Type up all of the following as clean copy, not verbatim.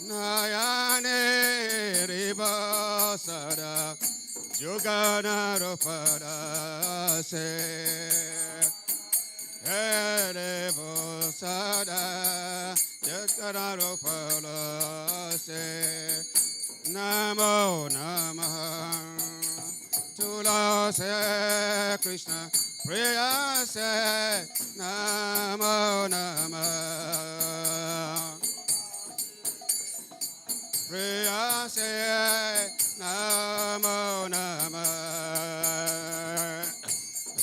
Nayane Ribasada Yugana Ropada Se Erebosada Yugana Ropada Se Namo Namaha Tula Se Krishna Priya Se Namo Namaha Priya se namo namah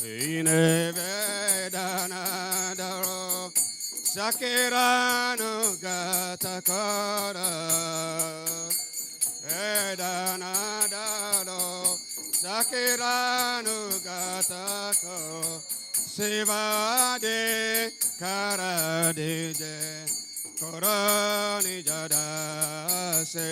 Ine vedana daro Sakiranu gatakara Vedana daro Sakiranu gatako Sivade karadije Korani jadase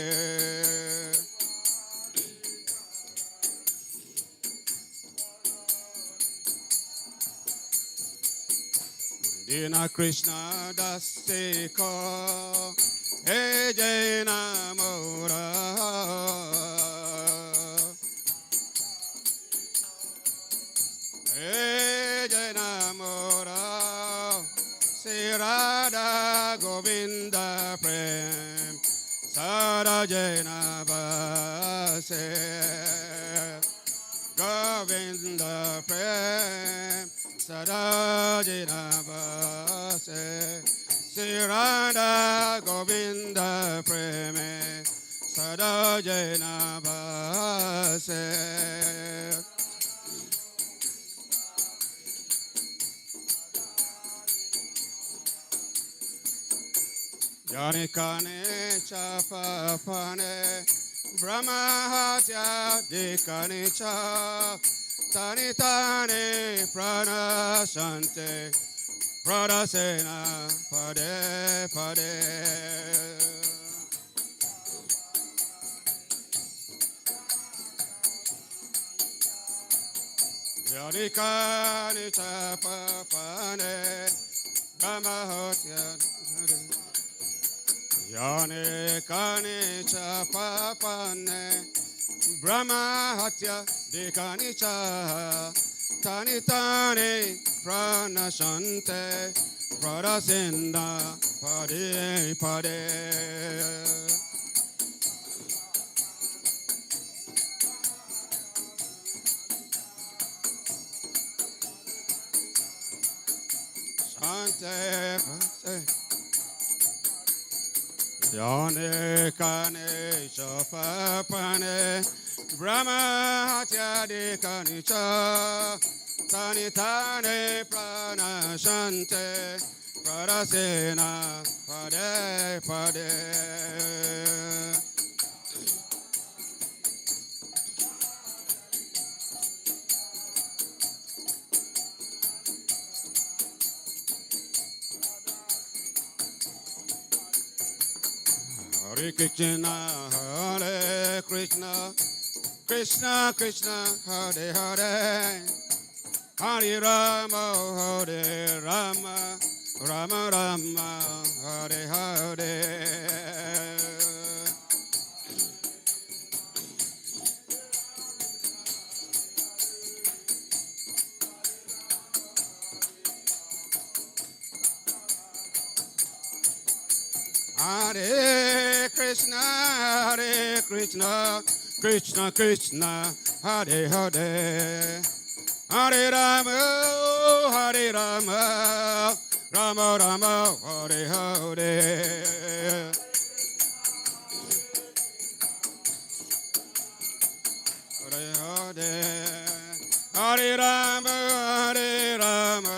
Dina Krishna dase ko Hey Jaina Mora Hey Jaina Mora Sirada Govinda Prem Sarajena Vase Govinda Prem Sarajena Vase Sirada Govinda Prem Sarajena Vase Jani kane chapa pane Brahma hatya dikane cha Tani tani prana shante Pradasena pade pade Jani kane chapa pane Brahma hatya Yane kane chapapane Brahma hatya dekani cha Tani tani prana shante Pradasena pade pade Shante pade Yane kane shapapane Brahma hatya dekani cha Tani tani prana shante Pradasena pade pade Hare Krishna, Hare Krishna, Krishna Krishna, Hare Hare, Hare Rama, Hare Rama, Rama Rama, Hare Hare. Hare Krishna, Krishna Krishna, Hare Hare, Hare Rama, Hare Rama, Rama Rama, Hare Hare. Hare Hare, Hare Rama, Hare Rama,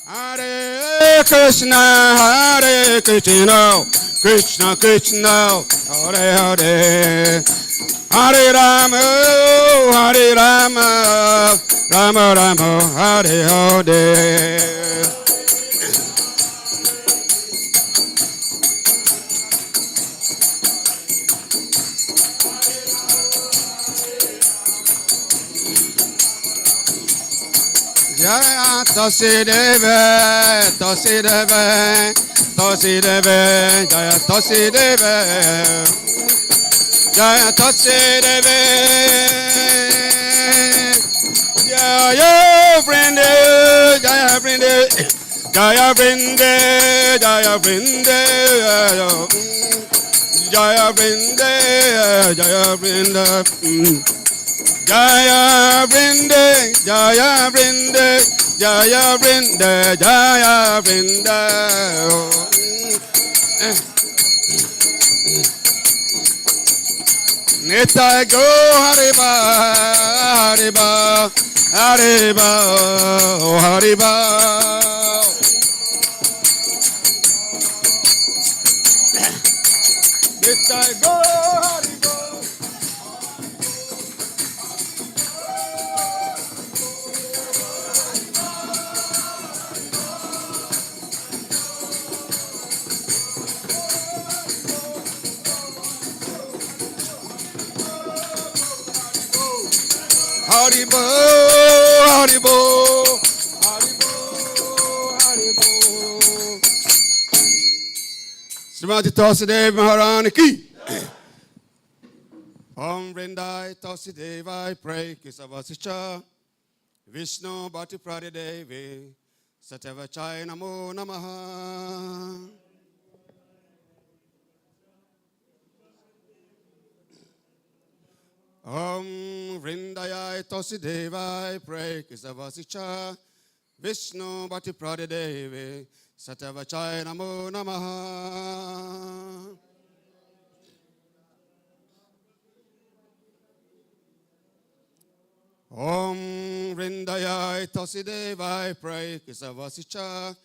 Hare Krishna, Hare Krishna, Krishna Krishna, Hare Hare, Hare Rama, Hare Rama, Rama Rama, Hare Hare. Jaya Tasideve, Tasideve, Tosi Deve, Jaya Tosi Deve, Jaya Tosi Deve, Jaya Vrinde, Jaya Vrinde, Jaya Vrinde, Jaya Vrinde, Jaya Vrinde, Jaya Vrinde, Jaya Vrinde, Jaya Vrinde, Jaya Vrinde, Jaya Vrinde. Nita go Hariba, Hariba, Hariba, Hariba. Nita go Hariba. Haribo, Haribo, Haribo, Haribo. Srimati Tosadev Maharani ki. Om Vrindai Tosadev, I pray Kisavasicha, Vishnu Bhatti Pradidevi, Satyavachai Namo Namaha. Om Vrindayai Tosidevai pray Kisavasicha Vishnu Bhatti Pradidevi Satyavachai Namo Namaha. Om Vrindayai Tosidevai pray Kisavasicha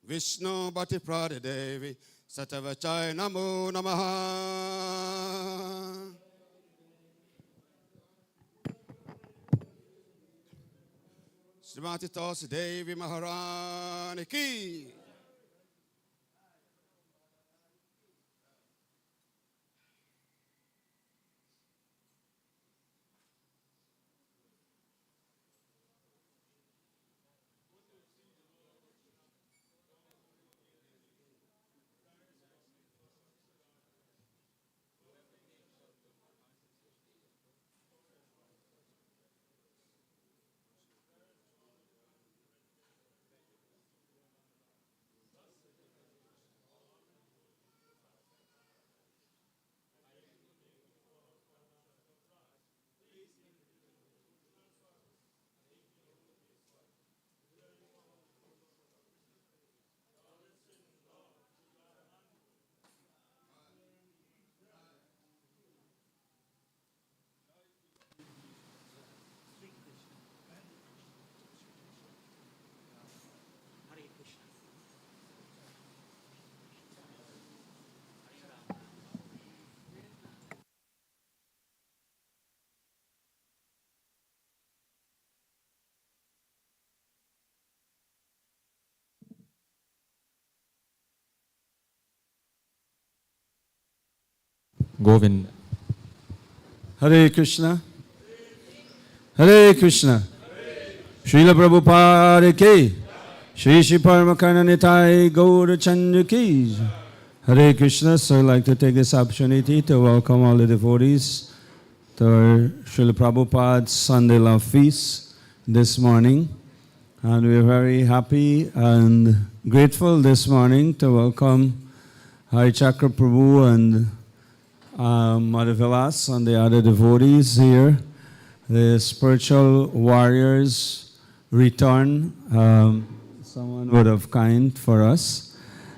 Vishnu Bhatti Pradidevi Satyavachai Namo Namaha. Srimati Tosadevi Maharani ki. Govind. Hare Krishna. Hare Krishna. Srila Prabhupada ki. Shri Shri Paramakana Nitai Gaura Chandra ki. Hare Krishna. So I'd like to take this opportunity to welcome all the devotees to our Srila Prabhupada's Sunday Love Feast this morning. And we're very happy and grateful this morning to welcome Hari Chakra Prabhu and Mother Vilas and the other devotees here. The spiritual warriors return someone word of kind for us.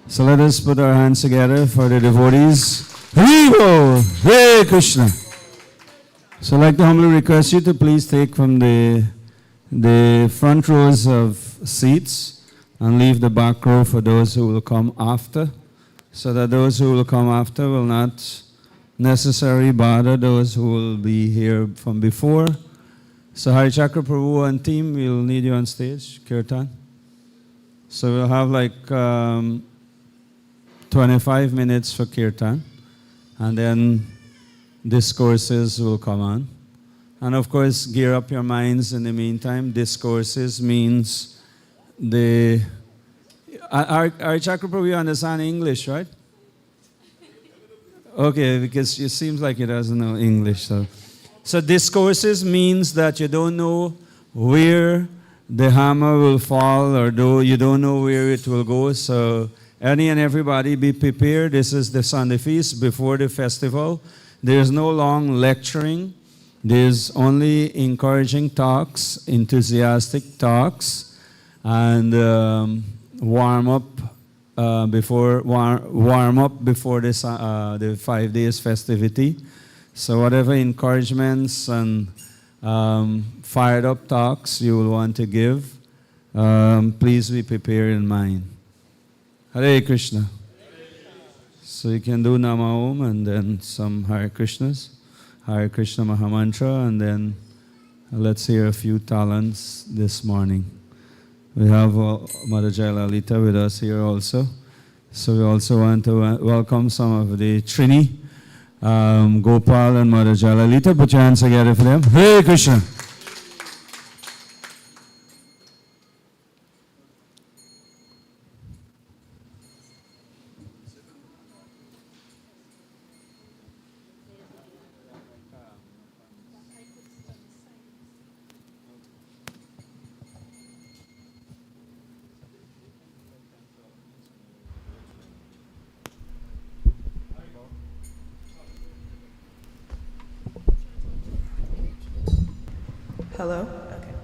So let us put our hands together for the devotees. Hare Hare Krishna. So I'd like to humbly request you to please take from the front rows of seats and leave the back row for those who will come after, so that those who will come after will not necessarily bother those who will be here from before. So Hari Chakra Prabhu and team, we'll need you on stage, Kirtan. So we'll have like 25 minutes for Kirtan, and then discourses will come on. And of course, gear up your minds in the meantime. Discourses means Chakraprabhu, you understand English, right? Okay, because it seems like he doesn't know English. So discourses means that you don't know where the hammer will fall, or though you don't know where it will go. So any and everybody be prepared. This is the Sunday feast before the festival. There's no long lecturing. There's only encouraging talks, enthusiastic talks, and warm up before this the 5 days festivity. So whatever encouragements and fired up talks you will want to give, please be prepared in mind. Hare Krishna. So you can do Nama Om and then some Hare Krishnas, Hare Krishna Mahamantra, and then let's hear a few talents this morning. We have Mother Jayalalita with us here also. So we also want to welcome some of the Trini, Gopal and Mother Jayalalita. Put your hands together for them. Hare Krishna. Hello? Okay.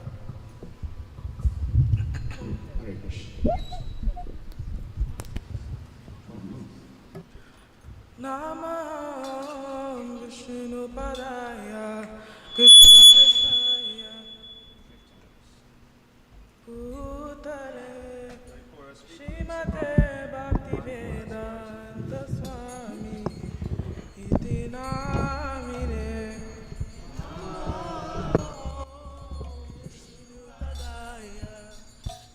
Namah Vishnu Padaya Krishna Krishna Bhutale Srimate Bhaktivedanta Swami Iti Namine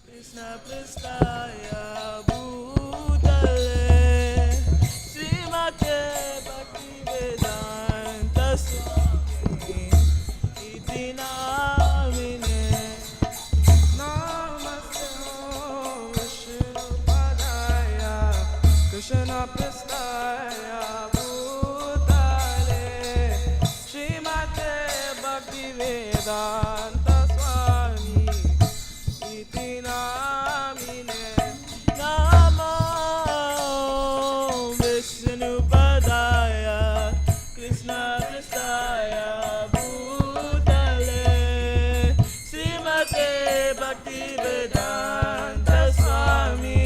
Krishna Prestaya Bhutale Srimate Bhaktivedanta Swami Iti Namine Namaste Om Vishnu Padaya Krishna Prestaya Bhutale Srimate Bhaktivedanta Swami Iti Namine Namo Vishnu Padaya Krishna Prestaya Bhutale Srimate Bhaktivedanta Swami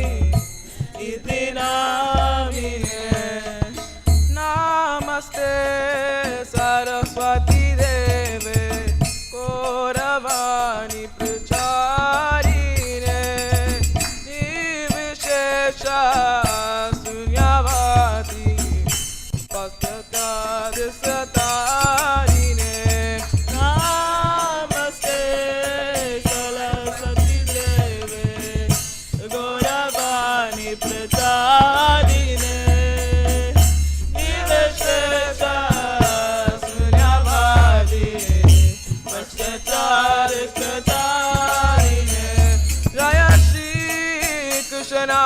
Iti Namine Namaste Saraswati Deve Gauravani Pracharine Nivishesha Sunyavati Bhaktata Disatarine Namaste Saraswati Deve Gauravani Pracharine Nivishesha Sunyavati Jaya Shri Krishna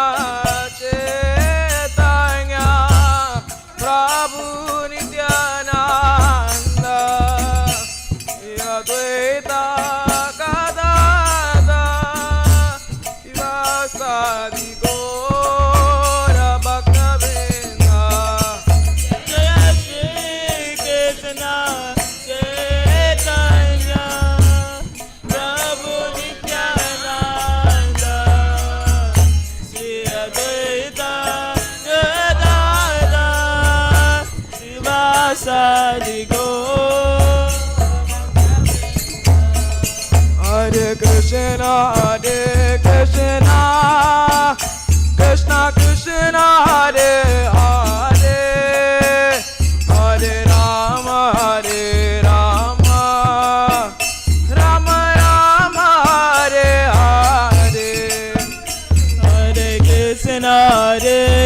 Chaitanya Prabhu Nityananda Advaita Gadadhara Sivasadi Gaura Bhaktavinda Jaya Shri Krishna Chaitanya Prabhu Nityananda Sri Advaita Gadadhara Sivasadi Gaura Hare Krishna Krishna Krishna Hare Hare Hare Rama Rama Rama Hare Hare Hare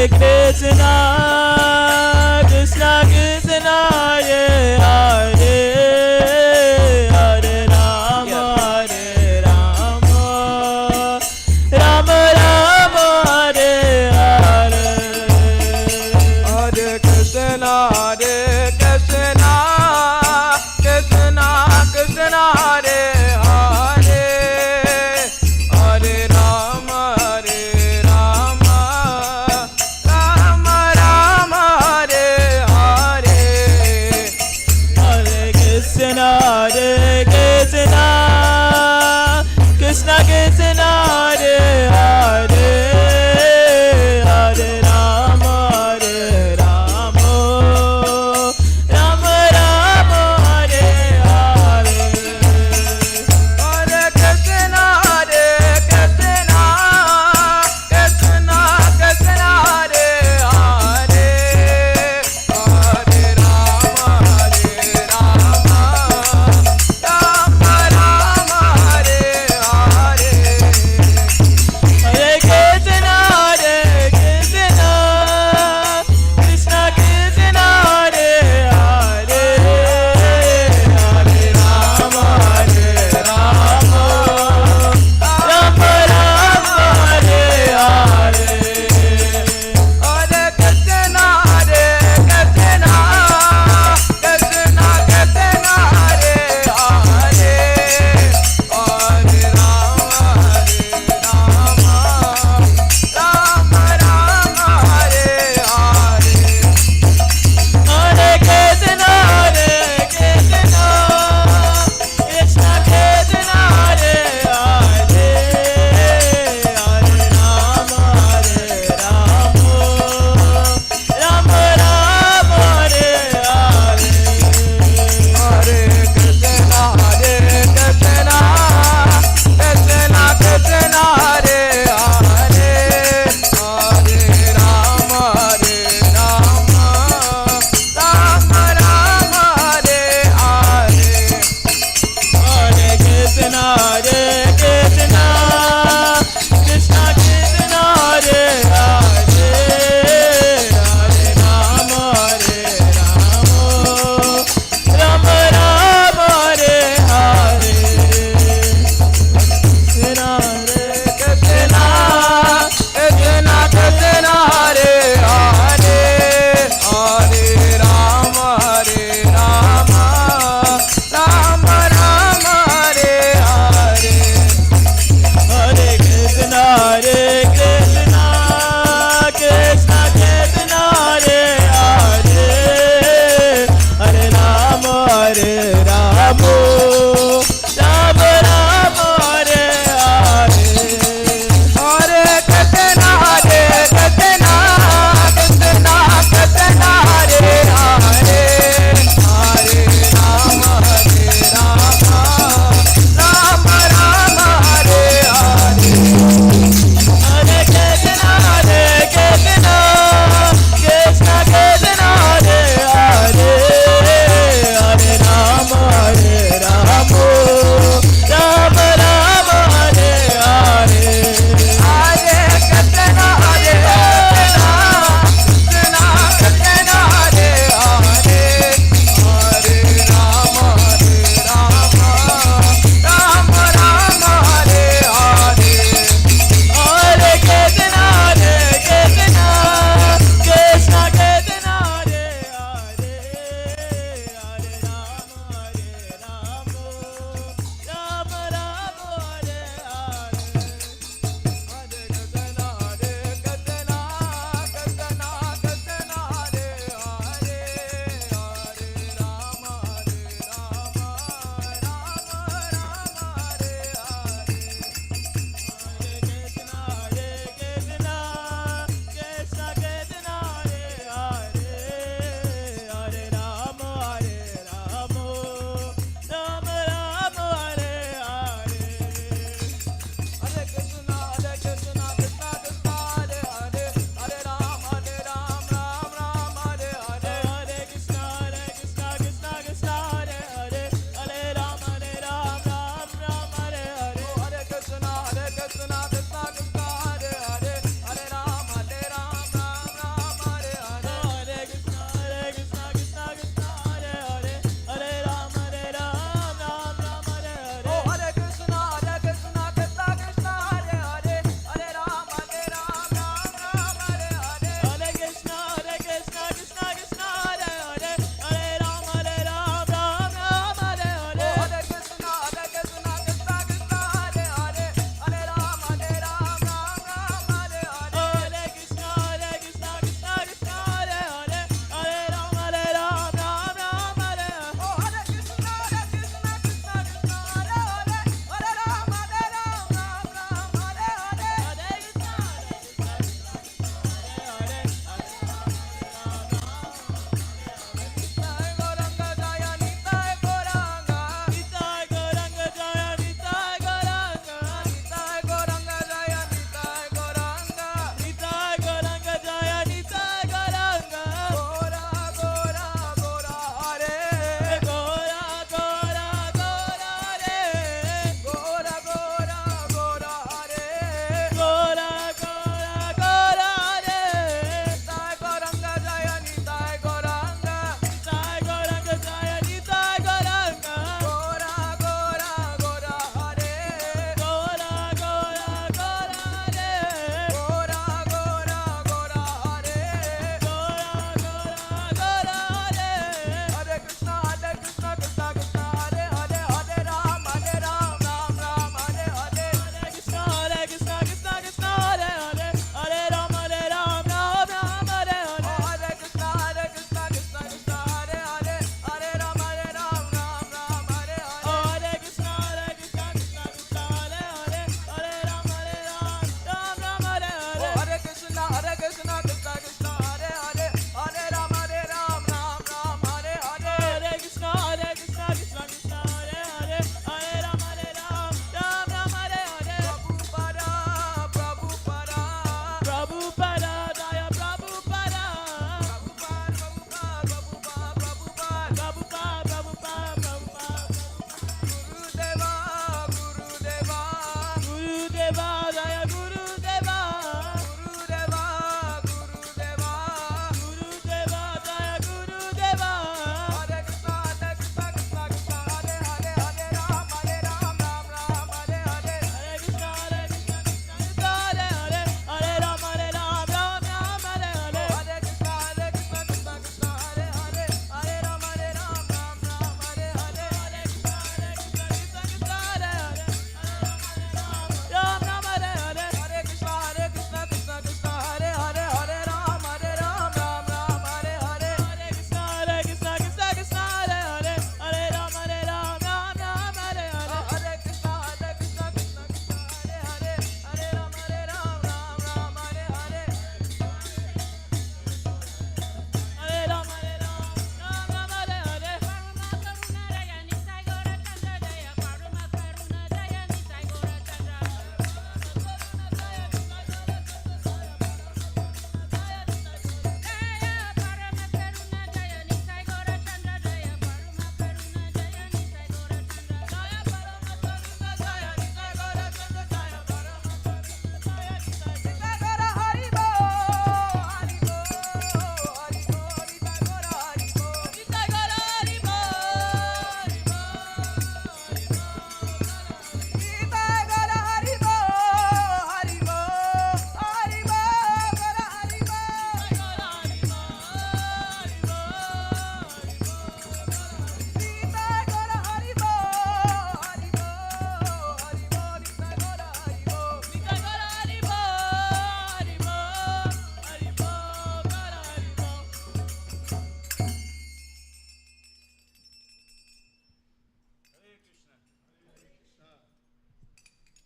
Krishna Krishna Krishna Hare Hare Hare Rama Rama Rama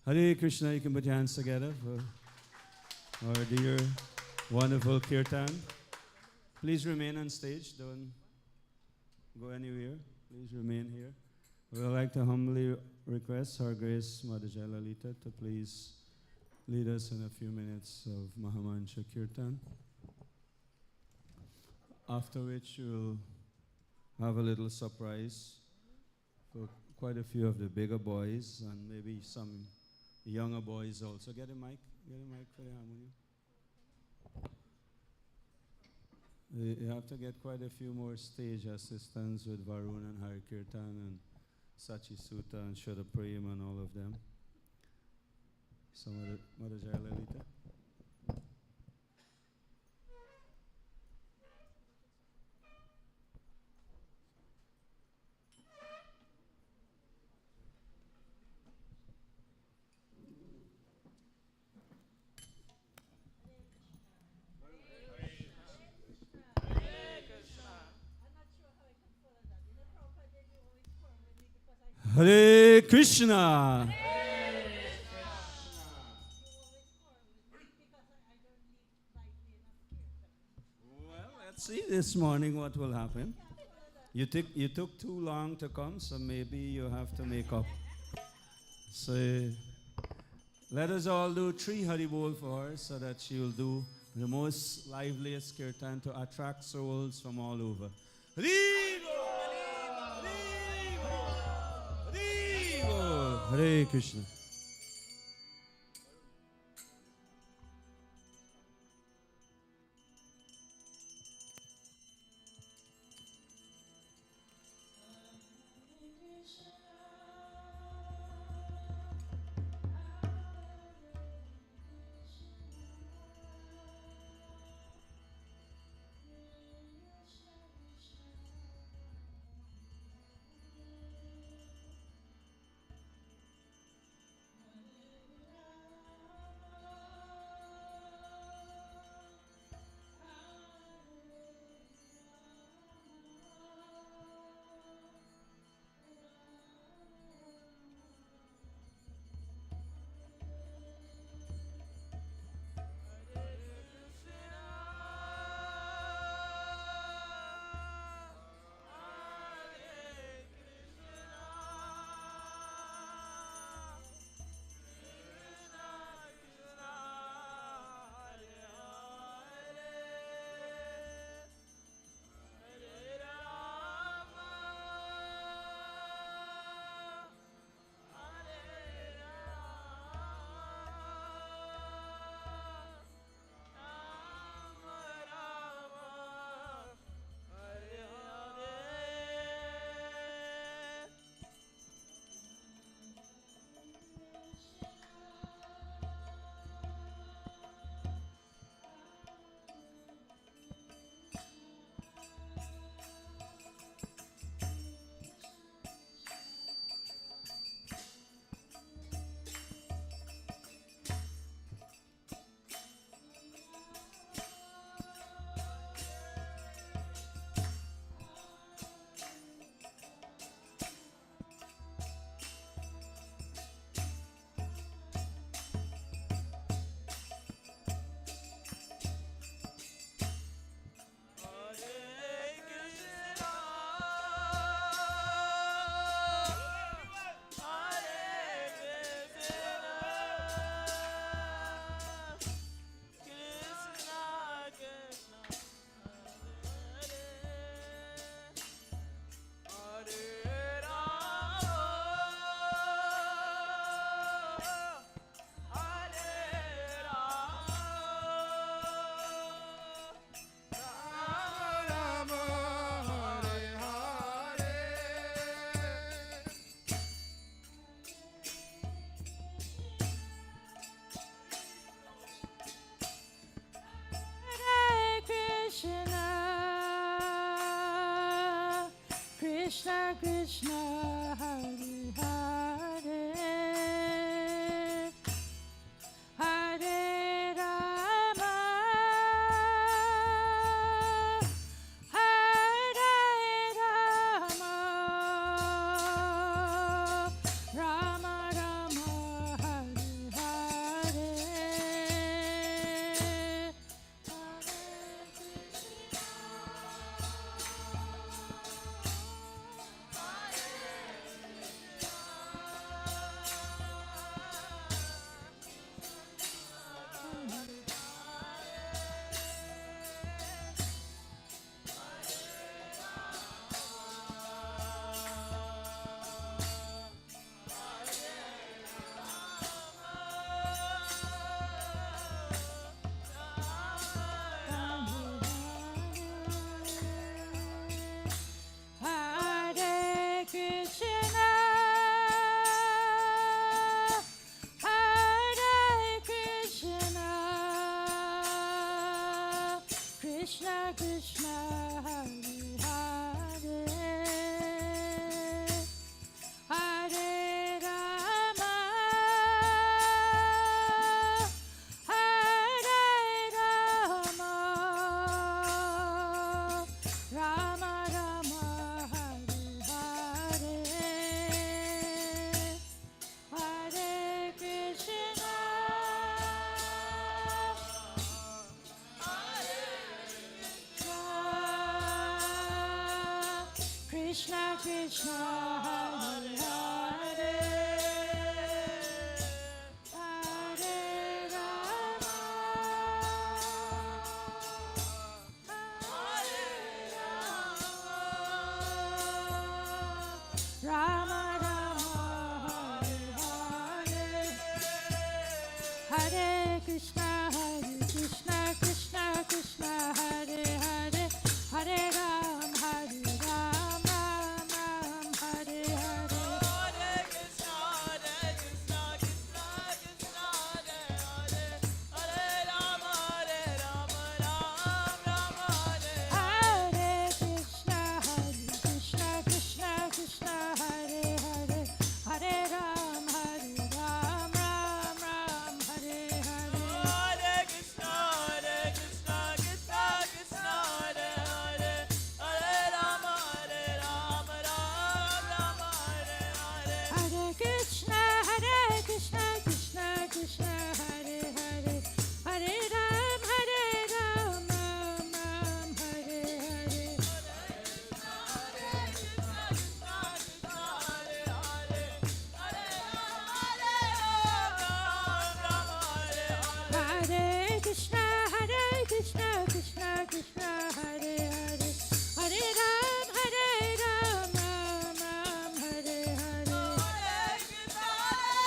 Hare Krishna. You can put your hands together for our dear, wonderful kirtan. Please remain on stage. Don't go anywhere. Please remain here. We would like to humbly request Her Grace Mother Jayalalita to please lead us in a few minutes of Mahamantra Kirtan. After which we'll have a little surprise for quite a few of the bigger boys and maybe some younger boys also. Get a mic for the harmonium. You have to get quite a few more stage assistants with Varun and Hari Kirtan and Sachi Sutta and Shraddha Prem and all of them. Some of the Mother Jayalalita. Hare Krishna. Well, let's see this morning what will happen. You took too long to come, so maybe you have to make up. So let us all do 3 Haribol for her so that she will do the most liveliest kirtan to attract souls from all over. Haribol! Hare Krishna. Krishna Krishna Hare Hare Hare Rama Hare Rama Rama Rama Hare Krishna, Hare Hare, Hare Rama, Hare Rama, Rama Rama, Hare Hare, Hare Krishna, Krishna Krishna, Hare Hare, Hare Rama, Hare Rama, Rama Rama, Hare Hare, Hare Krishna, Krishna Krishna, Hare Hare, Hare Ram, Hare Ram, Ram Ram, Hare Hare. Hare Krishna, Krishna Krishna, Hare Hare, Hare Ram, Ram Ram, Hare Hare. Hare Krishna, Krishna Krishna, Hare Hare, Hare Ram, Ram Ram, Hare Hare. Hare Krishna,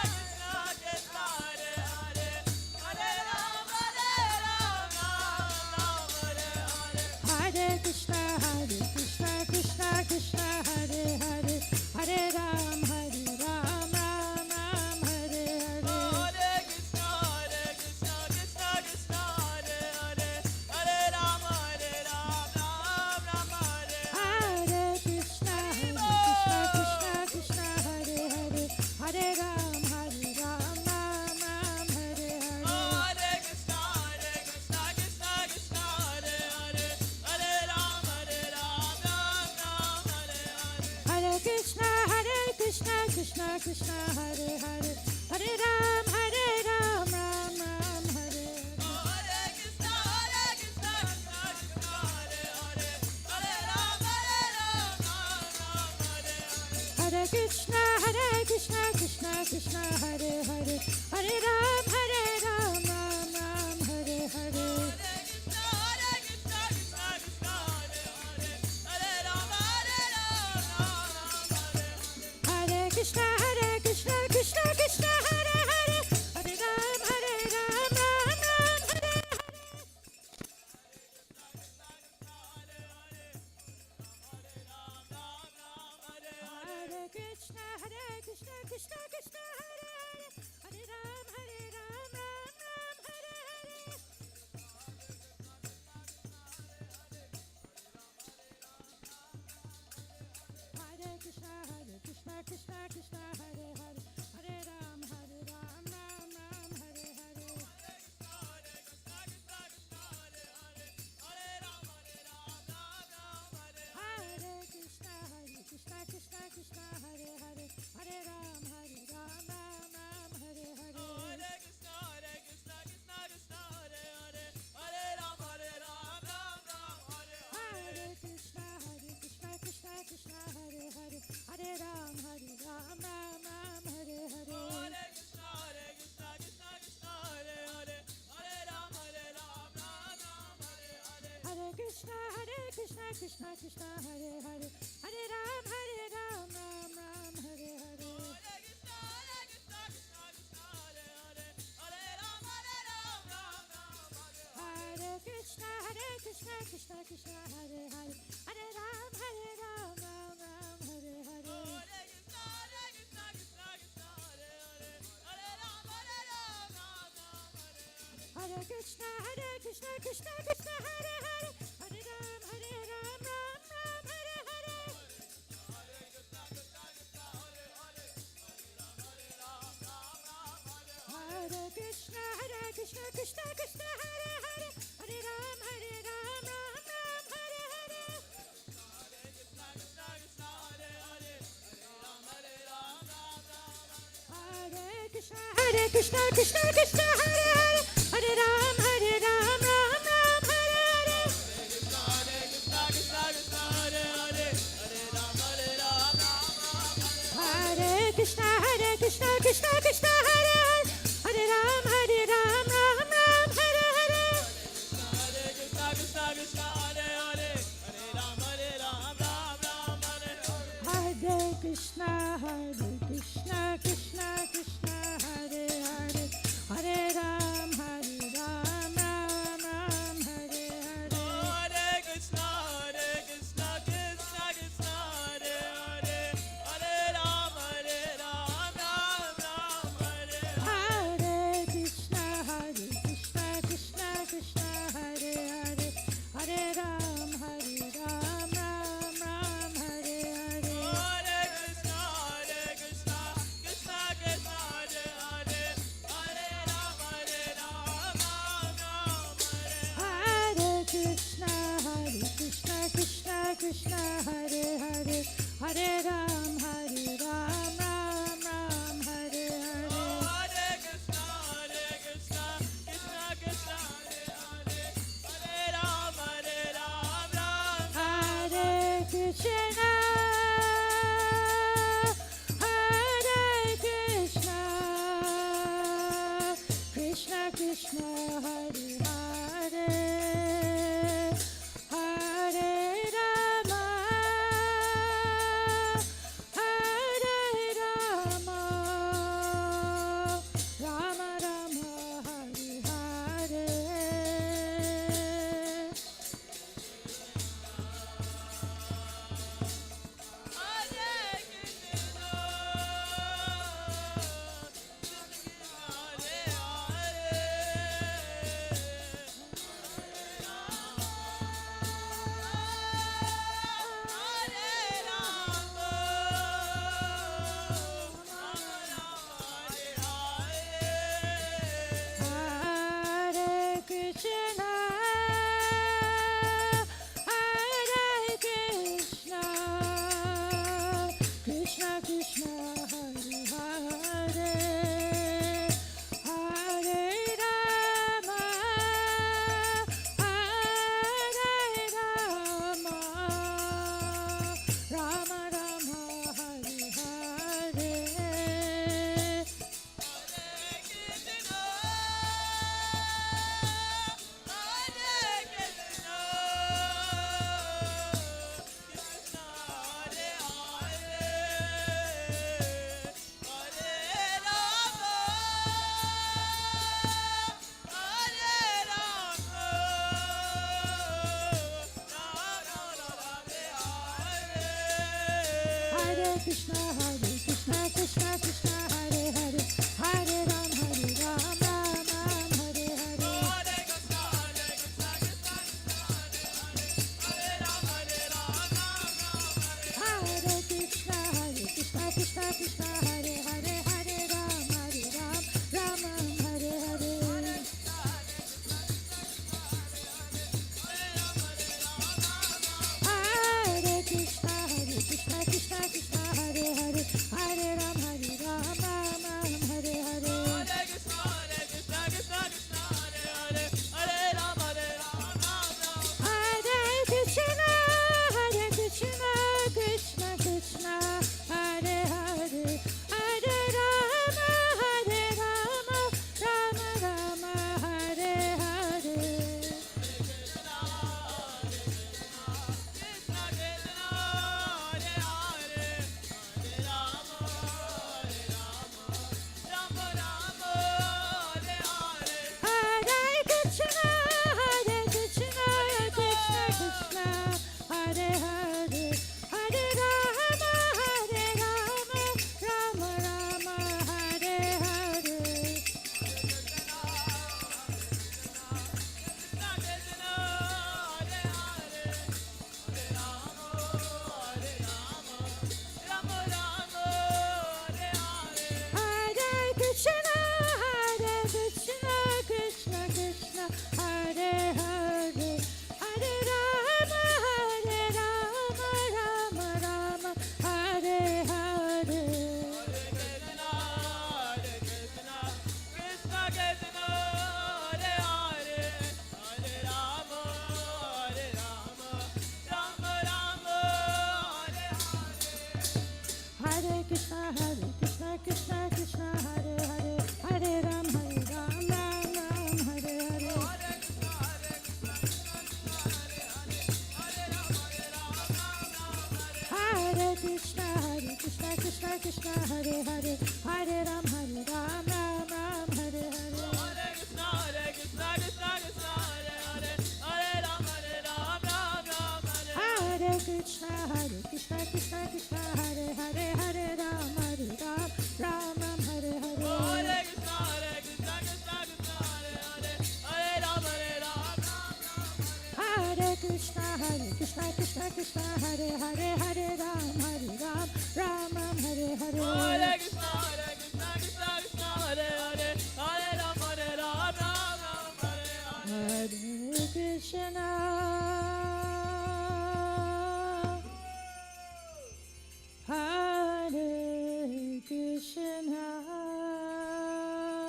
Krishna Krishna, Hare Hare, Hare Ram, Ram Ram, Hare Hare. Hare Krishna, Krishna Krishna, Hare Hare, Hare Ram, Ram Ram, Hare Hare. Hare Krishna, Krishna Hare Hare, Hare Ram, Ram Hare Hare. Hare Krishna, Krishna Krishna, Hare Hare, Hare Ram, Ram Ram, Hare Hare. Hare Krishna, Krishna Krishna, Hare Hare, Hare Ram, Ram Ram, Hare Hare. Hare Krishna, Krishna Krishna, Hare Hare, Hare Ram, Ram Ram, Hare Hare. Hare Krishna, Krishna Krishna, Hare Hare, Hare Ram, Ram Ram, Hare Hare. Hare Krishna, Krishna Krishna, Hare Hare, Hare Ram, Ram Ram, Hare Hare. Hare Krishna, Krishna Krishna, Hare Hare, Hare Ram, Ram Hare Hare. Hare Krishna, Krishna Hare Hare, Hare Ram, Ram Hare Hare. Hare Krishna, Krishna Hare Hare, Hare Ram, Ram Hare Hare. Hare Krishna, Krishna Hare Hare, Hare Ram, Ram Hare Hare. Hare Krishna, Krishna Krishna, Hare Hare, Hare Ram, Ram Ram, Hare Hare. Hare Krishna, Krishna Krishna, Hare Hare, Hare Ram, Ram Ram, Hare Hare. Hare Krishna, Krishna Krishna, Hare Hare, Hare Ram, Ram Ram, Hare Hare. Hare Krishna, Krishna Krishna, Hare Hare, Hare Ram, Ram Ram, Hare Hare. Hare Krishna, Krishna Krishna, Hare Hare, Hare Ram, Ram Ram, Hare Hare. Hare Krishna, Krishna Krishna, Hare Hare, Hare Ram, Ram Ram, Hare Hare. Hare Krishna, Krishna Krishna, Hare Hare, Hare Ram, Ram Ram, Hare Hare. Hare Krishna, Hare Krishna, Krishna Krishna, Hare Hare, Hare Rama, Hare Rama, Rama Rama, Hare Hare. Hare Krishna, Hare Krishna, Krishna Krishna, Hare Hare, Hare Rama, Hare Rama, Rama Rama, Hare Hare. Hare Krishna, Krishna Krishna, Hare Hare, Hare Ram, Ram Ram, Hare Hare. Hare Krishna, Krishna Hare Hare, Hare Ram, Ram Ram, Hare Hare. Hare Krishna, Krishna Hare Hare, Hare Ram, Ram Ram, Hare Hare. Hare Krishna, Krishna Krishna, Hare Hare, Hare Rama, Rama Rama, Hare Hare. Hare Krishna, Krishna Krishna, Hare Hare, Hare Ram, Ram Ram, Hare Hare. Hare Krishna, Krishna Krishna, Hare Hare, Hare Ram, Ram Ram, Hare Hare. Hare Krishna, Krishna Krishna, Hare Hare, Hare Ram, Ram Ram, Hare Hare. Hare Krishna, Krishna Krishna, Hare Hare, Hare Ram, Ram Hare Krishna, Krishna Hare Hare, Hare Ram, Ram Ram, Hare Hare. Hare Krishna, Krishna Krishna, Hare Hare, Hare Ram, Ram Hare Hare. Hare Krishna,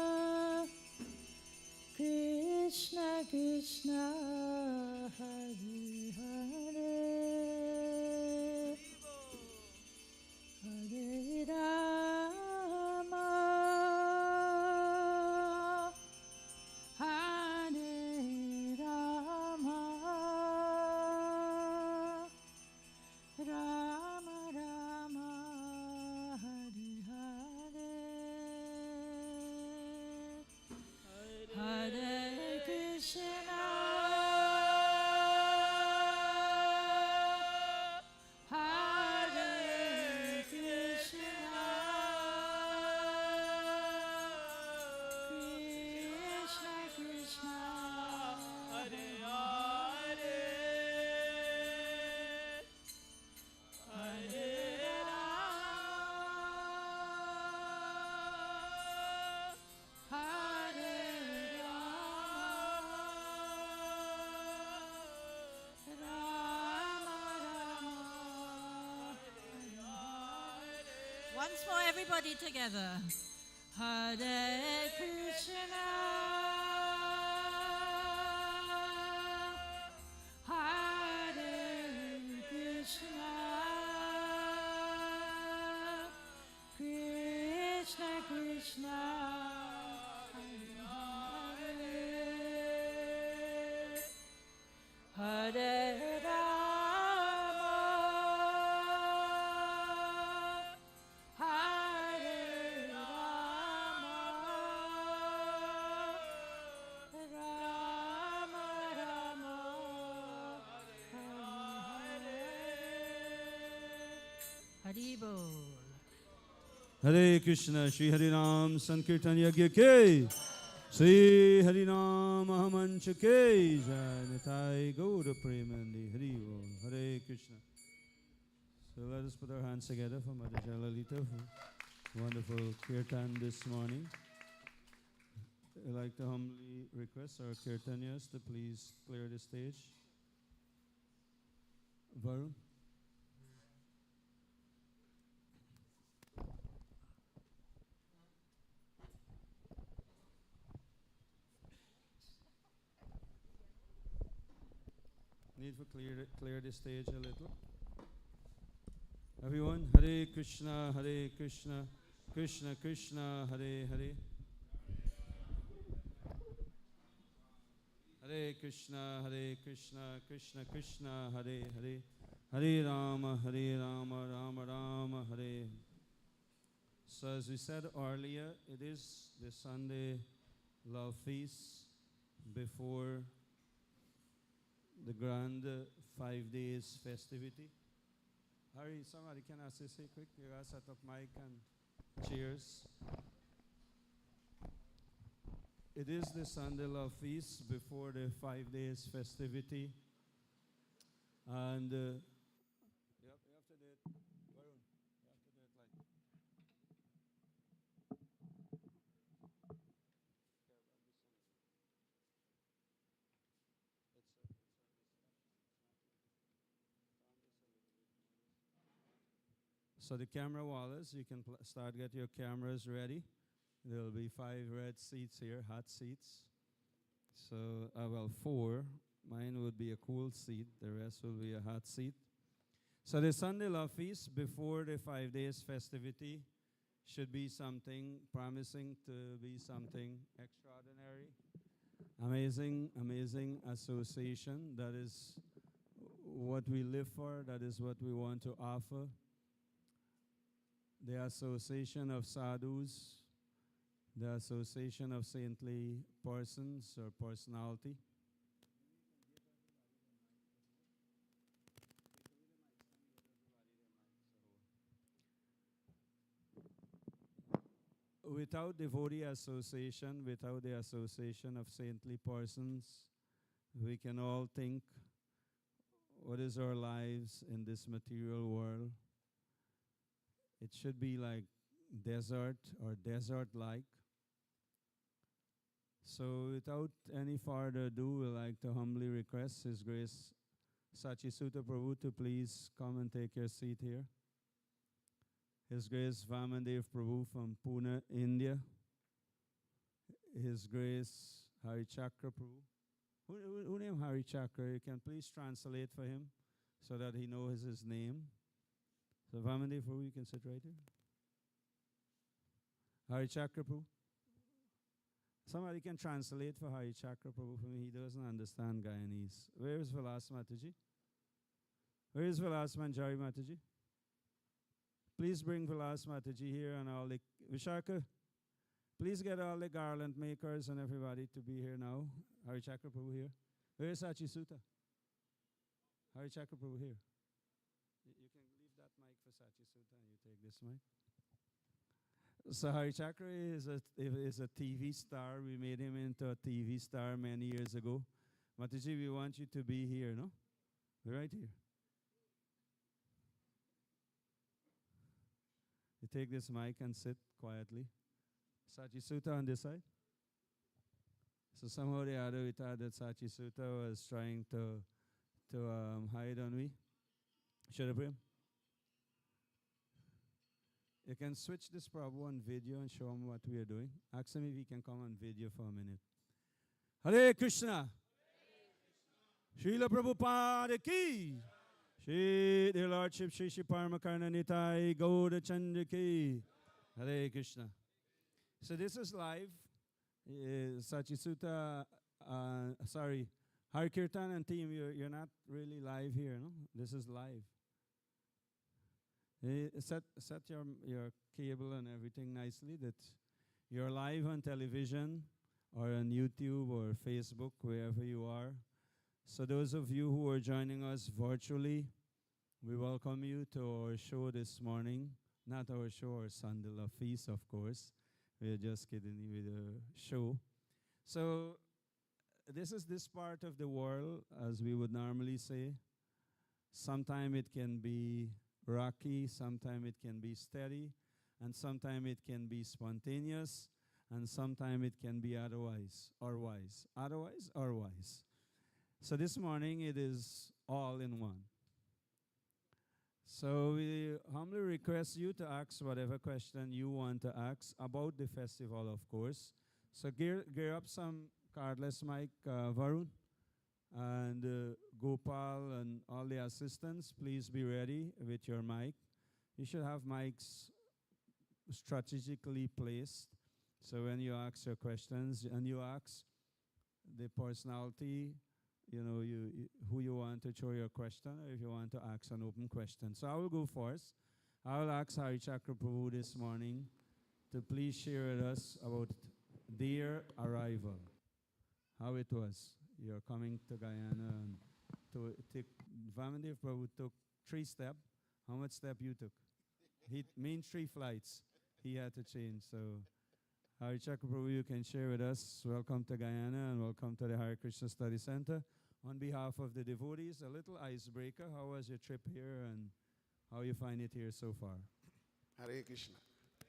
Hare Krishna, Krishna Krishna, Hare Hare, Hare Rama, Hare Rama, Rama Rama, Hare Hare, Hare Krishna, Hare Krishna, Krishna Krishna, Hare Hare, Hare Rama, Hare Rama, once more, everybody together. Hare Krishna, Hare Krishna, Krishna Krishna, Hare Rama, Hare Rama, Rama Rama, Hare Hare. Hari Bol. Hare Krishna, Shri Hari Ram Sankirtan Yagya Ke, Shri Hari Ram Mahamancha Ke, Jai Nitai Gaura Premanandi, Hari Bol, Hare Krishna. So let us put our hands together for Mother Jalalita for wonderful kirtan this morning. I'd like to humbly request our kirtanias to please clear the stage. Varun. Need to clear the stage a little. Everyone, Hare Krishna, Krishna Krishna, Hare Hare. Hare Krishna, Krishna Krishna, Hare Hare. Hare Rama, Rama Rama, Hare. So as we said earlier, it is the Sunday love feast before the grand 5 days festivity. Harry, somebody can assist me quick. You guys set up mic and chairs. It is the Sunday love feast before the 5 days festivity. And you have to do it, Varun, you have to do it like so the camera wallers, you can start get your cameras ready. There will be 5 red seats here, hot seats. So, well, 4. Mine would be a cool seat. The rest will be a hot seat. So the Sunday Love Feast before the 5 days festivity should be something promising to be something extraordinary. Amazing association. That is what we live for. That is what we want to offer. the Association of Sadhus, the Association of Saintly Persons or Personality. Without devotee association, without the association of saintly persons, we can all think, what is our lives in this material world? It should be like desert or desert-like. So without any further ado, we'd like to humbly request His Grace Sachisuta Prabhu to please come and take your seat here. His Grace Vamandev Prabhu from Pune, India. His Grace Hari Chakra Prabhu. Who named Hari Chakra? You can please translate for him so that he knows his name. So Vamandev Prabhu, you can sit right here. Hari Chakra Prabhu. Somebody can translate for Hari Chakra Prabhu for me. He doesn't understand Guyanese. Where is Vilas Mataji? Where is Vilas Manjari Mataji? Please bring Vilas Mataji here and all the... Vishaka, please get all the garland makers and everybody to be here now. Hari Chakra Prabhu here. Where is Sachi Sutta? Hari Chakra Prabhu here. You can leave that mic for Sachi Sutta and you take this mic. So Hari Chakra is a TV star. We made him into a TV star many years ago. Mataji, we want you to be here, no? We're right here. You take this mic and sit quietly. Sachi Sutta on this side. So somehow the other we thought that Sachi Sutta was trying to hide on me. Should I pray? You can switch this Prabhu on video and show him what we are doing. Ask him if he can come on video for a minute. Hare Krishna. Srila Prabhupada ki. Shri Dear Lordship Shri Shri Paramakarna Nitai Gauda Chandra ki. Hare Krishna. So this is live. Sachi Sutta, Hari Kirtan and team, you're not really live here, no? This is live. Set your cable and everything nicely that you're live on television or on YouTube or Facebook, wherever you are. So those of you who are joining us virtually, we welcome you to our show this morning. Not our show, our Sandila feast, of course. We're just kidding with a show. So this is this part of the world, as we would normally say. Sometimes it can be rocky, sometimes it can be steady, and sometimes it can be spontaneous, and sometimes it can be otherwise or wise. Otherwise or wise. So this morning it is all in one. So we humbly request you to ask whatever question you want to ask about the festival, of course. So gear up some cardless mic, Varun, and Gopal and all the assistants. Please be ready with your mic. You should have mics strategically placed. So when you ask your questions and you ask the personality, you know, who you want to throw your question, or if you want to ask an open question. So I will go first. I will ask Hari Chakra Prabhu this morning to please share with us about their arrival. How it was. You're coming to Guyana and to take, Vamandev Prabhu took 3 steps. How much step you took? He means 3 flights. He had to change. So Hari Chakra Prabhu, you can share with us. Welcome to Guyana and welcome to the Hare Krishna Study Center. On behalf of the devotees, a little icebreaker. How was your trip here and how you find it here so far? Hare Krishna.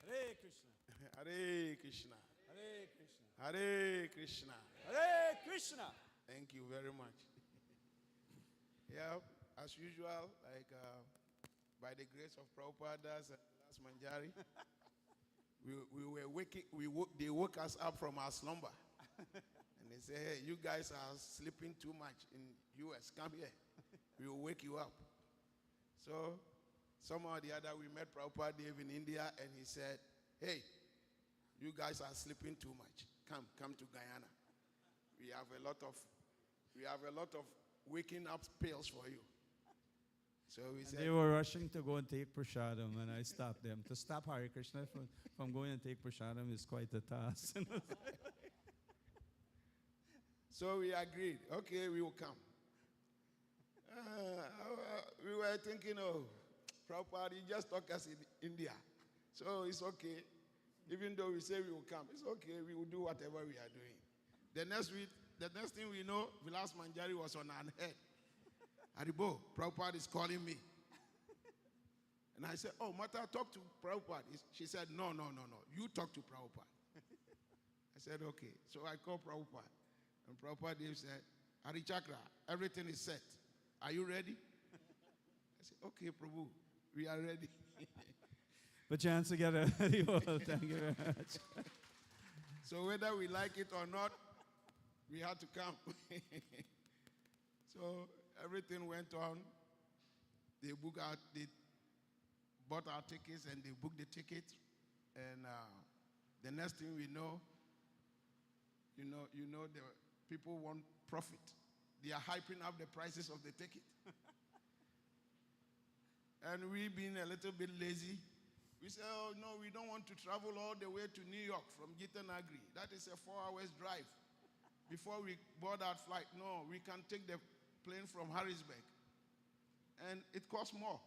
Hare Krishna. Hare Krishna. Hare Krishna. Hare Krishna. Hare Krishna. Thank you very much. Yeah, as usual, like by the grace of Prabhupada and Las Manjari, we were waking. They woke us up from our slumber, and they say, "Hey, you guys are sleeping too much in U.S. Come here, we will wake you up." So somehow or the other, we met Prabhupada in India, and he said, "Hey, you guys are sleeping too much. Come to Guyana. We have a lot of waking up pills for you." So we said, They were rushing to go and take Prashadam, and I stopped them. To stop Hare Krishna from going and take Prashadam is quite a task. so we agreed, okay, we will come. We were thinking, oh, Prabhupada, you just talk us in India. So it's okay. Even though we say we will come, it's okay. We will do whatever we are doing. The next thing we know, Vilas Manjari was on our head. Haribo, Prabhupada is calling me. And I said, oh, Mata, talk to Prabhupada. She said, no. You talk to Prabhupada. I said, okay. So I called Prabhupada. And Prabhupada said, Hari Chakra, everything is set. Are you ready? I said, okay, Prabhu, we are ready. But chance to get a thank you very much. So whether we like it or not, we had to come. So everything went on. They bought our tickets and they booked the ticket. And the next thing we know, the people want profit. They are hyping up the prices of the ticket. And we being a little bit lazy, we said, oh no, we don't want to travel all the way to New York from Gitanagri. That is a 4 hours drive. Before we board our flight, no, we can take the plane from Harrisburg. And it costs more.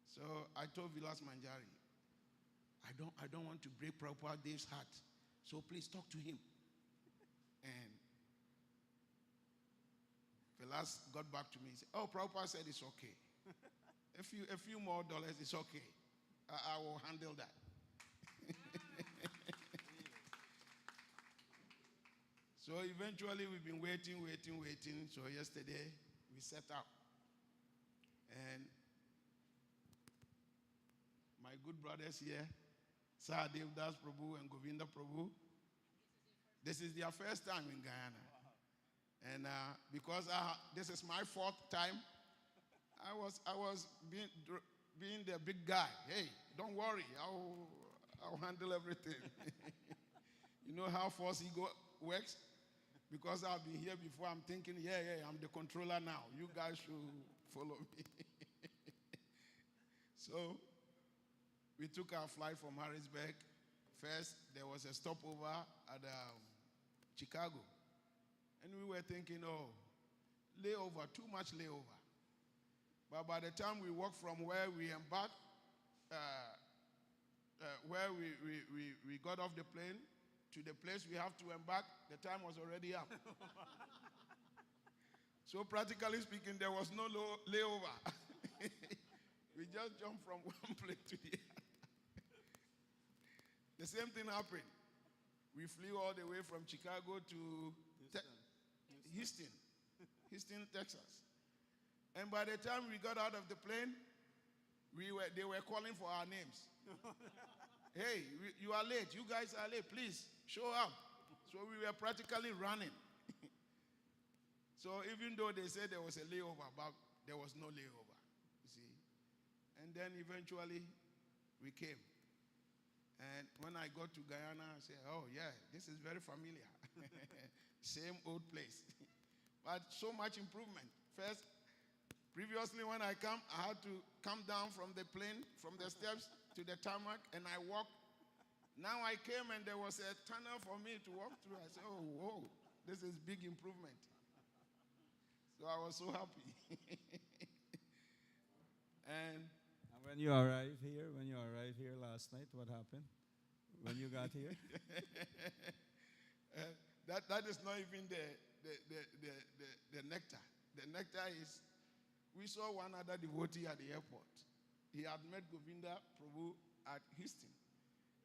So I told Vilas Manjari, I don't want to break Prabhupada Dev's heart. So please talk to him. And Vilas got back to me and said, oh, Prabhupada said it's okay. A few more dollars, it's okay. I will handle that. So eventually we've been waiting. So yesterday we set up. And my good brothers here, Sahadev Das Prabhu and Govinda Prabhu, this is their first time in Guyana. And because this is my 4th time, I was being the big guy. Hey, don't worry, I'll handle everything. You know how force ego works? Because I've been here before, I'm thinking, yeah, I'm the controller now. You guys should follow me. So we took our flight from Harrisburg. First, there was a stopover at Chicago. And we were thinking, oh, layover, too much layover. But by the time we walked from where we embarked, where we got off the plane to the place we have to embark, the time was already up. So practically speaking, there was no layover. We just jumped from one plane to the other. The same thing happened. We flew all the way from Chicago to Houston, Texas. And by the time we got out of the plane, they were calling for our names. Hey, you are late. You guys are late. Please, show up. So we were practically running. So even though they said there was a layover, but there was no layover, you see. And then eventually we came. And when I got to Guyana, I said, oh yeah, this is very familiar. Same old place. But so much improvement. First, previously when I had to come down from the plane, from the steps to the tarmac, and I walked. Now I came and there was a tunnel for me to walk through. I said, oh, whoa, this is big improvement. So I was so happy. And when you arrived here last night, what happened? When you got here? That is not even the nectar. The nectar is, we saw one other devotee at the airport. He had met Govinda Prabhu at Houston.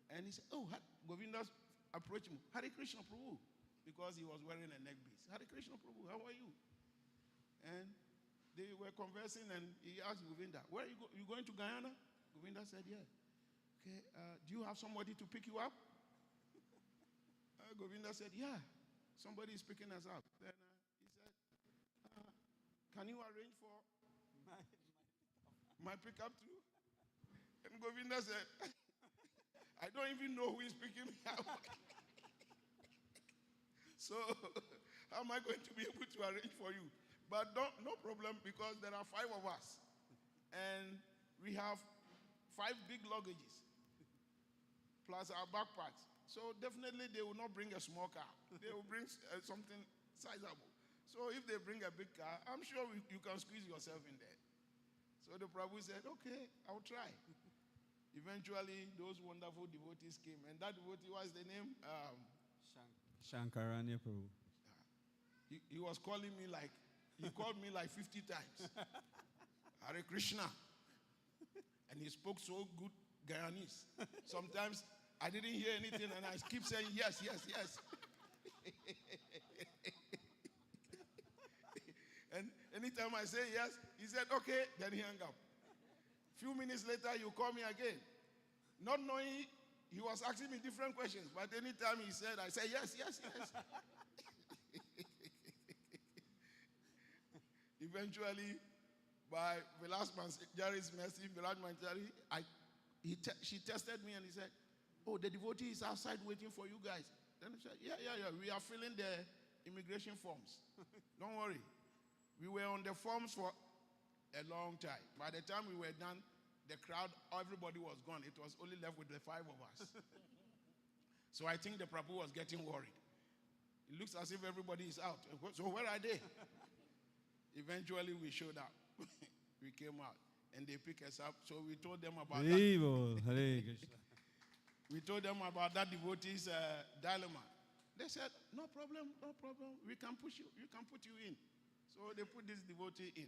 And he said, oh, Govinda approached him. Hare Krishna Prabhu. Because he was wearing a neck piece. Hare Krishna Prabhu, how are you? And they were conversing and he asked Govinda, where are you going to Guyana? Govinda said, yeah. Okay, do you have somebody to pick you up? Govinda said, yeah, somebody is picking us up. Then he said, can you arrange for my pickup too? And Govinda said, I don't even know who is picking me up. So how am I going to be able to arrange for you? But no problem, because there are 5 of us. And we have 5 big luggages, plus our backpacks. So definitely they will not bring a small car. They will bring something sizable. So if they bring a big car, I'm sure you can squeeze yourself in there. So the Prabhu said, okay, I'll try. Eventually, those wonderful devotees came. And that devotee, what's the name? Shankaranya Prabhu. He was calling me like, he called me like 50 times. Hare Krishna. And he spoke so good Guyanese. Sometimes I didn't hear anything and I keep saying yes, yes, yes. And anytime I say yes, he said, okay, then he hung up. Few minutes later, you call me again. Not knowing, he was asking me different questions, but anytime he said, I say yes, yes, yes. Eventually, by Vilas Manjari's mercy, Vilas Manjari, she tested me and he said, oh, the devotee is outside waiting for you guys. Then I said, yeah, we are filling the immigration forms. Don't worry. We were on the forms for a long time. By the time we were done, the crowd, everybody was gone. It was only left with the 5 of us. So I think the Prabhu was getting worried. It looks as if everybody is out. So where are they? Eventually we showed up. We came out and they picked us up. So we told them about that. Hare Krishna. We told them about that devotee's dilemma. They said, no problem, no problem. We can push you. We can put you in. So they put this devotee in.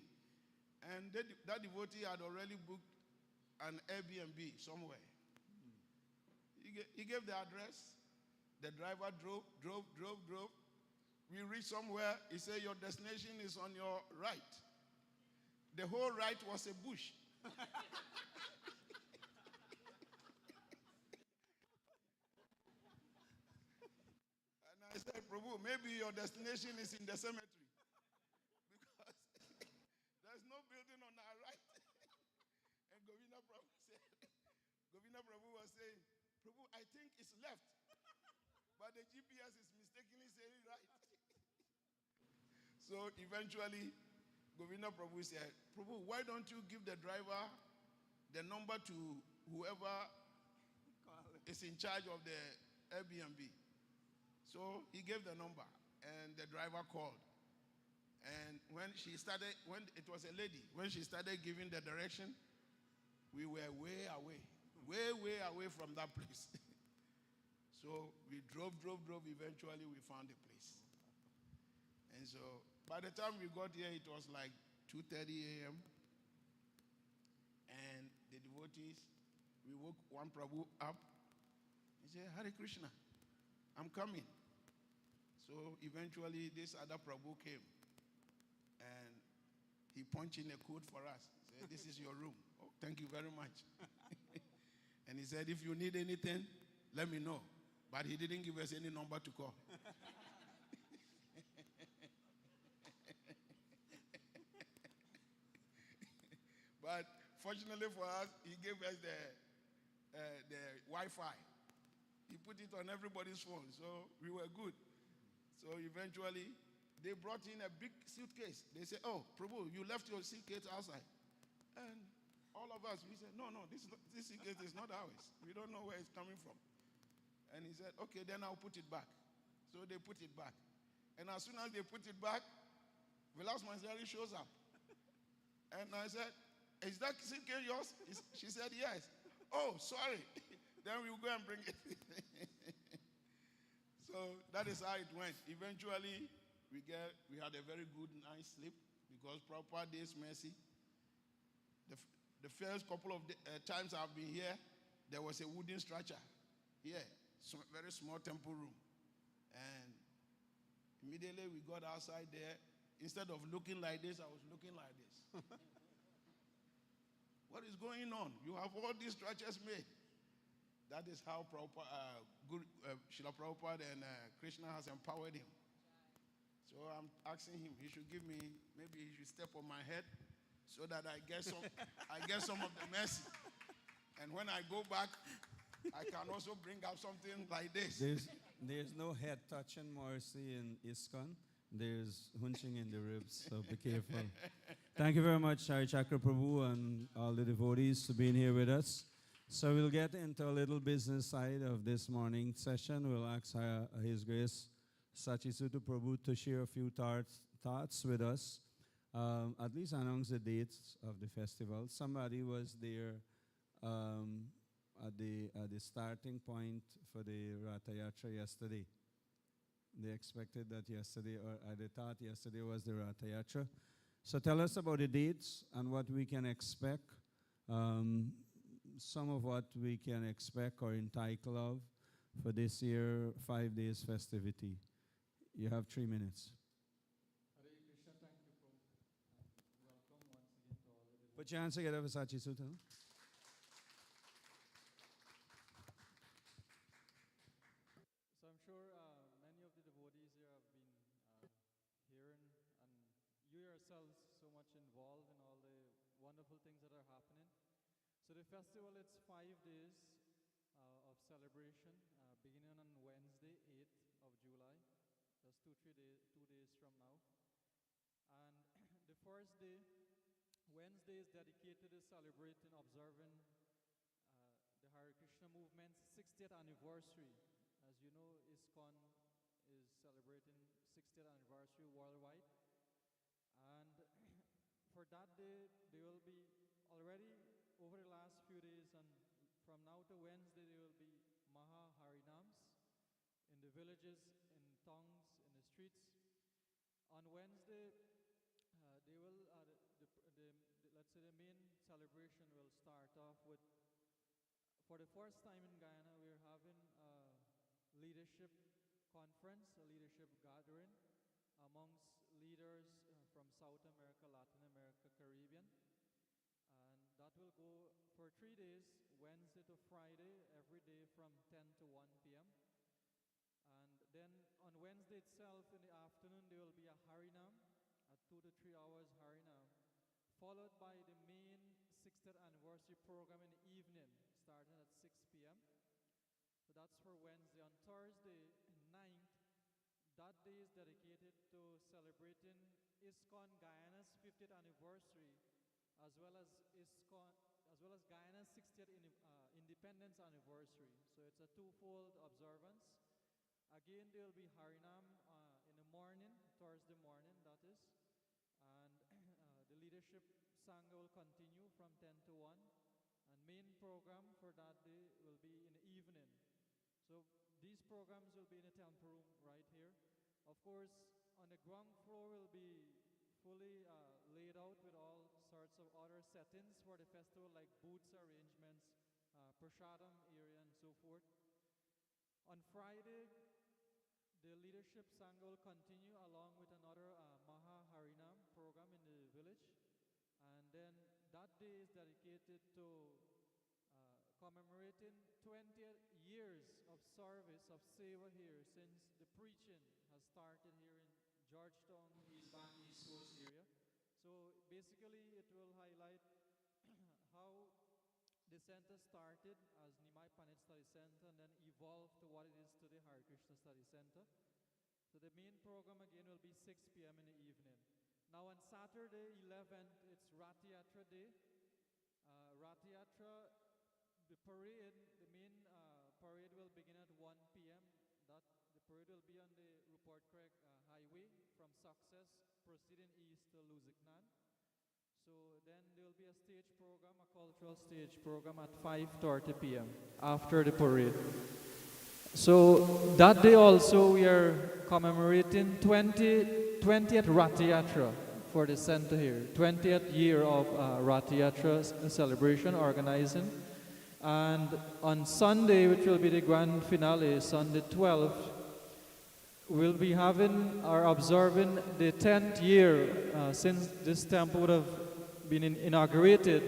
And that devotee had already booked an Airbnb somewhere. He gave the address. The driver drove. We reached somewhere. He said, your destination is on your right. The whole right was a bush. And I said, Prabhu, maybe your destination is in the cemetery. Because there's no building on our right. And Govinda Prabhu was saying, Prabhu, I think it's left. But the GPS is mistakenly saying right. So eventually, Govinda Prabhu said, Prabhu, why don't you give the driver the number to whoever is in charge of the Airbnb? So he gave the number, and the driver called. And when it was a lady, when she started giving the direction, we were way away from that place. So we drove. Eventually, we found the place. And so by the time we got here, it was like 2:30 a.m. And the devotees, we woke one Prabhu up. He said, Hare Krishna, I'm coming. So eventually, this other Prabhu came. And he punched in a code for us. He said, this is your room. Oh, thank you very much. And he said, if you need anything, let me know. But he didn't give us any number to call. But fortunately for us, he gave us the Wi-Fi. He put it on everybody's phone, so we were good. So eventually, they brought in a big suitcase. They said, oh, Prabhu, you left your suitcase outside. And all of us, we said, no, this suitcase is not ours. We don't know where it's coming from. And he said, okay, then I'll put it back. So they put it back. And as soon as they put it back, Vilas Manjari shows up. And I said, is that suitcase yours? She said, yes. Oh, sorry. Then we'll go and bring it. So that is how it went. Eventually, we had a very good night's sleep because Prabhupada Day's mercy. The first couple of times I've been here, there was a wooden structure here, very small temple room. And immediately we got outside there. Instead of looking like this, I was looking like this. What is going on? You have all these structures made. That is how Srila Prabhupada and Krishna has empowered him. So I'm asking him, he should give me, maybe he should step on my head so that I get some of the mercy. And when I go back, I can also bring up something like this. There's no head touching mercy in ISKCON, There's hunching in the ribs, so be careful. Thank you very much, Hari Chakra Prabhu and all the devotees for being here with us. So we'll get into a little business side of this morning session. We'll ask His Grace Sachisuta Prabhu to share a few thoughts with us. At least announce the dates of the festival. Somebody was there at the starting point for the Ratha Yatra yesterday. They expected that yesterday, or they thought yesterday was the Ratha Yatra. So tell us about the dates and what we can expect. Some of what we can expect or entitle of for this year 5 days festivity. You have 3 minutes. Hare Krishna, thank you, Prabhu. Welcome once again to all the Put your hands together for Sachisuta. So I'm sure many of the devotees here have been hearing, and you yourselves so much involved in all the wonderful things that are happening. So the festival, it's 5 days of celebration, beginning on Wednesday, 8th of July. That's 2 days from now. And the first day, Wednesday, is dedicated to celebrating, observing the Hare Krishna movement's 60th anniversary. As you know, ISKCON is celebrating 60th anniversary worldwide. And for that day, there will be already over the last few days, and from now to Wednesday, there will be Maha Harinams in the villages, in tongues, in the streets. On Wednesday, they will, let's say the main celebration will start off with, for the first time in Guyana, we're having a leadership conference, a leadership gathering amongst leaders from South America, Latin America, Caribbean. And that will go for 3 days, Wednesday to Friday, every day from 10 to 1 p.m. And then on Wednesday itself, in the afternoon, there will be a Harinam, a 2 to 3 hours Harinam, followed by the main 60th anniversary program in the evening, starting at 6 p.m. So that's for Wednesday. On Thursday, 9th, that day is dedicated to celebrating ISKCON Guyana's 50th anniversary, as well as Guyana's 60th independence anniversary. So it's a twofold observance. Again, there will be Harinam in the morning, Thursday morning, that is. And the leadership Sangha will continue from 10 to 1. And main program for that day will be in the evening. So these programs will be in the temple room right here. Of course, on the ground floor will be fully laid out with all sorts of other settings for the festival, like booths arrangements, prashadam area, and so forth. On Friday, the leadership Sangha will continue along with another Maha Harinam program in the village. And then that day is dedicated to commemorating 20 years of service, of seva here, since the preaching has started here in Georgetown, East Coast area. So basically, it will highlight how the center started as Nimai Panit Study Center and then evolved to what it is today, Hare Krishna Study Center. So the main program again will be 6 p.m. in the evening. Now on Saturday 11th, it's Ratha Yatra Day. Ratha Yatra, the parade, the main parade will begin at 1 p.m. The parade will be on the Rupert Craig Highway from Success, proceeding east to Luziknan. So then there will be a stage program, a cultural stage program at 5:30 p.m. after the parade. So that day also we are commemorating 20th Ratha Yatra for the center here, 20th year of Ratha Yatra celebration organizing. And on Sunday, which will be the grand finale, Sunday 12th, we'll be having or observing the 10th year since this temple would have been inaugurated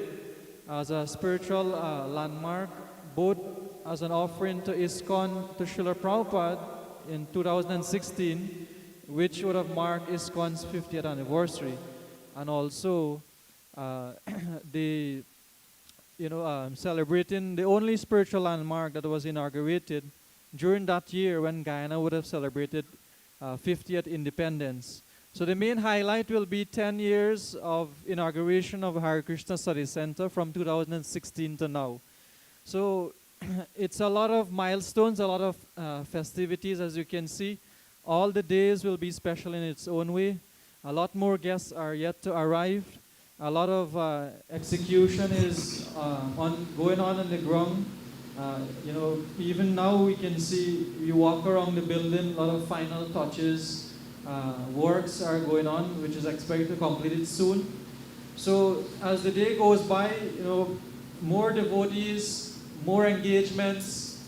as a spiritual landmark, both as an offering to ISKCON, to Srila Prabhupada in 2016, which would have marked ISKCON's 50th anniversary, and also celebrating the only spiritual landmark that was inaugurated during that year when Guyana would have celebrated 50th independence. So the main highlight will be 10 years of inauguration of Hare Krishna Study Center from 2016 to now. So it's a lot of milestones, a lot of festivities, as you can see. All the days will be special in its own way. A lot more guests are yet to arrive. A lot of execution is going on in the ground. Even now we can see, you walk around the building, a lot of final touches, works are going on, which is expected to complete it soon. So as the day goes by, more devotees, more engagements,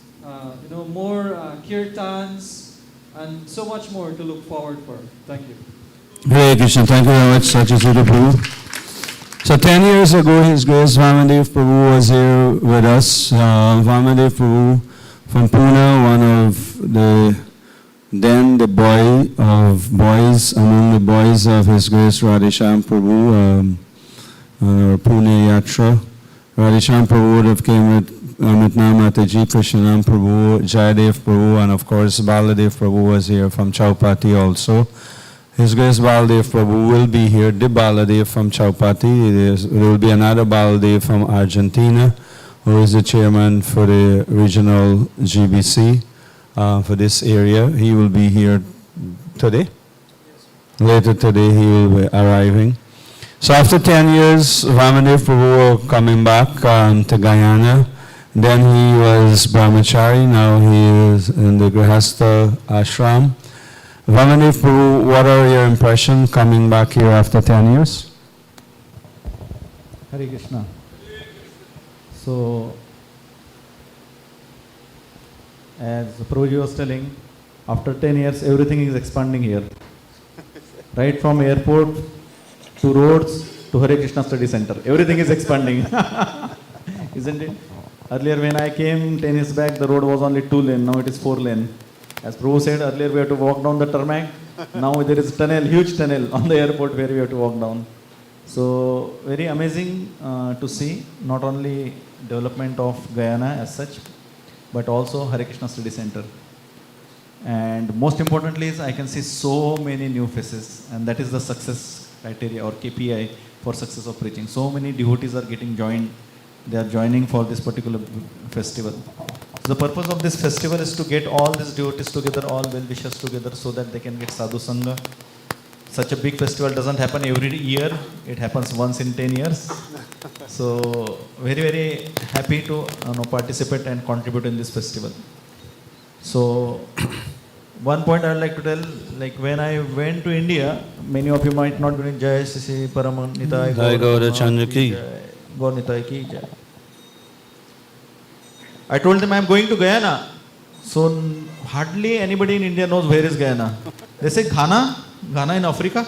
more kirtans, and so much more to look forward for. Thank you. Hare Krishna, thank you very much, Srila Prabhu. So 10 years ago, His Grace Vamadev Prabhu was here with us. Vamadev Prabhu from Pune, one of the boy of boys, among the boys of His Grace Radhesham Prabhu, on our Pune Yatra. Radhesham Prabhu would have came with Amitna Mataji, Krishnanam Prabhu, Jayadev Prabhu, and of course Baladev Prabhu was here from Chaupati also. His Grace Baladev Prabhu will be here, the Baladev from Chaupati. There will be another Baladev from Argentina, who is the chairman for the regional GBC for this area. He will be here today. Later today he will be arriving. So after 10 years, Vamadev Prabhu coming back to Guyana. Then he was Brahmachari, now he is in the Grihastha ashram. Vamadev Prabhu, what are your impressions coming back here after 10 years? Hare Krishna. So, as Prabhuji was telling, after 10 years, everything is expanding here. Right from airport to roads to Hare Krishna Study Center. Everything is expanding. Isn't it? Earlier when I came 10 years back, the road was only 2 lane, now it is 4 lane. As Prabhu said, earlier we have to walk down the tarmac. Now there is a tunnel, huge tunnel on the airport where we have to walk down. So very amazing to see not only development of Guyana as such, but also Hare Krishna Study Center. And most importantly is I can see so many new faces, and that is the success criteria or KPI for success of preaching. So many devotees are getting joined. They are joining for this particular festival. So the purpose of this festival is to get all these devotees together, all well-wishers together, so that they can get sadhu sangha. Such a big festival doesn't happen every year. It happens once in 10 years. So very, very happy to participate and contribute in this festival. So one point I would like to tell, like when I went to India, many of you might not be in Jai Sisi Paramanita Jai Gaura Chandra ki. Gaurnitai ki Jai. I told them I am going to Guyana. So hardly anybody in India knows where is Guyana. They say Ghana? Ghana in Africa?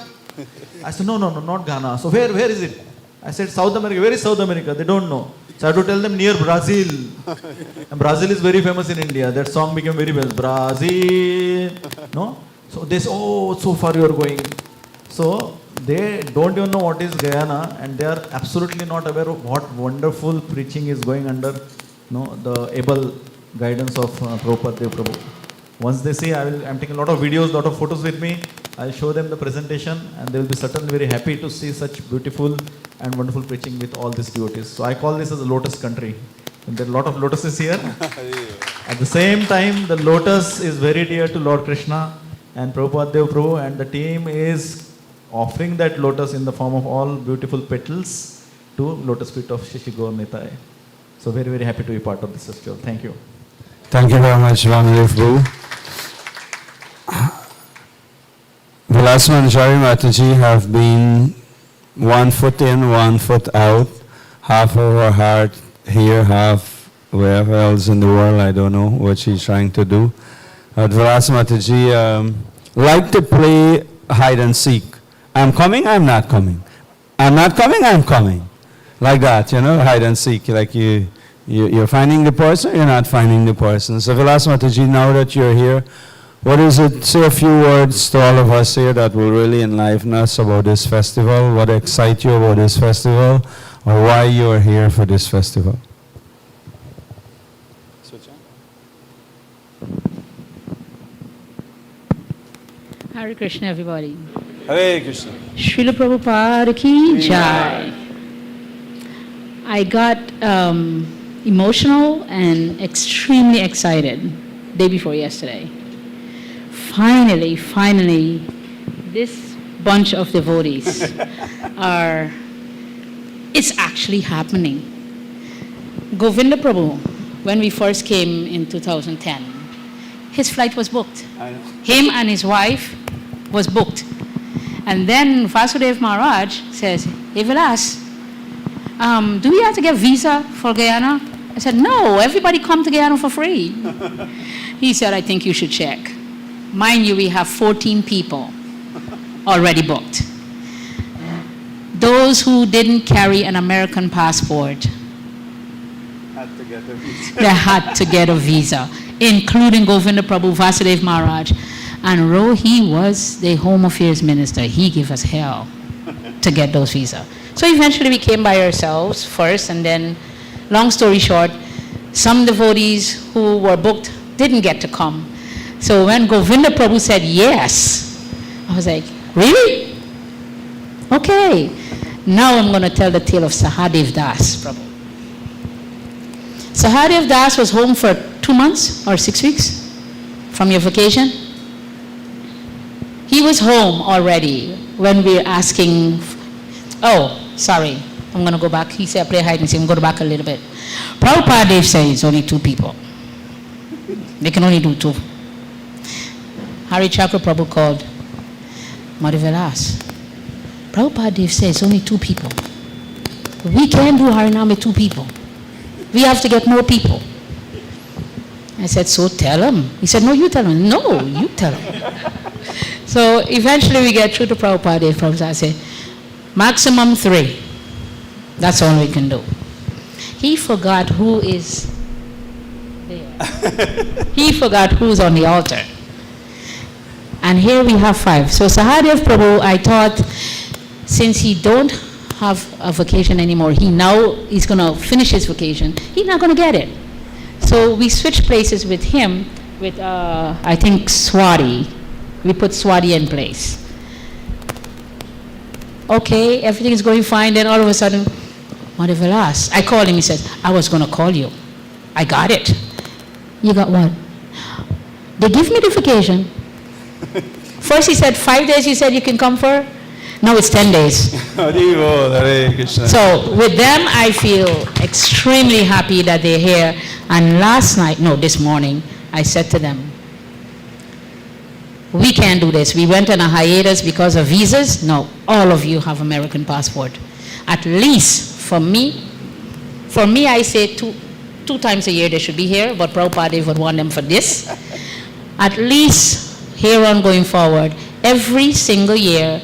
I said, no, not Ghana. So where is it? I said, South America. Where is South America? They don't know. So I had to tell them near Brazil. And Brazil is very famous in India. That song became very famous. Brazil. No? So they say, oh, so far you are going. So they don't even know what is Guyana, and they are absolutely not aware of what wonderful preaching is going under the able guidance of Prabhupada Dev Prabhu. Once they see, I'm taking a lot of videos, lot of photos with me. I'll show them the presentation, and they will be certainly very happy to see such beautiful and wonderful preaching with all these devotees. So I call this as a lotus country. And there are a lot of lotuses here. At the same time, the lotus is very dear to Lord Krishna and Prabhupada Dev Prabhu, and the team is offering that lotus in the form of all beautiful petals to lotus feet of Shishi Gaur Nitai. So very, very happy to be part of this festival. Thank you. Thank you very much, Vamadev Prabhu. Vilas Manjari Mataji have been 1 foot in, 1 foot out, half of her heart here, half wherever else in the world. I don't know what she's trying to do. Vilas Mataji like to play hide and seek. I'm coming, I'm not coming. I'm not coming, I'm coming. Like that, hide and seek. Like you're finding the person, you're not finding the person. So Vilas Mataji, now that you're here, what is it? Say a few words to all of us here that will really enliven us about this festival. What excites you about this festival, or why you are here for this festival? Hare Krishna, everybody. Hare Krishna. Srila Prabhupada ki jai. I got emotional and extremely excited day before yesterday. Finally, this bunch of devotees it's actually happening. Govinda Prabhu, when we first came in 2010, his flight was booked. I know. Him and his wife was booked. And then Vasudev Maharaj says, hey Vilas, do we have to get visa for Guyana? I said, no, everybody come to Guyana for free. He said, I think you should check. Mind you, we have 14 people already booked. Those who didn't carry an American passport, Had to get a visa. they had to get a visa, including Govinda Prabhu, Vasudev Maharaj. And Rohi was the Home Affairs Minister. He gave us hell to get those visas. So eventually we came by ourselves first, and then, long story short, some devotees who were booked didn't get to come. So when Govinda Prabhu said yes, I was like, really? Okay. Now I'm going to tell the tale of Sahadev Das Prabhu. Sahadev Das was home for 2 months or 6 weeks from your vacation. He was home already when we were asking, sorry, I'm going to go back. He said, play hide and seek. I'm going to go back a little bit. Prabhupada Dev said it's only 2 people. They can only do 2. Hari Chakra Prabhu called Madhavilas. Prabhupada Dev said it's only 2 people. We can't do Harinam with 2 people. We have to get more people. I said, so tell him. He said, no, you tell him. No, you tell him. So eventually we get through to Prabhupada Dev. Prabhupada said, maximum 3. That's all we can do. He forgot who is there. He forgot who's on the altar. And here we have 5. So Sahadev Prabhu, I thought, since he don't have a vacation anymore, he's going to finish his vacation. He's not going to get it. So we switched places with him, with I think Swati. We put Swati in place. Okay, everything is going fine. Then all of a sudden, Madhavilas, I called him. He said, I was going to call you. I got it. You got what? They give me the vacation. First he said 5 days. He said you can come for. Now it's 10 days. Hare Krishna. So with them, I feel extremely happy that they're here. And this morning, I said to them, we can't do this. We went on a hiatus because of visas. No, all of you have American passport. At least for me, I say two times a year they should be here, but Prabhupada would want them for this. At least here on going forward, every single year,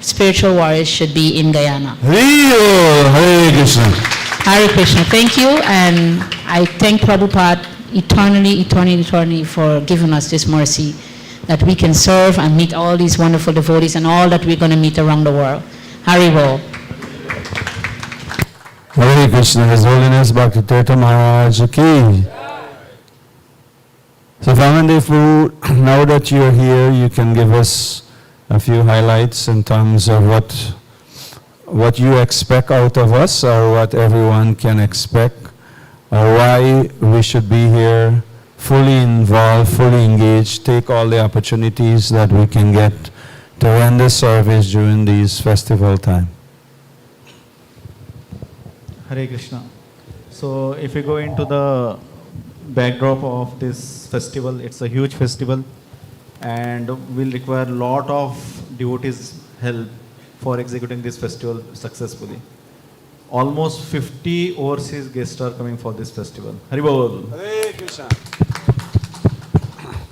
spiritual warriors should be in Guyana. Hare Krishna. Hare Krishna. Thank you, and I thank Prabhupada eternally for giving us this mercy that we can serve and meet all these wonderful devotees and all that we're going to meet around the world. Haribol. Hare Krishna. His Holiness Bhakti Tirtha Maharaj ki. So Vamandev Prabhu, now that you're here, you can give us a few highlights in terms of what you expect out of us, or what everyone can expect, or why we should be here, fully involved, fully engaged, take all the opportunities that we can get to render service during these festival time. Hare Krishna. So if we go into the backdrop of this festival, it's a huge festival and will require a lot of devotees' help for executing this festival successfully. Almost 50 overseas guests are coming for this festival. Haribol. Hare Krishna.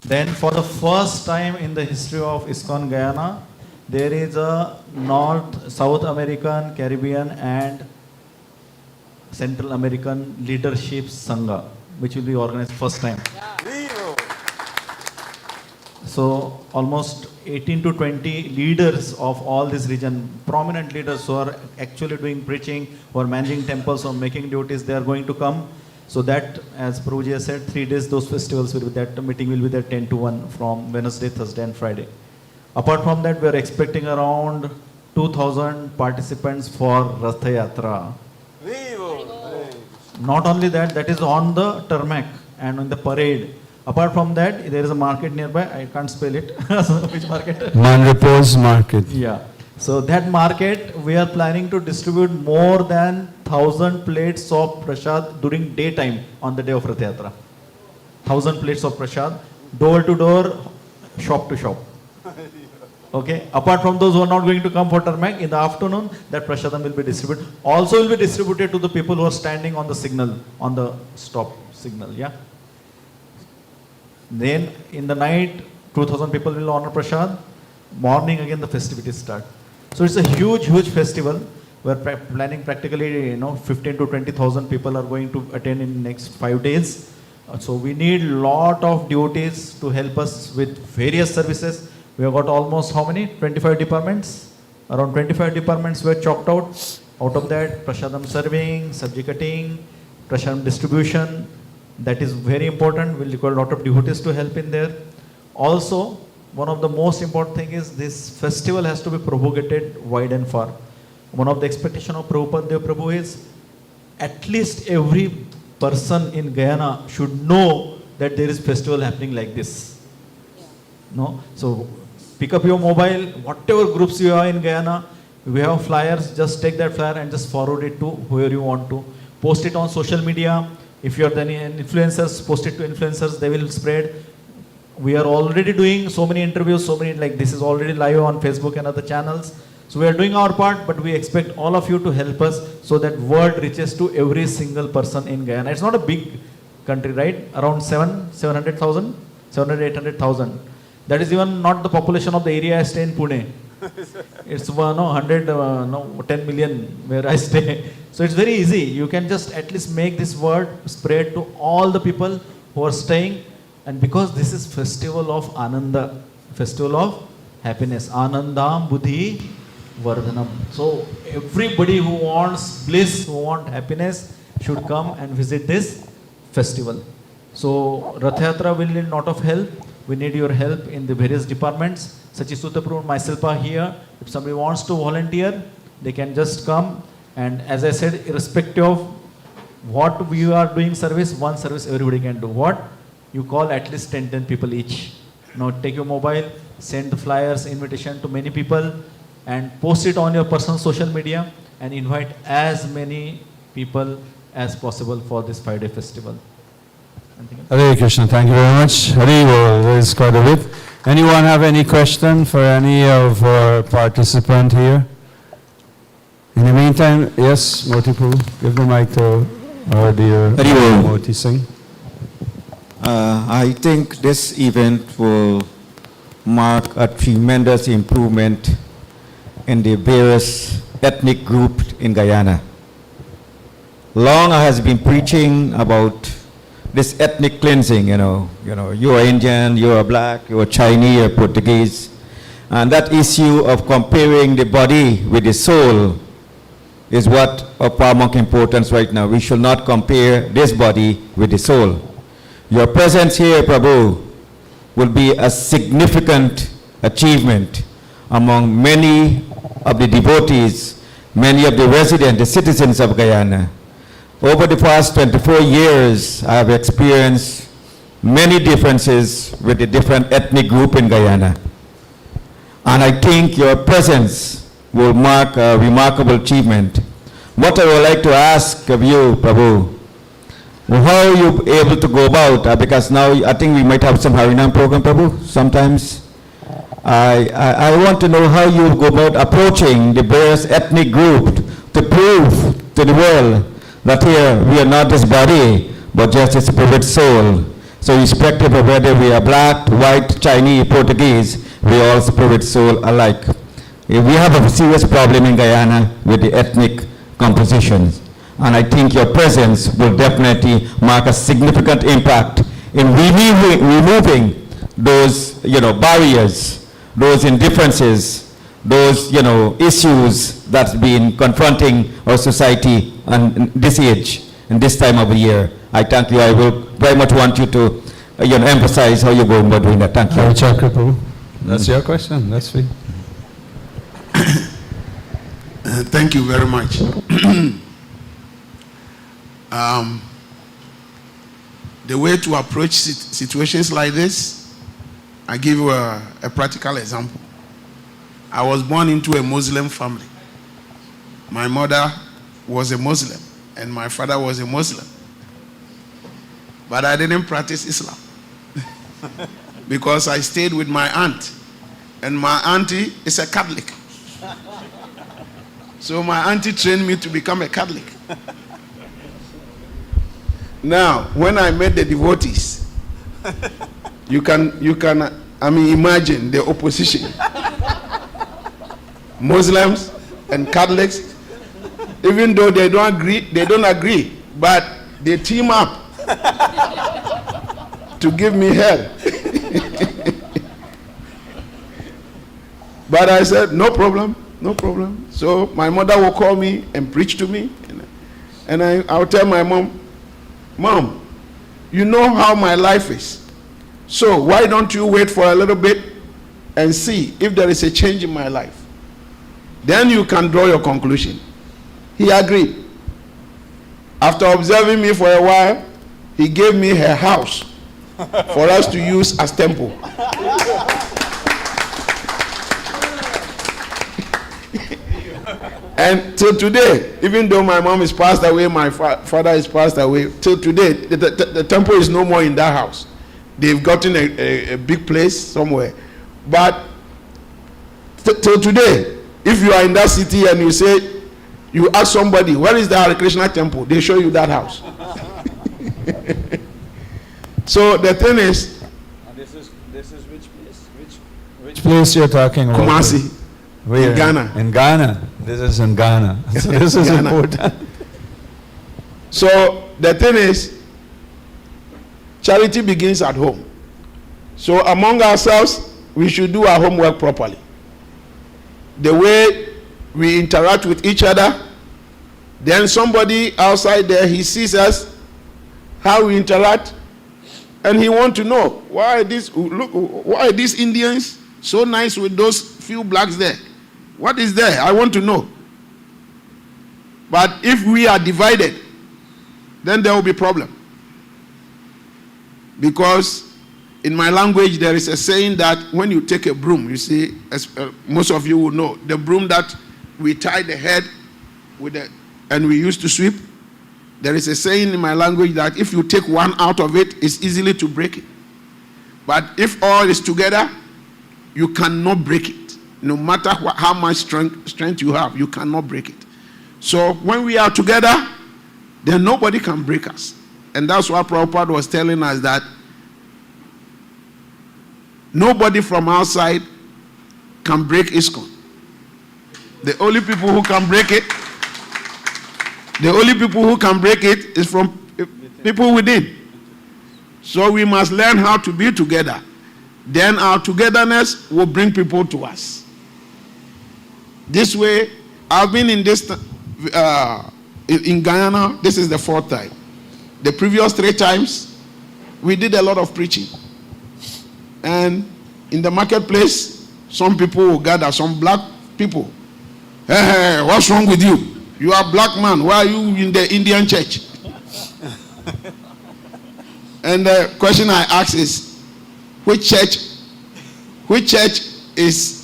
Then for the first time in the history of ISKCON Guyana, there is a North, South American, Caribbean and Central American Leadership Sangha, which will be organized first time. So almost 18 to 20 leaders of all this region, prominent leaders who are actually doing preaching, who are managing temples or making duties, they are going to come. So that, as Prabhuji has said, 3 days those festivals will be, that meeting will be there 10 to 1 from Wednesday, Thursday and Friday. Apart from that, we are expecting around 2,000 participants for Rath Yatra. Not only that, that is on the tarmac and on the parade. Apart from that, there is a market nearby. I can't spell it. Which market? Manrepose Market. Yeah. So that market, we are planning to distribute more than 1,000 plates of prasad during daytime on the day of Rath Yatra. 1,000 plates of prasad, door to door, shop to shop. Okay. Apart from those who are not going to come for tarmac, in the afternoon, that prasadam will be distributed. Also will be distributed to the people who are standing on the signal, on the stop signal. Yeah. Then in the night, 2,000 people will honor prasad. Morning again the festivities start. So it's a huge, huge festival. We're planning practically, 15 to 20,000 people are going to attend in next 5 days. So we need lot of devotees to help us with various services. We have got almost how many? 25 departments. Around 25 departments were chalked out. Out of that, prasadam serving, sabji cutting, prasadam distribution. That is very important. We'll require a lot of devotees to help in there. Also, one of the most important thing is this festival has to be propagated wide and far. One of the expectation of Prabhupada Prabhu is at least every person in Guyana should know that there is festival happening like this. No? So pick up your mobile, whatever groups you are in Guyana, we have flyers, just take that flyer and just forward it to whoever you want to. Post it on social media. If you are the influencers, post it to influencers, they will spread. We are already doing so many interviews, like this is already live on Facebook and other channels. So we are doing our part, but we expect all of you to help us so that word reaches to every single person in Guyana. It's not a big country, right? Around 700,000, 800,000. That is even not the population of the area I stay in Pune. It's 10 million where I stay. So it's very easy. You can just at least make this word spread to all the people who are staying. And because this is festival of Ananda, festival of happiness, Anandam Buddhi Vardhanam. So everybody who wants bliss, who wants happiness should come and visit this festival. So Rath Yatra will need lot of help. We need your help in the various departments. Sachisuta Prabhu and myself are here. If somebody wants to volunteer, they can just come. And as I said, irrespective of what we are doing service, one service everybody can do. What? You call at least 10 people each. Now take your mobile, send the flyers, invitation to many people and post it on your personal social media and invite as many people as possible for this 5-day festival. Hare Krishna, thank you very much. Hari Bol, there is quite a bit. Anyone have any question for any of our participants here? In the meantime, yes, Moti Prabhu, give the mic to our dear Hari Bol. Moti Singh. I think this event will mark a tremendous improvement in the various ethnic groups in Guyana. Long I has been preaching about this ethnic cleansing, you are Indian, you are black, you are Chinese, you are Portuguese. And that issue of comparing the body with the soul is what of paramount importance right now. We should not compare this body with the soul. Your presence here, Prabhu, will be a significant achievement among many of the devotees, many of the residents, the citizens of Guyana. Over the past 24 years, I have experienced many differences with the different ethnic group in Guyana. And I think your presence will mark a remarkable achievement. What I would like to ask of you, Prabhu, how are you able to go about, because now I think we might have some Harinam program, Prabhu, sometimes. I want to know how you go about approaching the various ethnic groups to prove to the world that here we are not this body, but just a spirit soul. So irrespective of whether we are black, white, Chinese, Portuguese, we are all spirit soul alike. We have a serious problem in Guyana with the ethnic compositions. And I think your presence will definitely mark a significant impact in removing those, barriers, those indifferences, those, issues that's been confronting our society and this age, in this time of the year. I thank you. I will very much want you to, emphasize how you're going about doing that. Thank you. Hare Chakra Prabhu. That's your question. That's free. Thank you very much. The way to approach situations like this, I give you a practical example. I was born into a Muslim family. My mother was a Muslim and my father was a Muslim. But I didn't practice Islam because I stayed with my aunt, and my auntie is a Catholic. So my auntie trained me to become a Catholic. Now, when I met the devotees, you can imagine the opposition. Muslims and Catholics, even though they don't agree, but they team up to give me hell. But I said, no problem. So my mother will call me and preach to me, and I'll tell my Mom, you know how my life is. So why don't you wait for a little bit and see if there is a change in my life? Then you can draw your conclusion. He agreed. After observing me for a while, he gave me her house for us to use as temple. And till today, even though my mom is passed away, my father is passed away, till today, the temple is no more in that house. They've gotten a big place somewhere. But till today, if you are in that city and you ask somebody, where is the Hare Krishna temple? They show you that house. So the thing is, this is which place? Which place you're talking about? Kumasi. Where? In Ghana. In Ghana. This is in Ghana. So this is Ghana. important. So the thing is, charity begins at home. So among ourselves, we should do our homework properly. The way we interact with each other, then somebody outside there, he sees us, how we interact, and he wants to know why these Indians so nice with those few blacks there. What is there? I want to know. But if we are divided, then there will be problem. Because in my language there is a saying that when you take a broom, you see, most of you will know, the broom that we tie the head with and we used to sweep, there is a saying in my language that if you take one out of it, it's easily to break it. But if all is together, you cannot break it. No matter how much strength you have, you cannot break it. So when we are together, then nobody can break us. And that's why Prabhupada was telling us that nobody from outside can break ISKCON. The only people who can break it is from people within. So we must learn how to be together. Then our togetherness will bring people to us. This way, I've been in this in Guyana. This is the 4th time. The previous 3 times, we did a lot of preaching. And in the marketplace, some people will gather, some black people. Hey, what's wrong with you? You are a black man. Why are you in the Indian church? And the question I ask is, which church is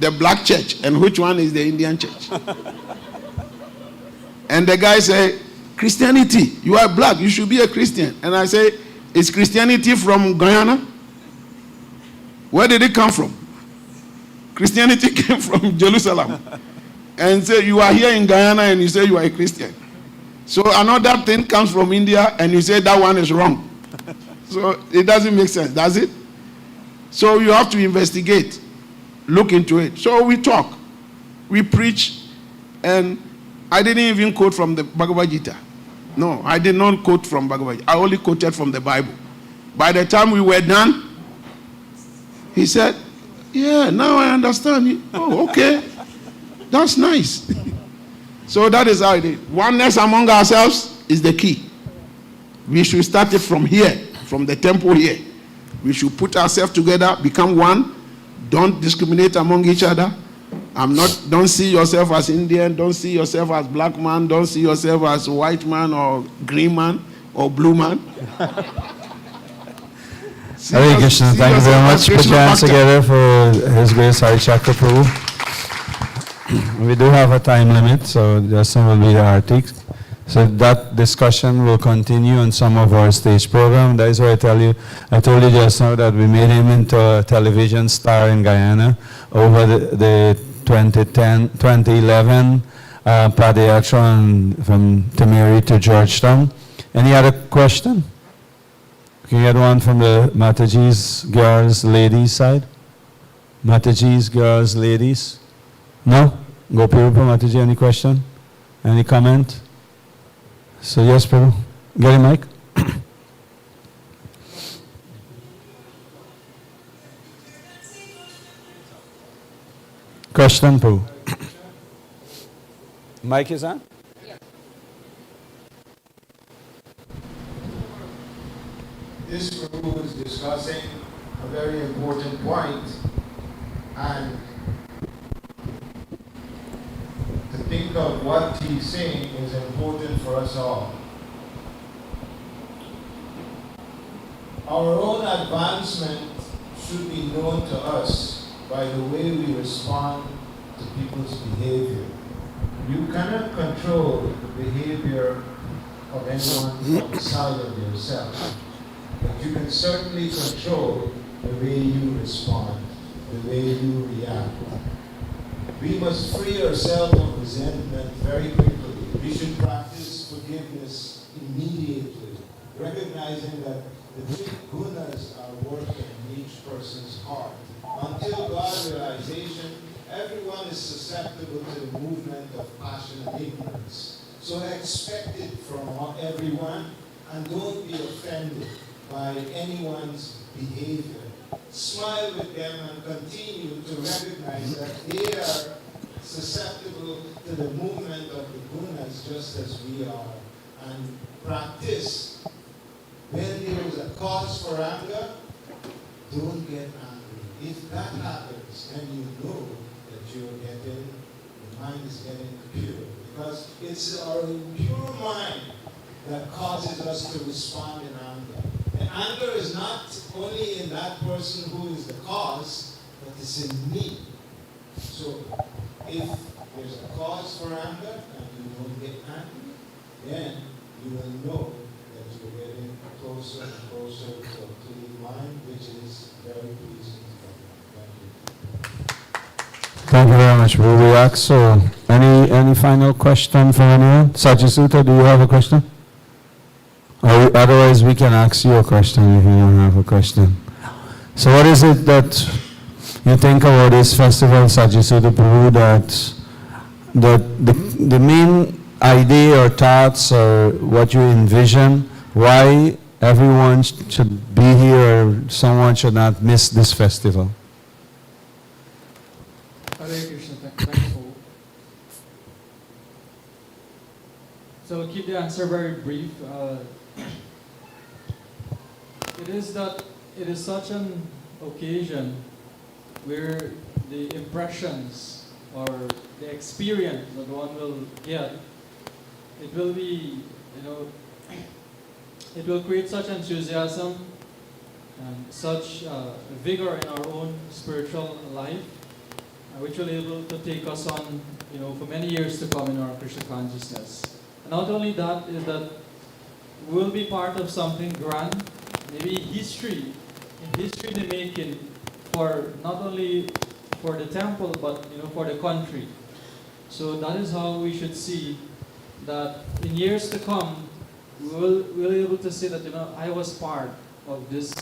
the black church and which one is the Indian church? And the guy say, Christianity. You are black, you should be a Christian. And I say, is Christianity from Guyana? Where did it come from? Christianity came from Jerusalem. And say you are here in Guyana and you say you are a Christian. So another thing comes from India and you say that one is wrong. So it doesn't make sense, does it? So you have to investigate, look into it. So we talk, we preach, and I didn't even quote from the Bhagavad Gita. No, I did not quote from Bhagavad Gita. I only quoted from the Bible. By the time we were done, he said, yeah, now I understand. Oh, okay. That's nice. So that is how it is. Oneness among ourselves is the key. We should start it from here, from the temple here. We should put ourselves together, become one. Don't discriminate among each other. Don't see yourself as Indian, don't see yourself as black man, don't see yourself as white man or green man or blue man. Hare Krishna, thank you very much. Put your hands together for His Grace Hari Chakra Prabhu. We do have a time limit, so just will be the artik. So that discussion will continue on some of our stage program. That is why I told you just now that we made him into a television star in Guyana over the 2011 Padayatra from Timeri to Georgetown. Any other question? Can you get one from the Mataji's girls, ladies side? Mataji's girls, ladies? No? Gopi Rupa Mataji, any question? Any comment? So yes, Prabhu. Get a mic. Question, Prabhu. Mic is on? This Prabhu is discussing a very important point, and to think of what he's saying is important for us all. Our own advancement should be known to us by the way we respond to people's behavior. You cannot control the behavior of anyone outside of yourself, but you can certainly control the way you respond, the way you react. We must free ourselves of resentment very quickly. We should practice forgiveness immediately, recognizing that the three gunas are working in each person's heart. Until God realization, everyone is susceptible to the movement of passion and ignorance. So expect it from everyone, and don't be offended by anyone's behavior. Smile with them and continue to recognize that they are susceptible to the movement of the gunas just as we are. And practice. When there is a cause for anger, don't get angry. If that happens, then you know that your mind is getting pure. Because it's our impure mind that causes us to respond in anger. And anger is not only in that person who is the cause, but it's in me. So if there's a cause for anger and you don't get angry, then you will know that you're getting closer and closer to a clean mind, which is very pleasing to God. Thank you very much. We'll react. So, any final question from anyone? Sajasuta, do you have a question? Or otherwise, we can ask you a question if you don't have a question. So, what is it that you think about this festival, Sajasuta Prabhu, that the main idea or thoughts or what you envision, why everyone should be here or someone should not miss this festival? Hare Krishna, thankful. So I'll keep the answer very brief. It is such an occasion where the impressions or the experience that one will get, it will be, it will create such enthusiasm and such vigor in our own spiritual life, which will be able to take us on, for many years to come in our Krishna consciousness. And not only that, is that we'll be part of something grand, maybe history in the making, for not only for the temple, but for the country. So that is how we should see that in years to come, we'll be able to say that I was part of this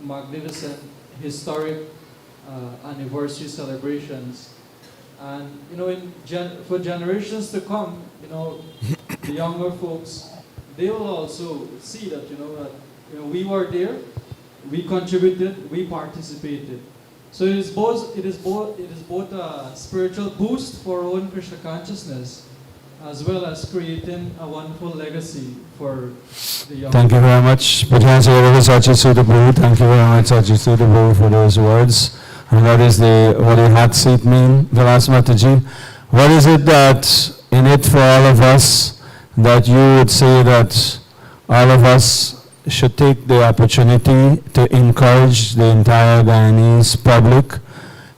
magnificent historic anniversary celebrations, and for generations to come, the younger folks, they will also see that that we were there, we contributed, we participated. So it is both a spiritual boost for our own Krishna consciousness, as well as creating a wonderful legacy for the young. Thank you very much. Put your hands together for Sajasuta Prabhu. Thank you very much, Sajasuta Prabhu, for those words. And that is what the hot seat mean, Vilas Mataji. What is it that in it for all of us that you would say that all of us should take the opportunity to encourage the entire Guyanese public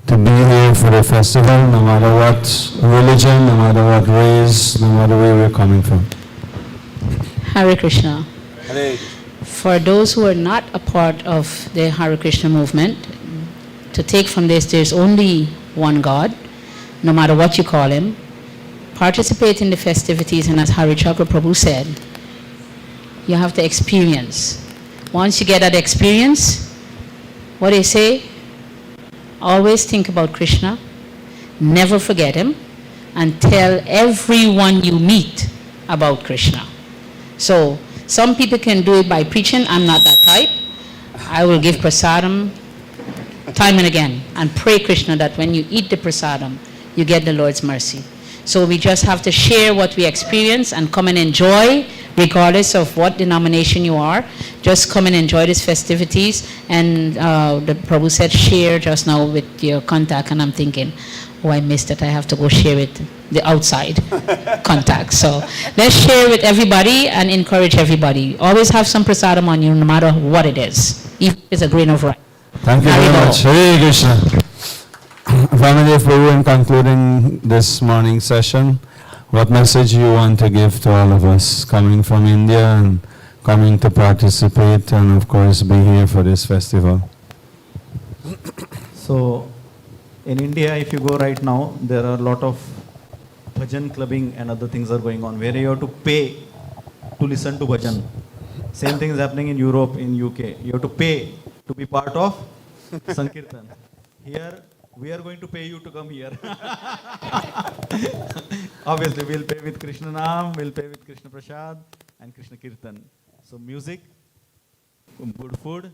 to be here for the festival, no matter what religion, no matter what race, no matter where we're coming from? Hare Krishna. Hare. For those who are not a part of the Hare Krishna movement, to take from this, there's only one God, no matter what you call him. Participate in the festivities, and as Hari Chakra Prabhu said, you have to experience. Once you get that experience, what they say, always think about Krishna, never forget him, and tell everyone you meet about Krishna. So, some people can do it by preaching. I'm not that type. I will give prasadam time and again and pray Krishna that when you eat the prasadam, you get the Lord's mercy. So we just have to share what we experience and come and enjoy, regardless of what denomination you are. Just come and enjoy these festivities. And the Prabhu said share just now with your contact, and I'm thinking, oh, I missed it. I have to go share it, the outside contact. So let's share with everybody and encourage everybody. Always have some prasadam on you, no matter what it is. Even if it's a grain of rice. Thank you very much. Hare Krishna. Family of Prabhu, in concluding this morning session, what message you want to give to all of us coming from India and coming to participate and of course be here for this festival? So, in India, if you go right now, there are a lot of bhajan clubbing and other things are going on where you have to pay to listen to bhajan. Same thing is happening in Europe, in UK. You have to pay to be part of Sankirtan. Here, we are going to pay you to come here. Obviously, we'll pay with Krishna Naam, we'll pay with Krishna Prasad and Krishna Kirtan. So music, good food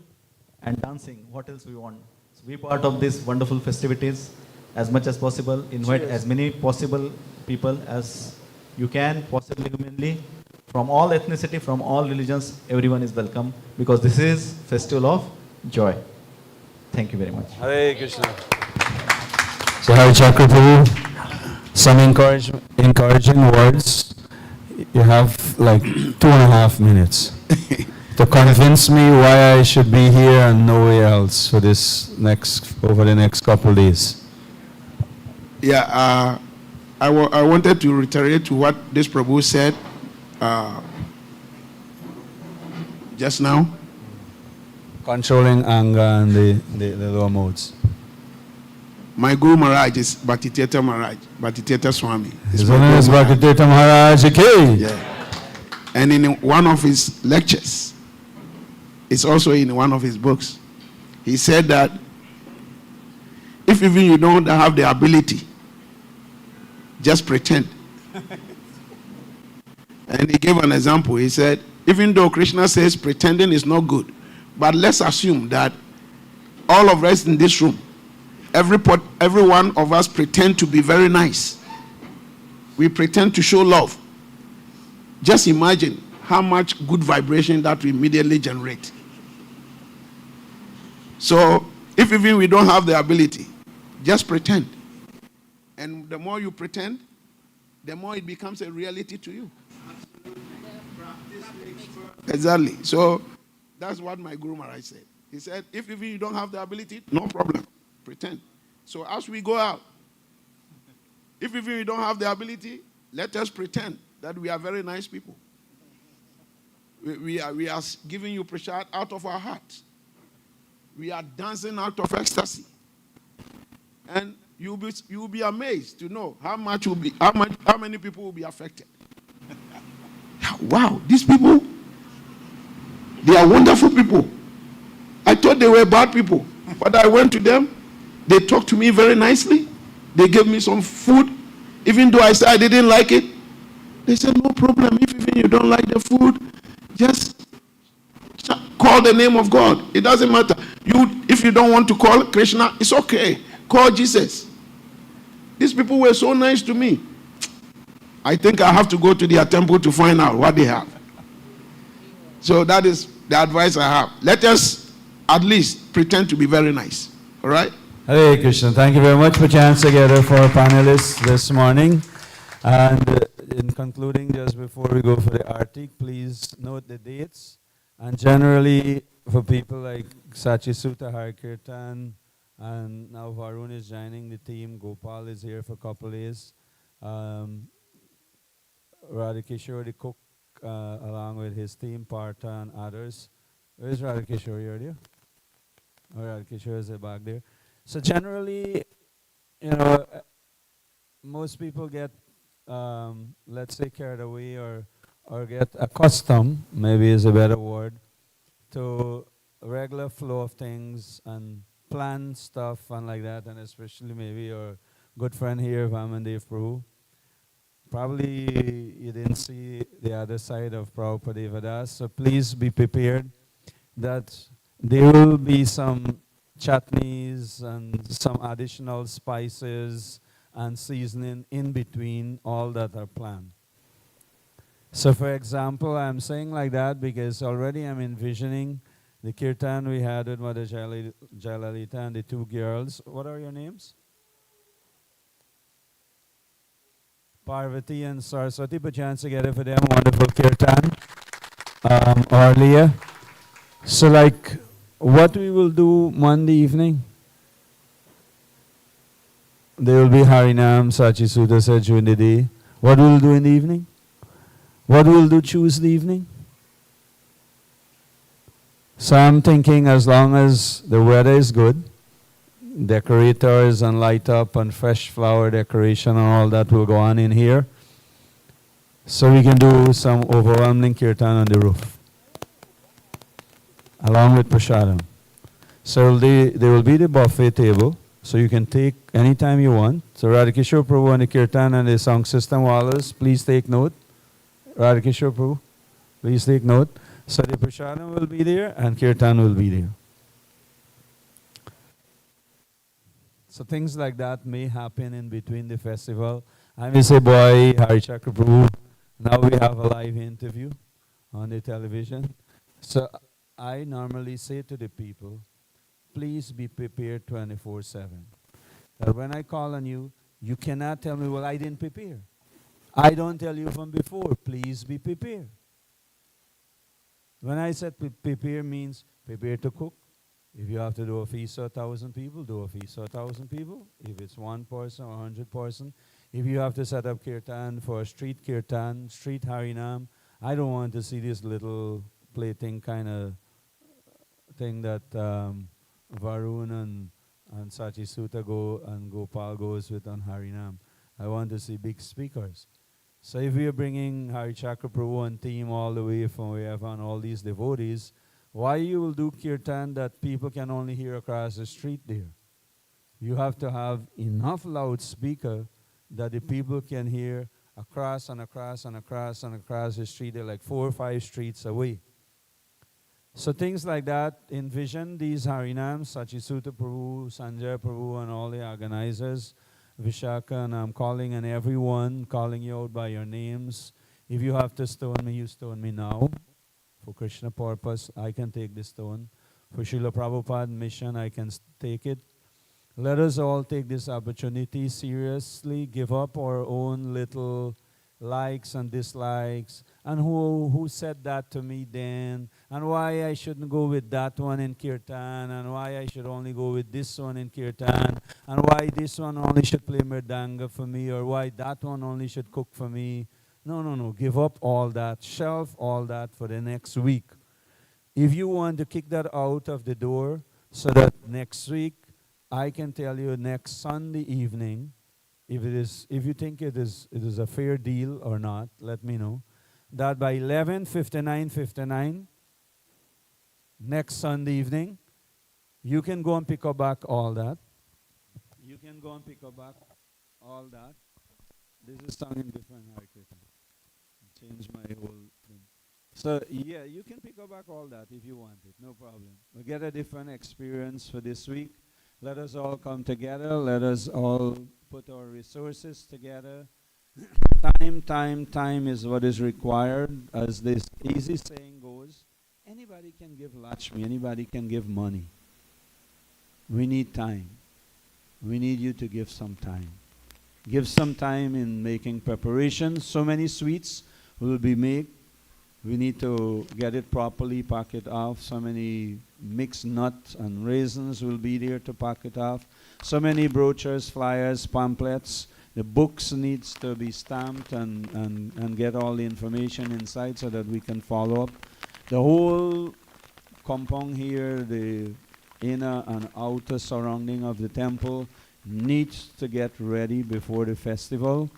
and dancing. What else we want? So be part of these wonderful festivities as much as possible. Invite as many possible people as you can, possibly humanly. From all ethnicity, from all religions, everyone is welcome because this is festival of joy. Thank you very much. Hare Krishna. So Hari Chakra Prabhu, some encouraging words. You have like 2.5 minutes to convince me why I should be here and nowhere else for this over the next couple of days. Yeah, I wanted to reiterate to what this Prabhu said just now. Controlling anger and the lower modes. My Guru Maharaj is Bhattiteta Maharaj, Bhattiteta Swami. His name is Bhattiteta Maharaj. Yeah. And in one of his lectures, it's also in one of his books, he said that if even you don't have the ability, just pretend. And he gave an example. He said, even though Krishna says pretending is not good, but let's assume that all of us in this room, every one of us pretend to be very nice. We pretend to show love. Just imagine how much good vibration that will immediately generate. So, if even we don't have the ability, just pretend. And the more you pretend, the more it becomes a reality to you. Exactly. So, that's what my Guru Maharaj said. He said, if even you don't have the ability, no problem. Pretend. So as we go out, if even we don't have the ability, let us pretend that we are very nice people. We are giving you prasad out of our hearts. We are dancing out of ecstasy. And you'll be amazed to know how many people will be affected. Wow, these people, they are wonderful people. I thought they were bad people, but I went to them. They talked to me very nicely. They gave me some food. Even though I said I didn't like it, they said, no problem. If even you don't like the food, just call the name of God. It doesn't matter. If you don't want to call Krishna, it's okay. Call Jesus. These people were so nice to me. I think I have to go to their temple to find out what they have. So that is the advice I have. Let us at least pretend to be very nice. All right? Hare Krishna. Thank you very much. Put your hands together for our panelists this morning. And in concluding, just before we go for the Artik, please note the dates. And generally, for people like Sachi Sutta Harkirtan, and now Varun is joining the team, Gopal is here for a couple days. Radhakishore, the cook, along with his team, Partha and others. Where's Radhakishore? You're there? Oh, Radhakishore is back there. So generally, most people get, let's say, carried away or get accustomed, maybe is a better word, to regular flow of things and plan stuff and like that, and especially maybe your good friend here, Vamandev Prabhu. Probably you didn't see the other side of Prabhupada Vedas, so please be prepared that there will be some chutneys and some additional spices and seasoning in between all that are planned. So for example, I'm saying like that because already I'm envisioning the kirtan we had with Mother Jayalalita and the two girls. What are your names? Parvati and Saraswati. Put your hands together for them. Wonderful kirtan earlier. So like what we will do Monday evening, there will be Harinam, Sachi Sutta said during the day. What we will do in the evening? What we will do Tuesday evening? So I'm thinking as long as the weather is good, decorators and light up and fresh flower decoration and all that will go on in here. So we can do some overwhelming kirtan on the roof, along with prasadam. So there will be the buffet table, so you can take anytime you want. So Radhakishore Prabhu and the kirtan and the sound system wallahs, please take note. Radhakishore Prabhu, please take note. So the prasadam will be there and kirtan will be there. So things like that may happen in between the festival. I may say, boy, Hari Chakra Prabhu, now we have a live interview on the television. So I normally say to the people, please be prepared 24/7. That when I call on you, you cannot tell me, well, I didn't prepare. I don't tell you from before, please be prepared. When I said prepare means prepare to cook. If you have to do a feast for 1,000 people, do a feast for 1,000 people. If it's one person or 100 person. If you have to set up kirtan for a street kirtan, street harinam, I don't want to see this little plating kind of thing that Varun and Sachi Sutta go and Gopal goes with on harinam. I want to see big speakers. So if we are bringing Hari Chakra Prabhu and team all the way from wherever and all these devotees, why you will do kirtan that people can only hear across the street there? You have to have enough loudspeaker that the people can hear across and across and across and across the street. They're like 4 or 5 streets away. So things like that, envision these harinams, Sachi Sutta Prabhu, Sanjay Prabhu and all the organizers, Vishaka, and I'm calling on everyone, calling you out by your names. If you have to stone me, you stone me now. For Krishna purpose, I can take this stone. For Srila Prabhupada mission, I can take it. Let us all take this opportunity seriously, give up our own little likes and dislikes, and who said that to me then, and why I shouldn't go with that one in kirtan, and why I should only go with this one in kirtan, and why this one only should play mridanga for me, or why that one only should cook for me. No. Give up all that. Shelf all that for the next week. If you want to kick that out of the door so that next week, I can tell you next Sunday evening, if you think it is a fair deal or not, let me know. That by 11:59 next Sunday evening, you can go and pick up back all that. You can go and pick up back all that. This is sung in different Harikirtan. Change my whole thing. So yeah, you can pick up back all that if you want it, no problem. We'll get a different experience for this week. Let us all come together. Let us all put our resources together. Time is what is required. As this easy saying goes, anybody can give Lakshmi, anybody can give money. We need time. we need you to give some time. Give some time in making preparations. So many sweets will be made. We need to get it properly, pack it off. So many mixed nuts and raisins will be there to pack it off. So many brochures, flyers, pamphlets. The books needs to be stamped and get all the information inside so that we can follow up. The whole compound here, the inner and outer surrounding of the temple needs to get ready before the festival.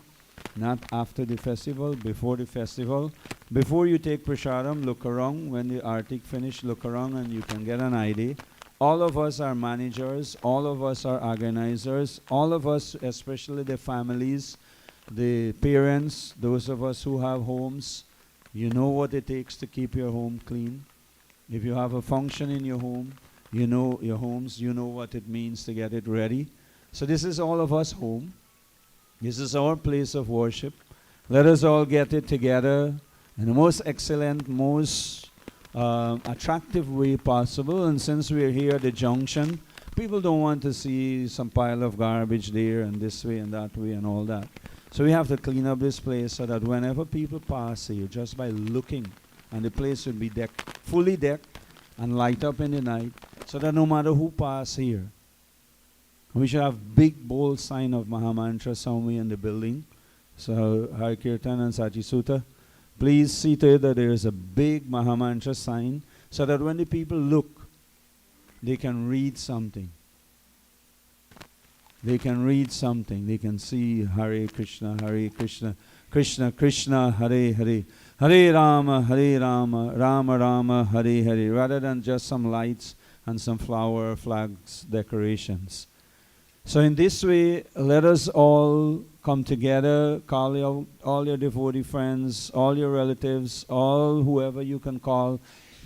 Not after the festival, before the festival. Before you take prasadam, look around. When the artik finish, look around and you can get an idea. All of us are managers, all of us are organizers, all of us, especially the families, the parents, those of us who have homes, you know what it takes to keep your home clean. If you have a function in your home, you know your homes, you know what it means to get it ready. So this is all of us home. This is our place of worship. Let us all get it together in the most excellent, most attractive way possible. And since we're here at the junction, people don't want to see some pile of garbage there and this way and that way and all that. So we have to clean up this place so that whenever people pass here, just by looking, and the place will be fully decked and light up in the night, so that no matter who pass here, we should have big bold sign of Mahamantra somewhere in the building. So Hari Kirtan and Sachi Sutta, please see to it that there is a big Mahamantra sign so that when the people look, they can read something. They can read something. They can see Hare Krishna, Krishna Krishna, Hare Hare, Hare Rama, Rama Rama, Hare Hare, rather than just some lights and some flower flags decorations. So in this way, let us all come together, call all your devotee friends, all your relatives, all whoever you can call.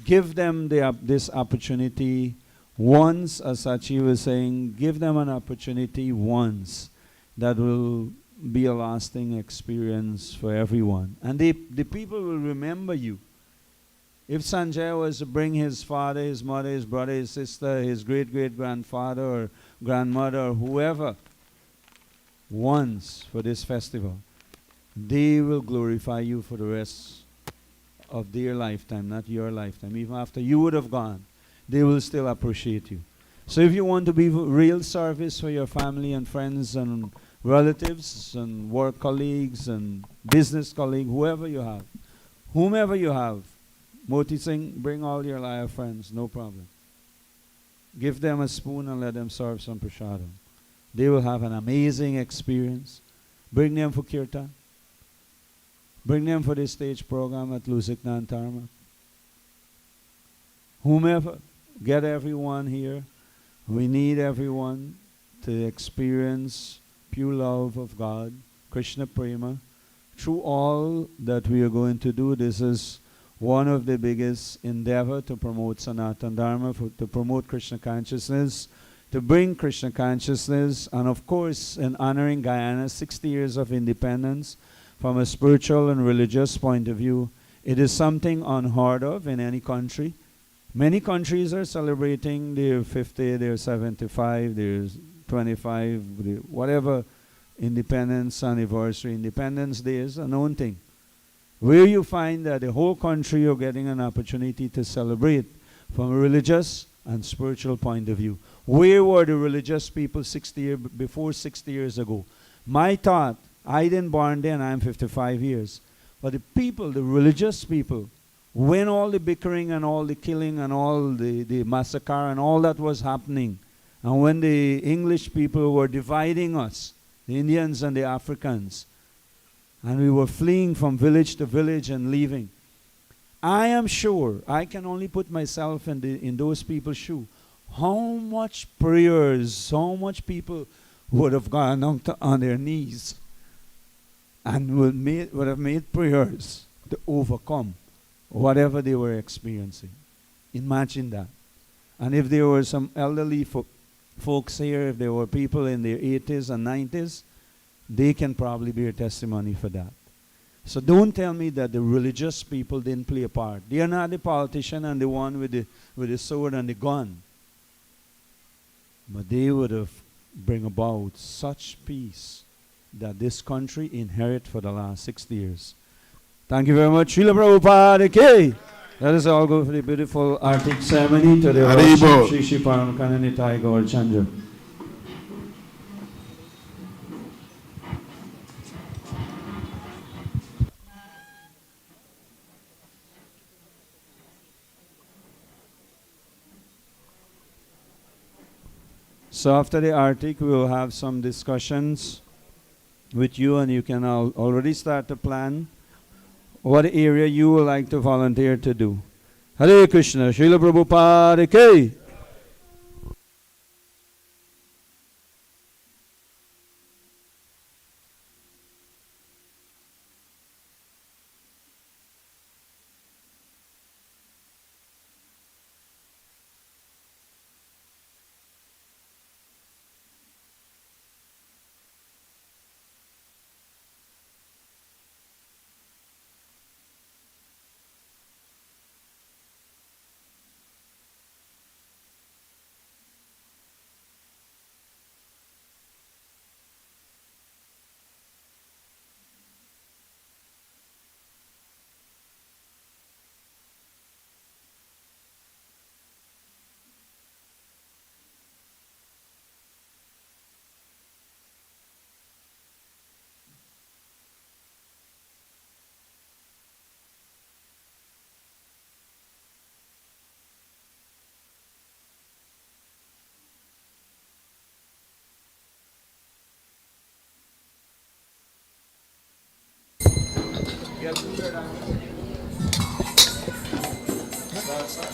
Give them this opportunity once, as Sachi was saying, give them an opportunity once that will be a lasting experience for everyone. And the people will remember you. If Sanjay was to bring his father, his mother, his brother, his sister, his great-great-grandfather or grandmother or whoever once for this festival, they will glorify you for the rest of their lifetime, not your lifetime. Even after you would have gone, they will still appreciate you. So if you want to be real service for your family and friends and relatives and work colleagues and business colleagues, whoever you have, whomever you have, Moti Singh, bring all your liar friends, no problem. Give them a spoon and let them serve some prasadam. They will have an amazing experience. Bring them for kirtan. Bring them for the stage program at Lusikna and Tarmac. Whomever, get everyone here. We need everyone to experience pure love of God, Krishna Prema. Through all that we are going to do, this is one of the biggest endeavor to promote Sanatana Dharma, to promote Krishna consciousness, to bring Krishna consciousness, and of course in honoring Guyana's 60 years of independence from a spiritual and religious point of view. It is something unheard of in any country. Many countries are celebrating their 50, their 75, their 25, their whatever independence anniversary, Independence Day is a known thing. Where you find that the whole country are getting an opportunity to celebrate from a religious and spiritual point of view. Where were the religious people before 60 years ago? My thought, I didn't born then, I'm 55 years. But the people, the religious people, when all the bickering and all the killing and all the massacre and all that was happening, and when the English people were dividing us, the Indians and the Africans, and we were fleeing from village to village and leaving, I am sure, I can only put myself in those people's shoes, how much prayers, how much people would have gone on their knees and would have made prayers to overcome whatever they were experiencing. Imagine that. And if there were some elderly folks here, if there were people in their 80s and 90s, they can probably bear testimony for that. So don't tell me that the religious people didn't play a part. They are not the politician and the one with the sword and the gun. But they would have bring about such peace that this country inherit for the last 60 years. Thank you very much. Srila Prabhupada ki. Let us all go for the beautiful Arctic ceremony to the Haribol. Shri Shri Paramakana Nitai Gaur Chandra. So after the Arctic, we will have some discussions with you, and you can already start to plan what area you would like to volunteer to do. Hare Krishna, Srila Prabhupada ki.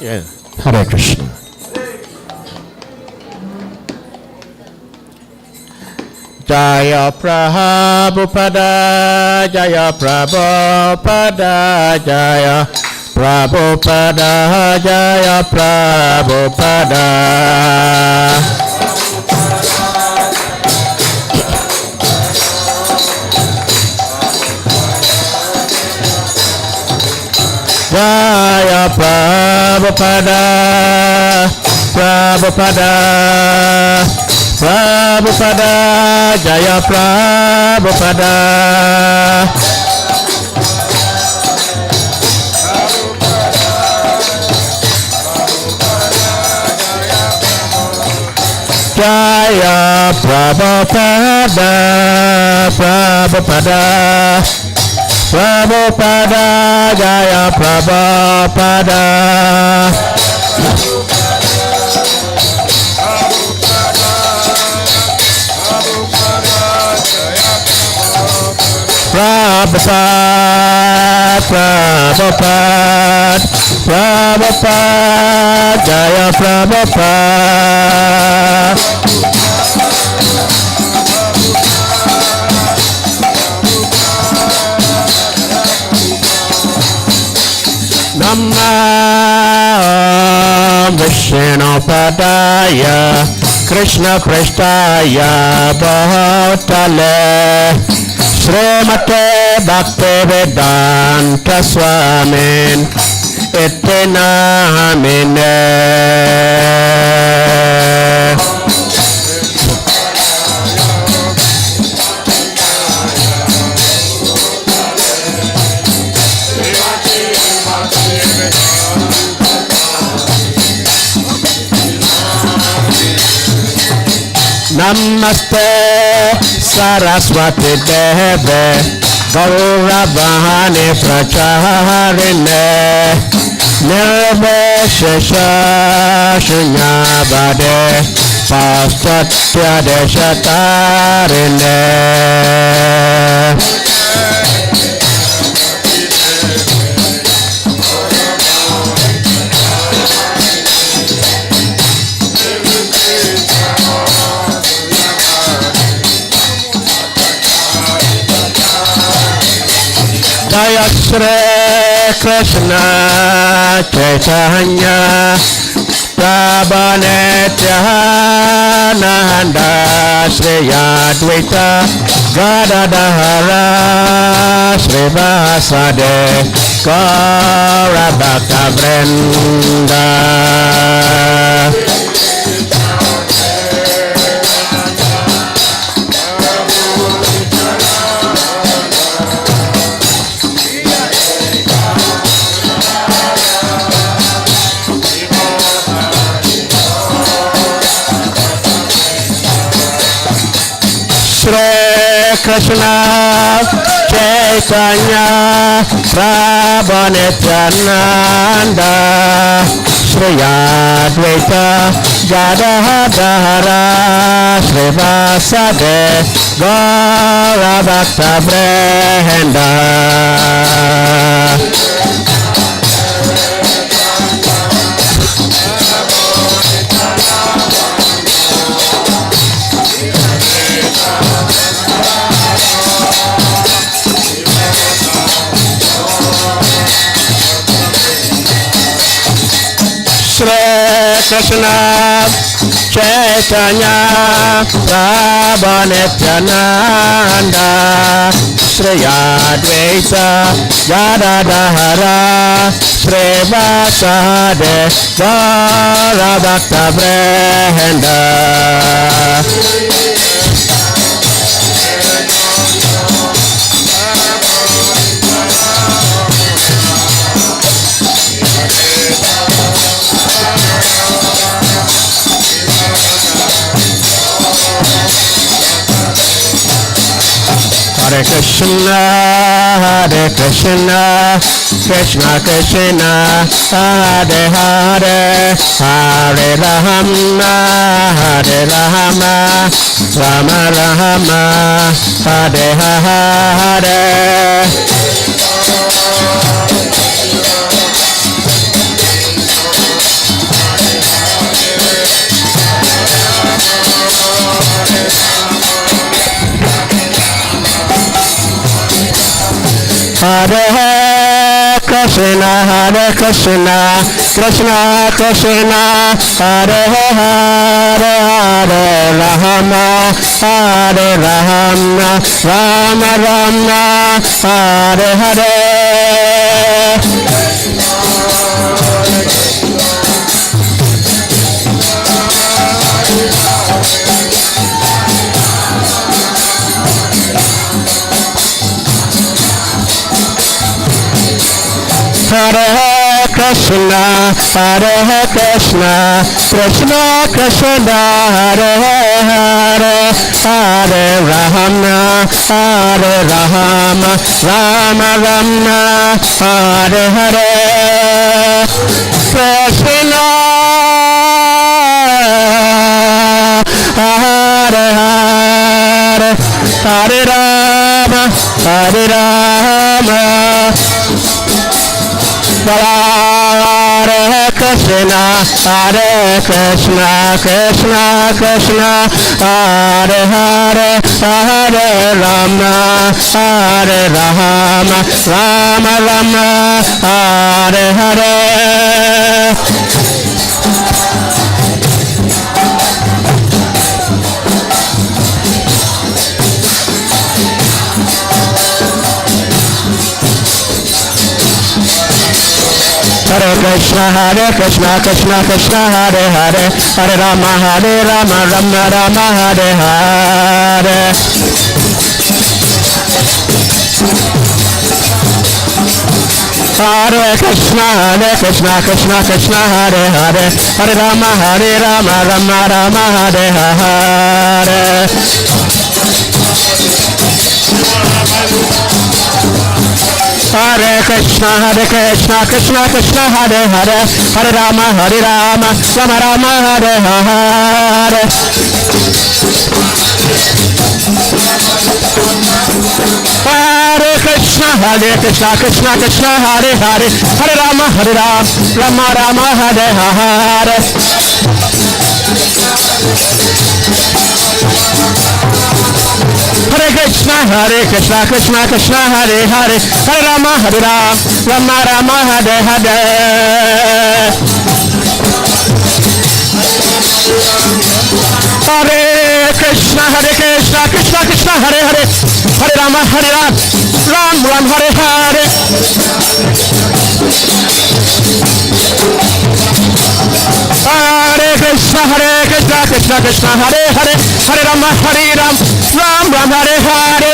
Yeah. Hare Krishna. Jaya Prabhupada, Jaya Prabhupada, Jaya Prabhupada, Jaya Prabhupada. Jaya Prabhupada, Prabhupada, Prabhupada, Jaya Prabhupada. Jaya Prabhupada, Prabhupada. Prabhupada, Jaya Prabhupada. Prabhupada, Prabhupada, Prabhupada, Jaya Prabhupada. Namah Vishnu Padaya Krishna Prestaya Bhautale Srimate Bhaktivedanta Swamin Iti Namine. Namaste Saraswati Deve Gauravani Pracharine Nirveshesha Shunyavade Paschatya Deshatarine. Jaya Shri Krishna Chaitanya Prabhu Nityananda Shri Advaita Gadadhara Shri Vasade Gaura Bhakta Vrinda. Shri Krishna Chaitanya Prabhu Nityananda Shri Advaita Gadadhara Srivasade Gaura Bhakta Vrinda. Shri Krishna Chaitanya Prabhu Nityananda Shri Advaita Gadadhara Srivasade Gaura Bhakta Vrinda. Hare Krishna, Krishna Krishna, Hare Hare, Hare Rama, Hare Rama, Rama Rama, Hare Hare. Hare Krishna, Krishna Krishna, Hare Hare, Hare Rama, Hare Rama, Rama Rama, Hare Hare. Hare Krishna, Krishna Krishna, Hare Hare, Hare Rama, Hare Rama, Rama Rama, Hare Hare. Krishna Hare Hare, Hare Rama, Hare Rama. Hare Krishna, Krishna Krishna, Hare Hare, Hare Rama, Hare Rama, Rama Rama, Hare Hare. Hare Krishna, Krishna Krishna, Hare Hare, Hare Rama, Rama Rama, Hare Hare. Hare Krishna, Krishna Krishna, Hare Hare, Hare Rama, Rama Rama, Hare Hare. Hare Krishna, Krishna Krishna, Hare Hare, Hare Rama, Rama Rama, Hare Hare. Hare Krishna, Krishna Krishna, Hare Hare, Hare Rama, Rama Rama, Hare Hare. Hare Krishna, Krishna Hare Hare, Hare Rama, Rama Rama, Hare Hare. Hare Krishna, Krishna Hare Hare, Hare Rama, Ram Ram, Hare Hare. Hare Krishna, Krishna Hare Hare, Hare Rama, Ram Ram, Hare Hare.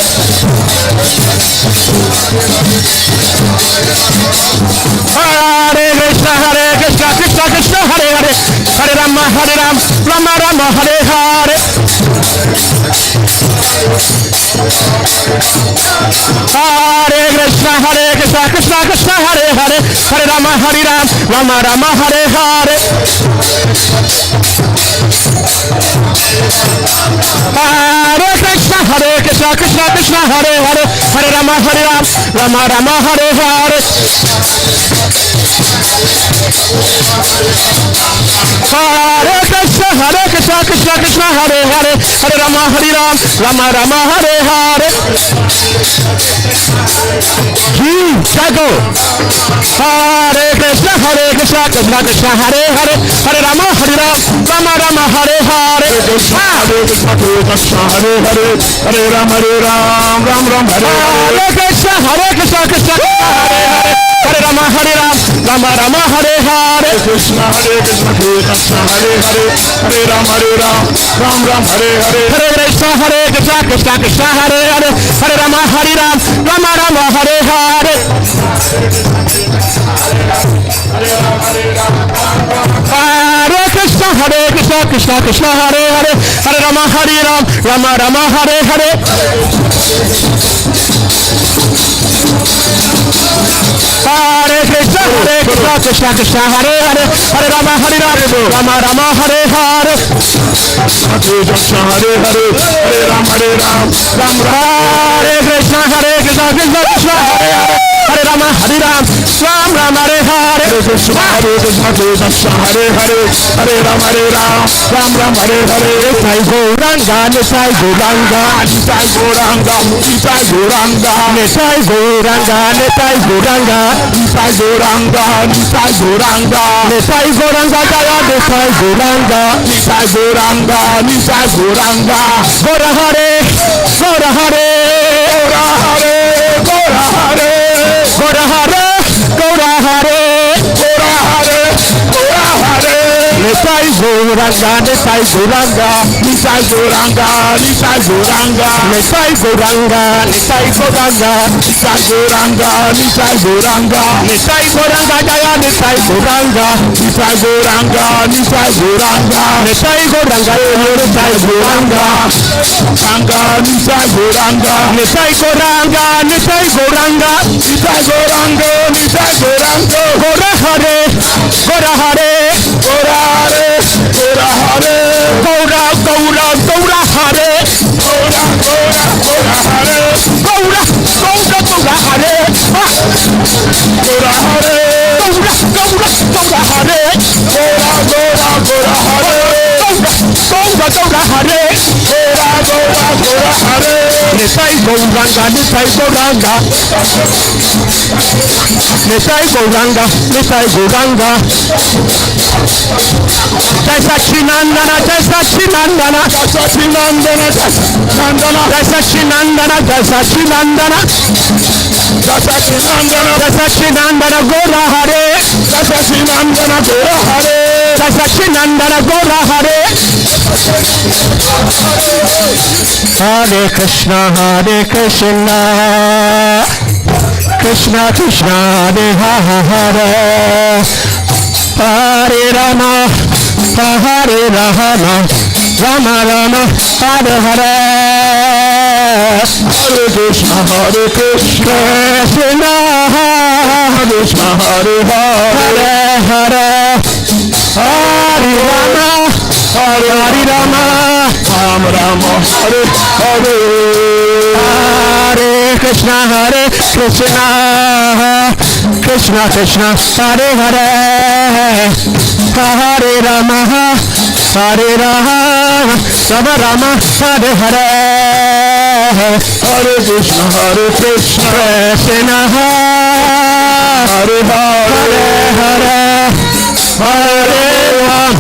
Hare Krishna, Krishna Hare Hare, Hare Rama, Rama Rama, Hare Hare. Hare Krishna, Krishna Krishna, Hare Hare, Hare Rama, Rama Rama, Hare Hare. Hare Krishna, Krishna Krishna, Hare Hare, Hare Rama, Rama Rama, Hare Hare. Hare Krishna, Krishna Krishna, Hare Hare, Hare Rama, Rama Rama, Hare Hare. Jago. Hare Krishna, Krishna Krishna, Hare Hare, Hare Rama, Rama Rama, Hare Hare. Hare Krishna, Hare Hare, Hare Ram, Ram Ram, Hare Hare. Hare Krishna, Krishna Krishna, Hare Hare, Hare Rama, Rama Rama, Hare Hare. Hare Krishna, Krishna Hare Hare, Hare Ram, Ram Ram, Hare Hare. Hare Krishna, Krishna Krishna, Hare Hare, Hare Rama, Rama Rama, Hare Hare. Hare Krishna, Krishna Krishna, Hare Hare, Hare Rama, Rama Rama, Hare Hare. Hare Krishna, Krishna Krishna, Hare Hare, Hare Rama, Rama Rama, Hare Hare. Hare Krishna, Hare Hare, Hare Ram, Ram Ram. Hare Krishna, Krishna Krishna, Hare Hare, Hare Rama, Ram Ram, Hare Hare. Hare Krishna, Krishna Hare Hare, Hare Ram, Ram Ram, Hare Hare. Nitai Gauranga, Nitai Gauranga, Nitai Gauranga, Nitai Gauranga, Nitai Gauranga, Nitai Gauranga, Nitai Gauranga, Nitai Gauranga, Nitai Gauranga, Jaya Nitai Gauranga, Nitai Gauranga, Nitai Gauranga. Gaura Hare, Gaura Hare, Gaura Hare, Gaura Hare, Gaura Hare, Gaura Hare, Gaura Hare, Gaura Hare. Nitai Gauranga, Nitai Gauranga, Nitai Gauranga, Nitai Gauranga, Nitai Gauranga, Nitai Gauranga, Nitai Gauranga, Nitai Gauranga, Nitai Gauranga, Jaya Nitai Gauranga, Nitai Gauranga, Nitai Gauranga, Nitai Gauranga, Nitai Gauranga, Ganga, Nitai Gauranga, Nitai Gauranga, Nitai Gauranga, Nitai Gauranga, Nitai Gauranga. Gaura Hare, Gaura Hare, Gaura Hare, Gaura Hare, Gaura Gaura Gaura Hare, Gaura Gaura Gaura Hare, Gaura Gaura Gaura Hare, Gaura Hare, Gaura Gaura Gaura Hare, Gaura Gaura Gaura Hare, Gaura Gaura Hare, Gaura Gaura Gaura Hare. Nitai Gauranga, Nitai Gauranga, Nitai Gauranga, Nitai Gauranga, Jai Sachinandana, Jai Sachinandana, Jai Sachinandana, Jai Sachinandana, Jai Sachinandana, Jai Sachinandana, Jai Sachinandana, Jai Sachinandana, Gaura Hare, Jai Sachinandana, Gaura Hare, Jai Sachinandana, Gaura Hare. Hare Krishna, Krishna Krishna, Hare Hare, Hare Rama, Hare Rama, Rama Rama, Hare Hare. Hare Krishna, Krishna, Krishna Hare Hare, Hare Hare Rama, Hare Rama, Ram Rama, Hare Hare. Hare Krishna, Krishna Krishna, Hare Hare, Hare Rama, Hare Rama, Rama Rama, Hare Hare. Hare Krishna, Krishna Hare Hare, Hare Ram,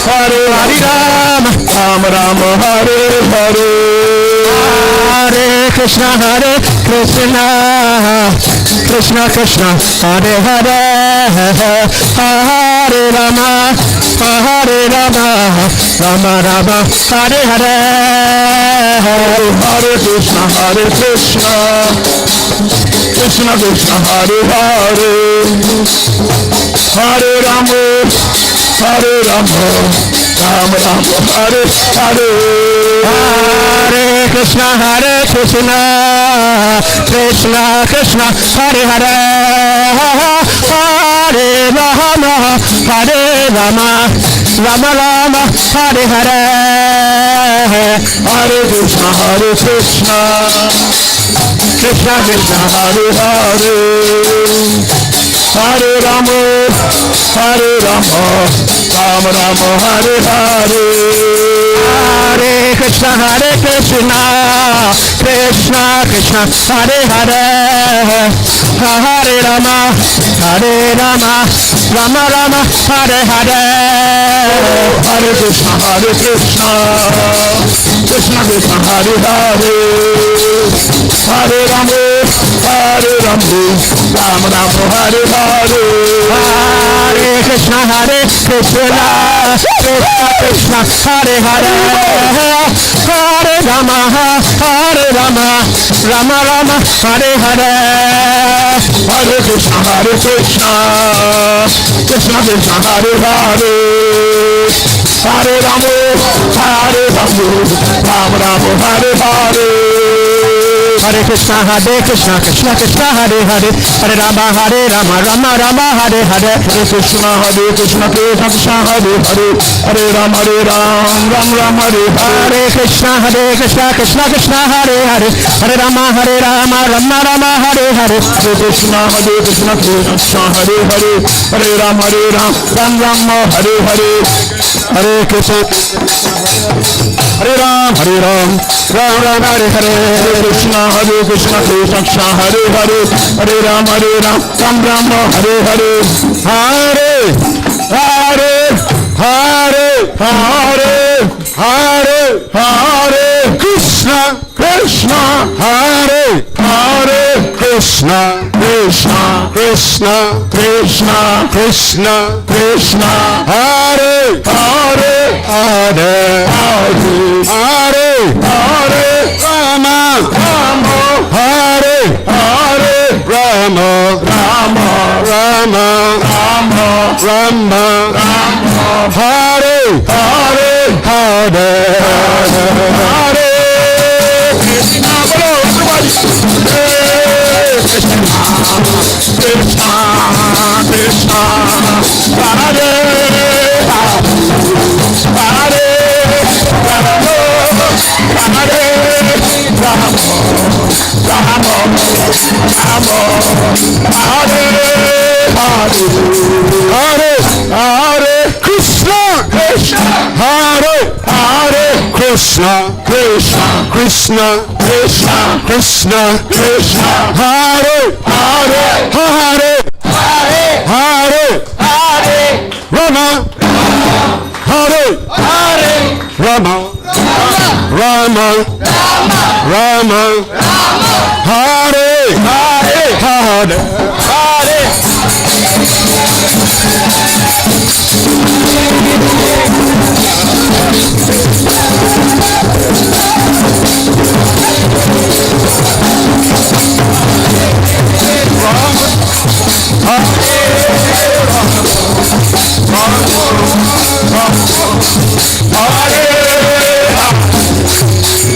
Hare Ram, Ram Rama, Hare Hare. Hare Krishna, Krishna Krishna, Hare Hare, Hare Rama, Hare Rama, Rama Rama, Hare Hare. Hare Krishna, Krishna Krishna, Hare Hare, Hare Rama, Hare Rama, Rama Rama, Hare Hare. Hare Krishna, Krishna Krishna, Hare Hare, Hare Rama, Rama Rama, Hare Hare. Hare Krishna, Krishna Krishna, Hare Hare. Hare Rama, Rama Rama, Hare Hare. Hare Krishna, Krishna Krishna, Hare Hare, Hare Rama, Rama Rama, Hare Hare. Hare Krishna, Krishna Krishna, Hare Hare. Hare Rama, Rama Rama, Hare Hare. Hare Krishna, Krishna Hare Hare, Hare Rama, Rama Rama, Hare Hare. Hare Krishna, Krishna Krishna, Hare Hare. Hare Rama, Rama Rama, Hare Hare. Hare Krishna, Krishna Krishna, Hare Hare, Hare Rama, Rama Rama, Hare Hare. Hare Krishna, Krishna Krishna, Hare Hare, Hare Rama, Ram Ram, Hare Hare. Hare Krishna, Krishna Krishna, Hare Hare, Hare Rama, Rama Rama, Hare Hare. Hare Krishna, Krishna Krishna, Hare Hare, Hare Rama, Ram Ram, Hare Hare. Hare Krishna, Hare Ram, Ram Ram, Hare Hare. Hare Krishna, Krishna Krishna, Hare Hare, Hare Rama, Ram Ram, Hare Hare. Hare Hare Hare Hare Hare Hare Krishna, Krishna Hare Hare, Krishna Krishna Krishna Krishna Krishna Krishna, Hare Hare Hare Hare Hare Hare, Rama Rama, Hare Hare Rama Rama Rama Rama Rama Rama, Hare Hare Hare Hare. Krishna, bolo everybody. Krishna, Krishna Krishna, Hare Hare Hare Rama, Rama Rama, Hare Hare Hare Hare. Krishna, Krishna Hare Hare, Krishna Krishna Krishna Krishna Krishna Krishna, Hare Hare Hare Hare Hare Hare, Rama Hare Hare Rama Rama Rama Hare Hare Hare Hare.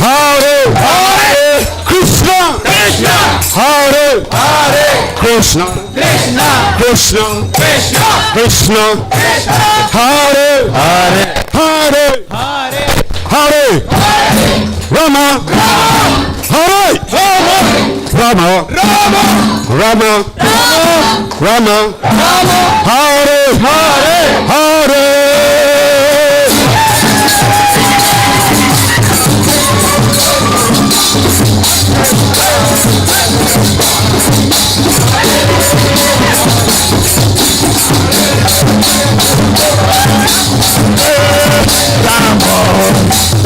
Hare Hare Krishna, Krishna Hare Hare Krishna, Krishna Krishna Krishna Krishna Krishna, Hare Hare Hare Hare Hare Rama Hare Rama Rama Rama Hare Hare Hare. Rama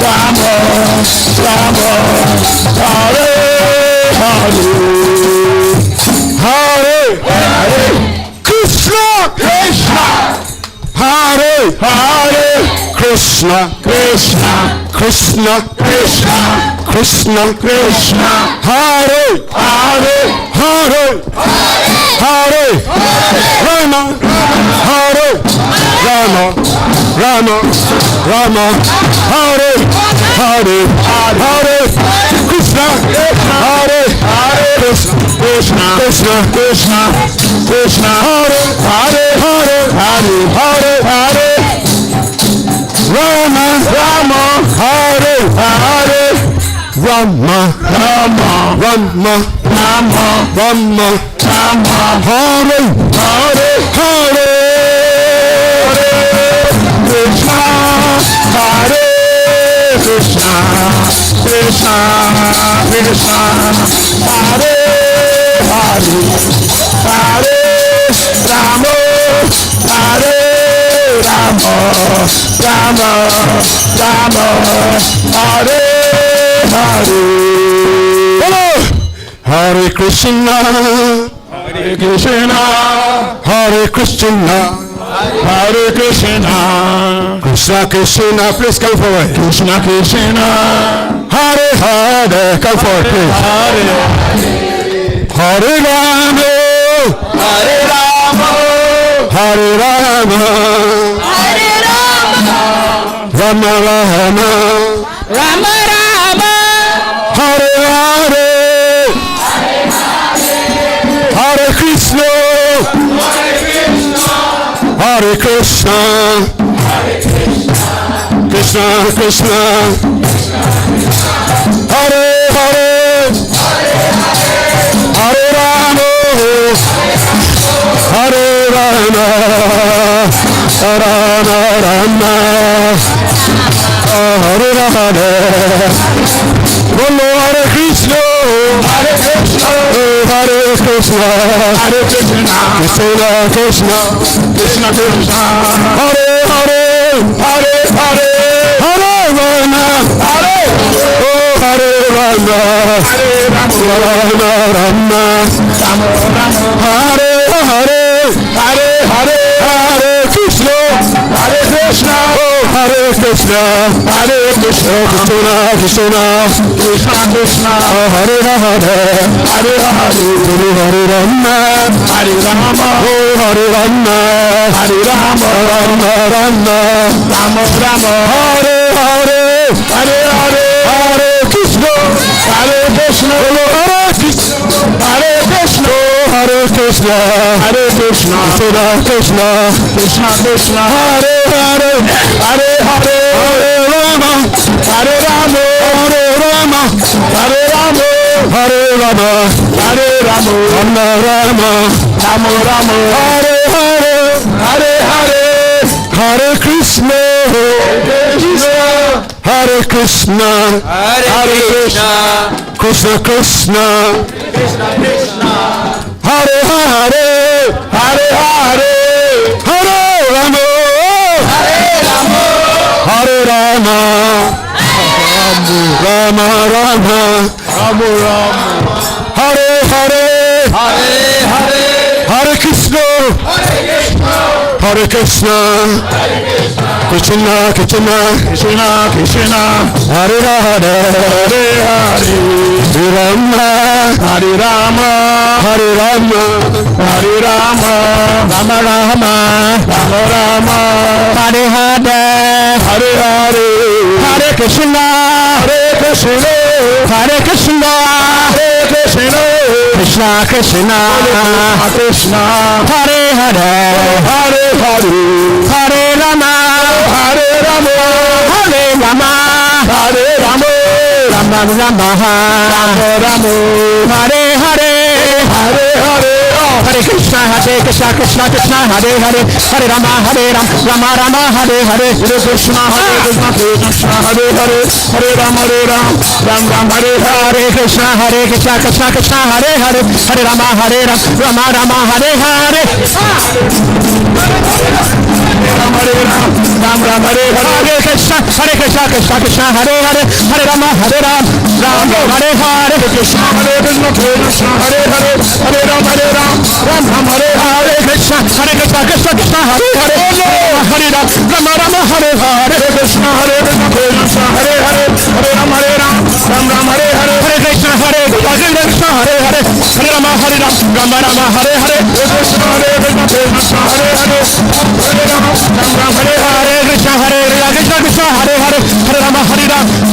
Rama Rama, Hare Hare Hare Hare Krishna, Krishna Hare Hare Krishna, Krishna Krishna Krishna Krishna Krishna, Hare Hare Hare Hare Rama Hare Rama Rama, Rama, Hare, Hare, Hare, Krishna, Hare, Hare, Krishna, Krishna, Krishna, Krishna, Hare, Hare, Hare, Hare, Hare, Hare, Rama, Rama, Hare, Hare, Rama, Rama, Rama, Rama, Rama, Rama, Hare, Hare, Hare, Krishna, Hare Krishna, Krishna, Krishna, Hare Hare, Hare Rama, Hare Rama, Rama, Rama, Hare Hare. Hare Krishna, Hare Krishna, Hare Krishna, Hare Krishna, Krishna Krishna, please come forward. Krishna Krishna, Hare Hare, come forward, please. Hare Rama, Hare Rama, Hare Rama, Hare Rama, Rama Rama, Rama Rama, Hare Hare, Hare Krishna, Hare Krishna, Krishna Krishna, Hare Hare, Hare Rama, Hare Rama, Rama Rama, Hare Hare, Bolo Hare Krishna, Hare Krishna, Hare Krishna, Hare Krishna, Krishna Krishna, Krishna Krishna, Hare Hare, Hare Hare, Hare Rama, Hare, oh Hare Rama, Hare Rama, Rama Rama, Rama Rama, Hare Hare, Hare Hare, Hare Krishna, Hare Krishna, oh Hare Krishna, Hare Krishna, Krishna Krishna, Krishna Krishna, Hare Hare, Hare Hare, Hare Rama, Hare Rama, oh Hare Rama, Hare Rama, Rama Rama, Rama Rama, Hare Hare, Hare Hare, Hare Krishna, Hare Krishna, Hare Krishna, Hare Krishna, Hare Krishna, Hare Krishna, Krishna Krishna, Krishna Krishna, Hare Hare, Hare Hare, Hare Rama, Hare Rama, Hare Rama, Hare Rama, Hare Rama, Hare Rama, Rama Rama, Rama Rama, Hare Hare, Hare Hare, Hare Krishna, Hare Krishna, Hare Krishna, Krishna Krishna, Krishna Krishna, Hare Hare, Hare Hare, Hare Rama, Hare Rama, Hare Rama, Rama Rama, Rama Rama, Hare Hare, Hare Hare, Hare Krishna, Hare Krishna, Krishna Krishna, Krishna Krishna, Hare Hare, Hare Hare, Hare Rama, Hare Rama, Hare Rama, Hare Rama, Rama Rama, Rama Rama, Hare Hare, Hare Hare, Hare Krishna, Hare Krishna, Hare Krishna, Hare Krishna, Krishna Krishna, Krishna, Hare Hare, Hare Hare, Hare Rama, Hare Rama, Hare Rama, Hare Rama, Rama Rama, Rama Rama, Hare Hare, Hare Hare, Hare Krishna, Hare Krishna, Krishna Krishna, Hare Hare, Hare Rama, Hare Rama, Rama Rama, Hare Hare, Hare Krishna, Hare Krishna, Krishna Hare Hare, Hare Rama, Hare Rama, Ram Ram, Hare Hare Krishna, Hare Krishna, Krishna Krishna, Hare Hare, Hare Rama, Hare Rama, Rama Rama, Hare Hare, Hare Ram Ram, Hare Hare Krishna, Hare Krishna, Krishna Krishna, Hare Hare, Hare Rama, Hare Ram, Ram Ram, Hare Hare, Krishna, Hare Krishna, Krishna Hare Hare, Hare Ram, Hare Ram, Ram Ram, Hare Hare Krishna, Hare Krishna, Krishna Krishna, Hare Hare, Hare Ram, Rama Rama, Hare Hare, Krishna, Hare Krishna, Krishna Hare Hare, Hare Ram, Hare Ram, Ram Ram, Hare Hare, Hare Krishna, Hare Krishna, Hare Hare, Hare Rama, Hare Ram, Rama Rama, Hare Hare, Krishna, Hare Krishna, Krishna Hare Hare, Hare Ram, Ram Ram, Hare Hare, Krishna,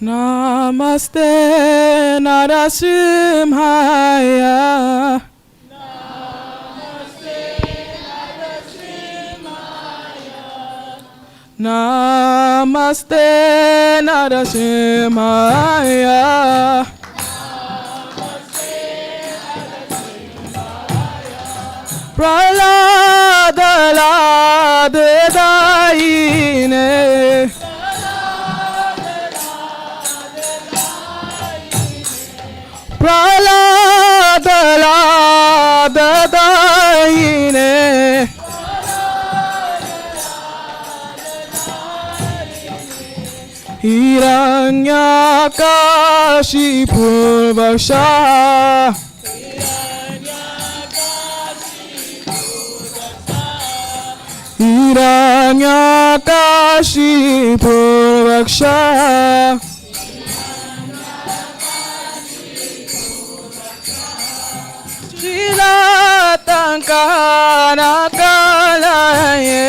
Namaste Narasimhaya. Namaste Narasimhaya. Pralada Daine. Pralada Daine. Hiranyakashipu Vaksha. Hiranyakashipu Vaksha. Shilatankana kalaye.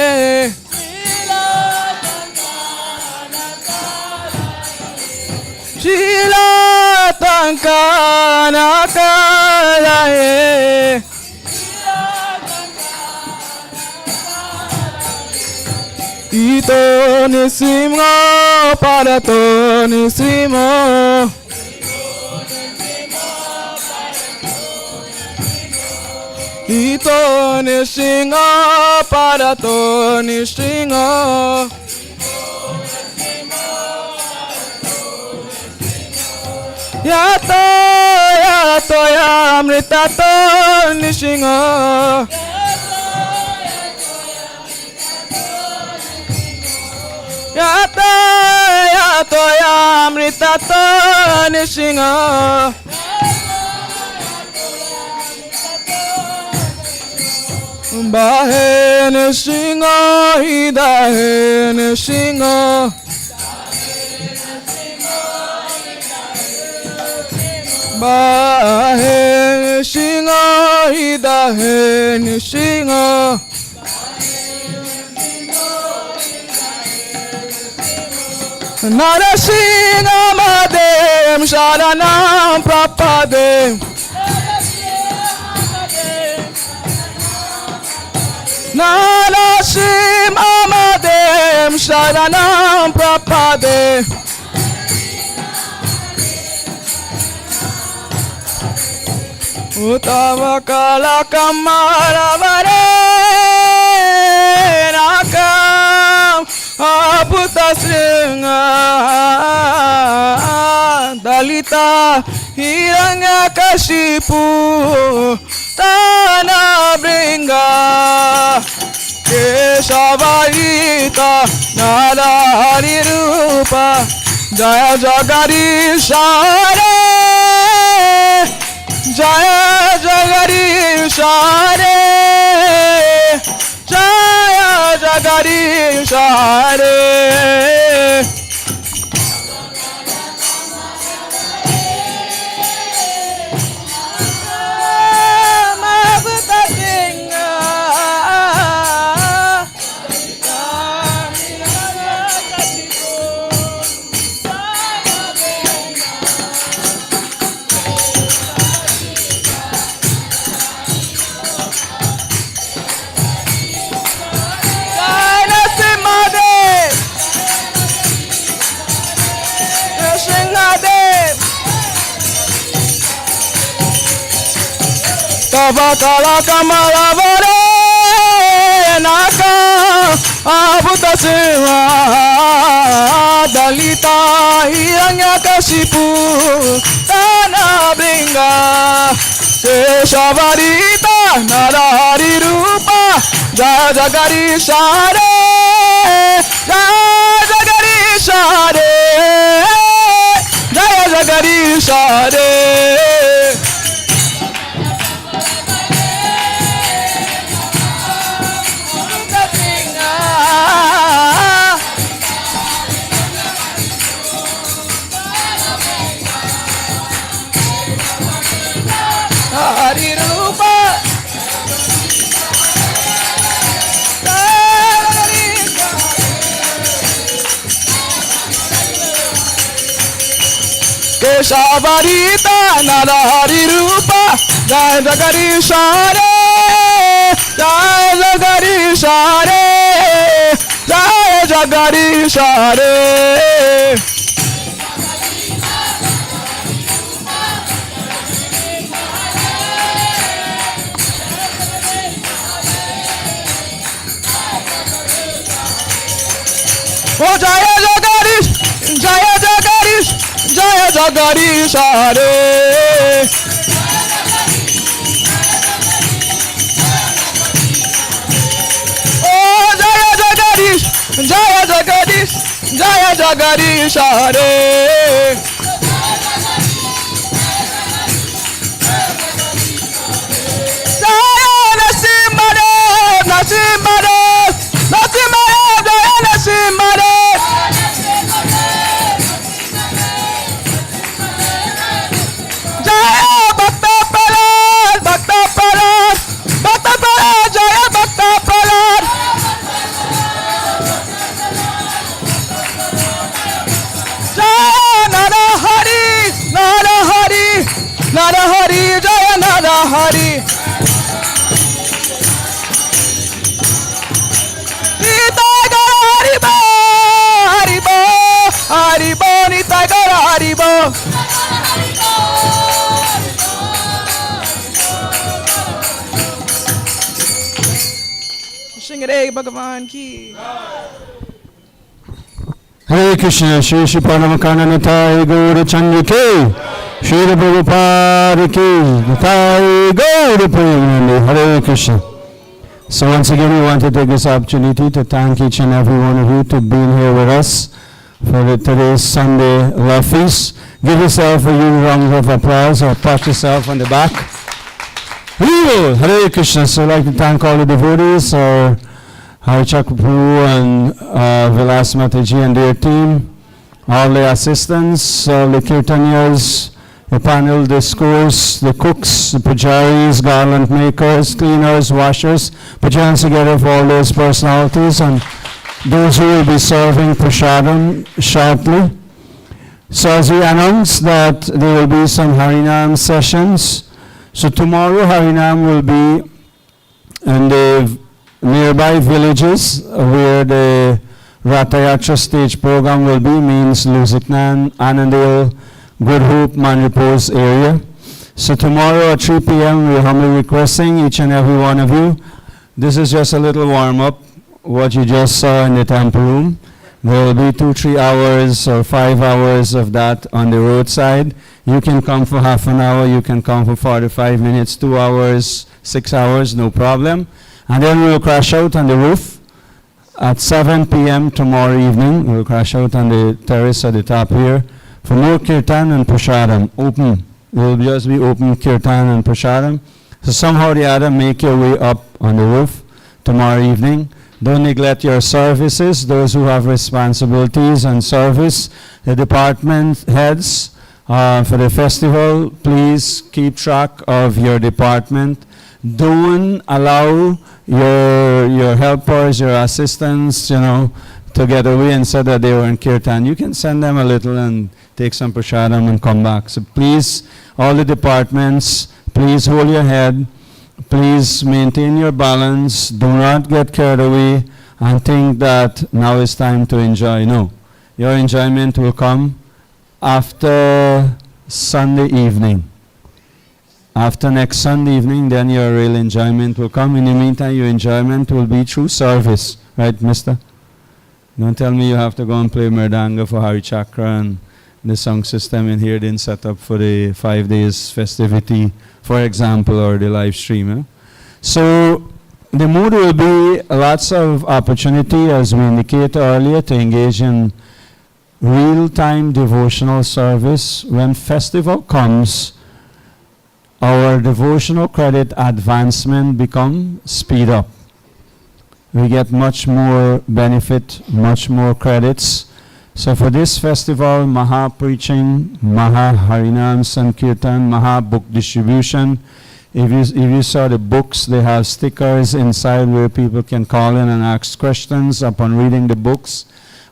Shilatankana kalaye. Ito nisimo para to nisimo. Ito nisimo para to nisimo. Yato yato yamrita to nisimo. Yato yato yamrita to nisimo. Bahe nisimo hidahe nisimo. Bahe nisimo hidahe nisimo. Narasingha Madem Sharanam Prapadem. Narasingha Madem Sharanam Prapadem. Uttama Kala Kamara Vare Nakam Aputa Sringa Dalita Hiranyakashipu Tana Bringa Keshavarita Narahari Rupa Jaya Jagarishare Jaya Jagarishare Jaya Jagarishare. Tavakala Kamala Vare Naka Abuta Seva Dalita Hiranyakashipu Tana Bringa Keshavarita Narahari Rupa Jaya Jagarishare Jaya Jagarishare Jaya Jagarishare. Hari Rupa Varita Narahari Rupa Jai Jagadish Hare Jai Jagadish Hare Jai Jagadish Hare Oh Jaya Jagadish Jaya Jagadish Jaya Jagadish Hare Oh Jaya Jagadish Jaya Jagadish Jaya Jagadish Hare Jaya Nasimhadev Nasimhadev Nasimhadev Jaya Nasimhadev Jaya Bhakta Prahlad Bhakta Prahlad Bhakta Prahlad Jaya Bhakta Prahlad Jaya Narahari Narahari Narahari Jaya Narahari Nitai Gara Haribo Haribo Haribo Nitai Gara Haribo Shingare Bhagavan ki Hare Krishna, Shri Shri Paramakanna Nitai Gaura Chandra Ki, Srila Prabhupada Ki, Nitai Gaura Premanandi, Hare Krishna. So once again we want to take this opportunity to thank each and every one of you to being here with us for today's Sunday Love Feast. Give yourself a huge round of applause or pat yourself on the back. Hare Krishna. So I'd like to thank all the devotees, Hari Chakraprabhu and Vilas Mataji and their team, all the assistants, all the kirtanias, the panel discourse, the cooks, the pujaris, garland makers, cleaners, washers. Put your hands together for all those personalities and those who will be serving prasadam shortly. So as we announced that there will be some Harinam sessions. So tomorrow Harinam will be in the nearby villages where the Ratayatra stage program will be, means Lusitnan, Annandale, Good Hope, Manipur's area. So tomorrow at 3 p.m. we're humbly requesting each and every one of you. This is just a little warm-up, what you just saw in the temple room. There will be 2-3 hours or 5 hours of that on the roadside. You can come for half an hour, you can come for 45 minutes, 2 hours, 6 hours, no problem. And then we'll crash out on the roof at 7 p.m. tomorrow evening. We'll crash out on the terrace at the top here for more kirtan and prasadam. Open. It will just be open kirtan and prasadam. So somehow or the other, make your way up on the roof tomorrow evening. Don't neglect your services. Those who have responsibilities and service, the department heads for the festival, please keep track of your department. Don't allow your helpers, your assistants, to get away and say that they were in kirtan. You can send them a little and take some prasadam and come back. So please, all the departments, please hold your head. Please maintain your balance. Do not get carried away and think that now is time to enjoy. No. Your enjoyment will come after Sunday evening. After next Sunday evening, then your real enjoyment will come. In the meantime, your enjoyment will be through service. Right, mister? Don't tell me you have to go and play Mridanga for Hari Chakra and the sound system in here didn't set up for the 5 days festivity, for example, or the live stream. So the mood will be lots of opportunity, as we indicated earlier, to engage in real-time devotional service. When festival comes, our devotional credit advancement become speed up. We get much more benefit, much more credits. So for this festival, Maha preaching, Maha Harinam Sankirtan, Maha book distribution. If you saw the books, they have stickers inside where people can call in and ask questions upon reading the books.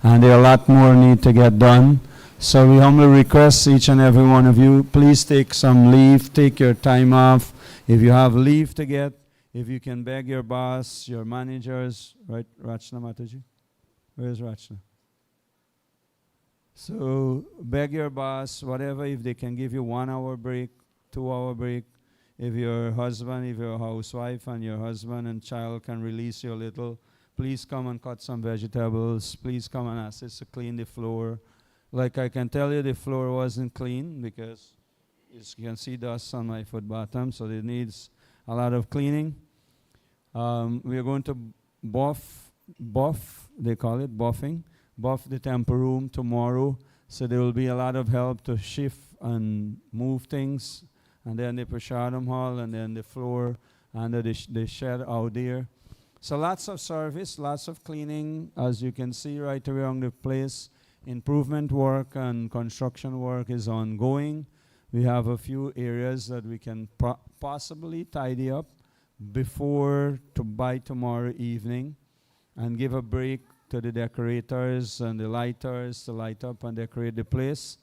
And there are a lot more need to get done. So we humbly request each and every one of you, please take some leave, take your time off. If you have leave to get, if you can beg your boss, your managers, right, Rachna Mataji? Where is Rachna? So beg your boss, whatever, if they can give you 1 hour break, 2 hour break. If your husband, if you're a housewife and your husband and child can release you a little, please come and cut some vegetables. Please come and assist to clean the floor. Like I can tell you, the floor wasn't clean because you can see dust on my foot bottom, so it needs a lot of cleaning. We are going to buff, they call it buffing, buff the temple room tomorrow. So there will be a lot of help to shift and move things. And then the Prashadam hall, and then the floor, and the shed out there. So lots of service, lots of cleaning, as you can see right around the place. Improvement work and construction work is ongoing. We have a few areas that we can possibly tidy up by tomorrow evening, and give a break to the decorators and the lighters to light up and decorate the place.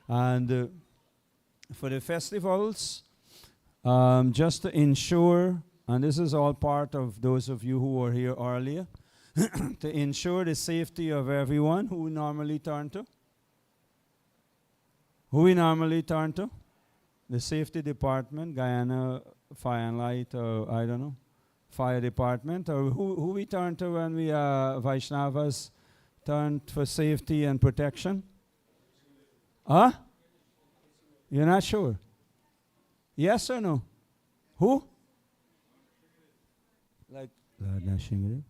And for the festivals, just to ensure, and this is all part of those of you who were here earlier, to ensure the safety of everyone, who we normally turn to? Who we normally turn to? The safety department, Guyana Fire and Light, or I don't know, fire department, or who we turn to when we Vaishnavas turn for safety and protection? Huh? You're not sure? Yes or no? Who? Like Lord Nashingadev.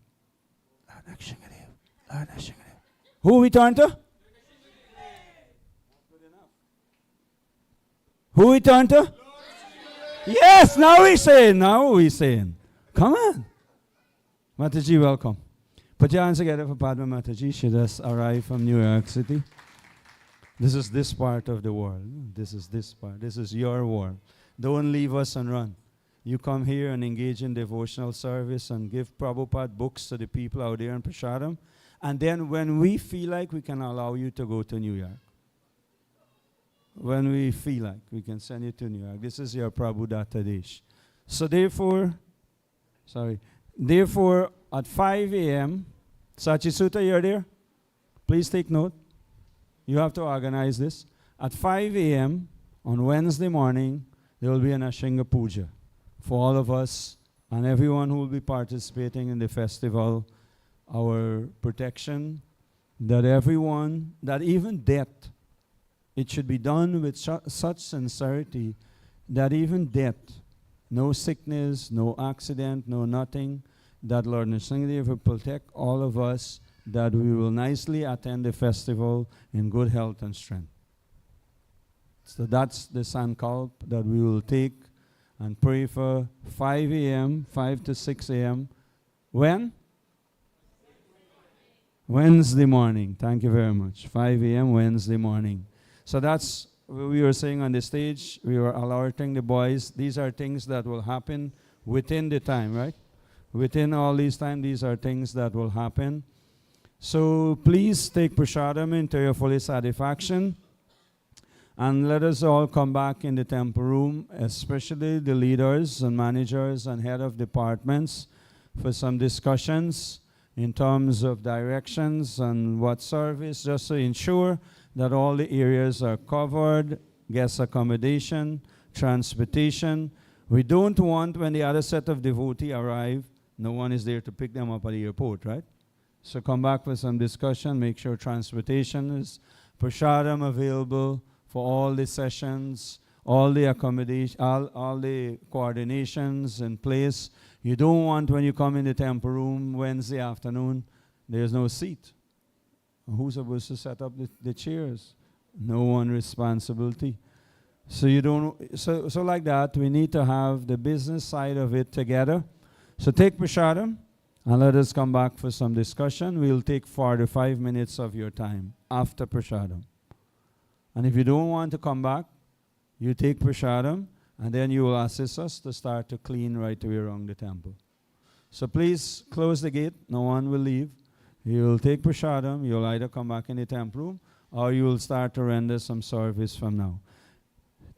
Lord Nashingadev. Lord Nashingadev. Who we turn to? Who we turn to? Yes, now we saying. Now we saying. Come on. Mataji, welcome. Put your hands together for Padma Mataji. She just arrived from New York City. This is this part of the world. This is this part. This is your world. Don't leave us and run. You come here and engage in devotional service and give Prabhupada books to the people out there in Prashadam. And then when we feel like, we can allow you to go to New York. When we feel like, we can send you to New York. This is your Prabhu Datta Desh. So therefore, at 5 a.m., Sachisuta, you're there? Please take note. You have to organize this. At 5 a.m. on Wednesday morning, there will be an Ashinga Puja for all of us and everyone who will be participating in the festival. Our protection, that everyone, that even death, it should be done with such sincerity that even death, no sickness, no accident, no nothing, that Lord Nrsimhadev will protect all of us, that we will nicely attend the festival in good health and strength. So that's the sankalp that we will take and pray for 5 a.m., 5 to 6 a.m. When? Wednesday morning. Thank you very much. 5 a.m. Wednesday morning. So that's what we were saying on the stage. We were alerting the boys. These are things that will happen within the time, right? Within all these time, these are things that will happen. So please take Prashadam into your fullest satisfaction. And let us all come back in the temple room, especially the leaders and managers and head of departments, for some discussions in terms of directions and what service, just to ensure that all the areas are covered, guest accommodation, transportation. We don't want, when the other set of devotees arrive, no one is there to pick them up at the airport, right? So come back with some discussion, make sure transportation is Prashadam available for all the sessions, all the accommodation, all the coordinations in place. You don't want, when you come in the temple room Wednesday afternoon, there's no seat. Who's supposed to set up the chairs? No one responsibility. So you don't. So like that, we need to have the business side of it together. So take Prashadam and let us come back for some discussion. We'll take 45 minutes of your time after Prashadam. And if you don't want to come back, you take Prashadam, and then you will assist us to start to clean right away around the temple. So please close the gate. No one will leave. You'll take Prashadam. You'll either come back in the temple room, or you will start to render some service from now.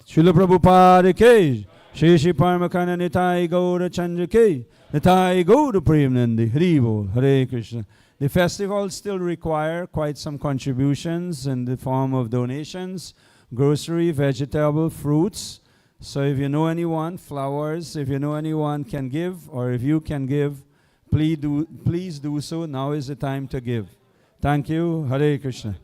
Srila Prabhupada ki, Shri Shri Paramakana Nitai Gaura Chandra ki, Nitai Gaura Premnandi, Hari Bol, Hare Krishna. The festivals still require quite some contributions in the form of donations, grocery, vegetable, fruits. So if you know anyone, flowers, if you know anyone can give, or if you can give, please do so. Now is the time to give. Thank you. Hare Krishna.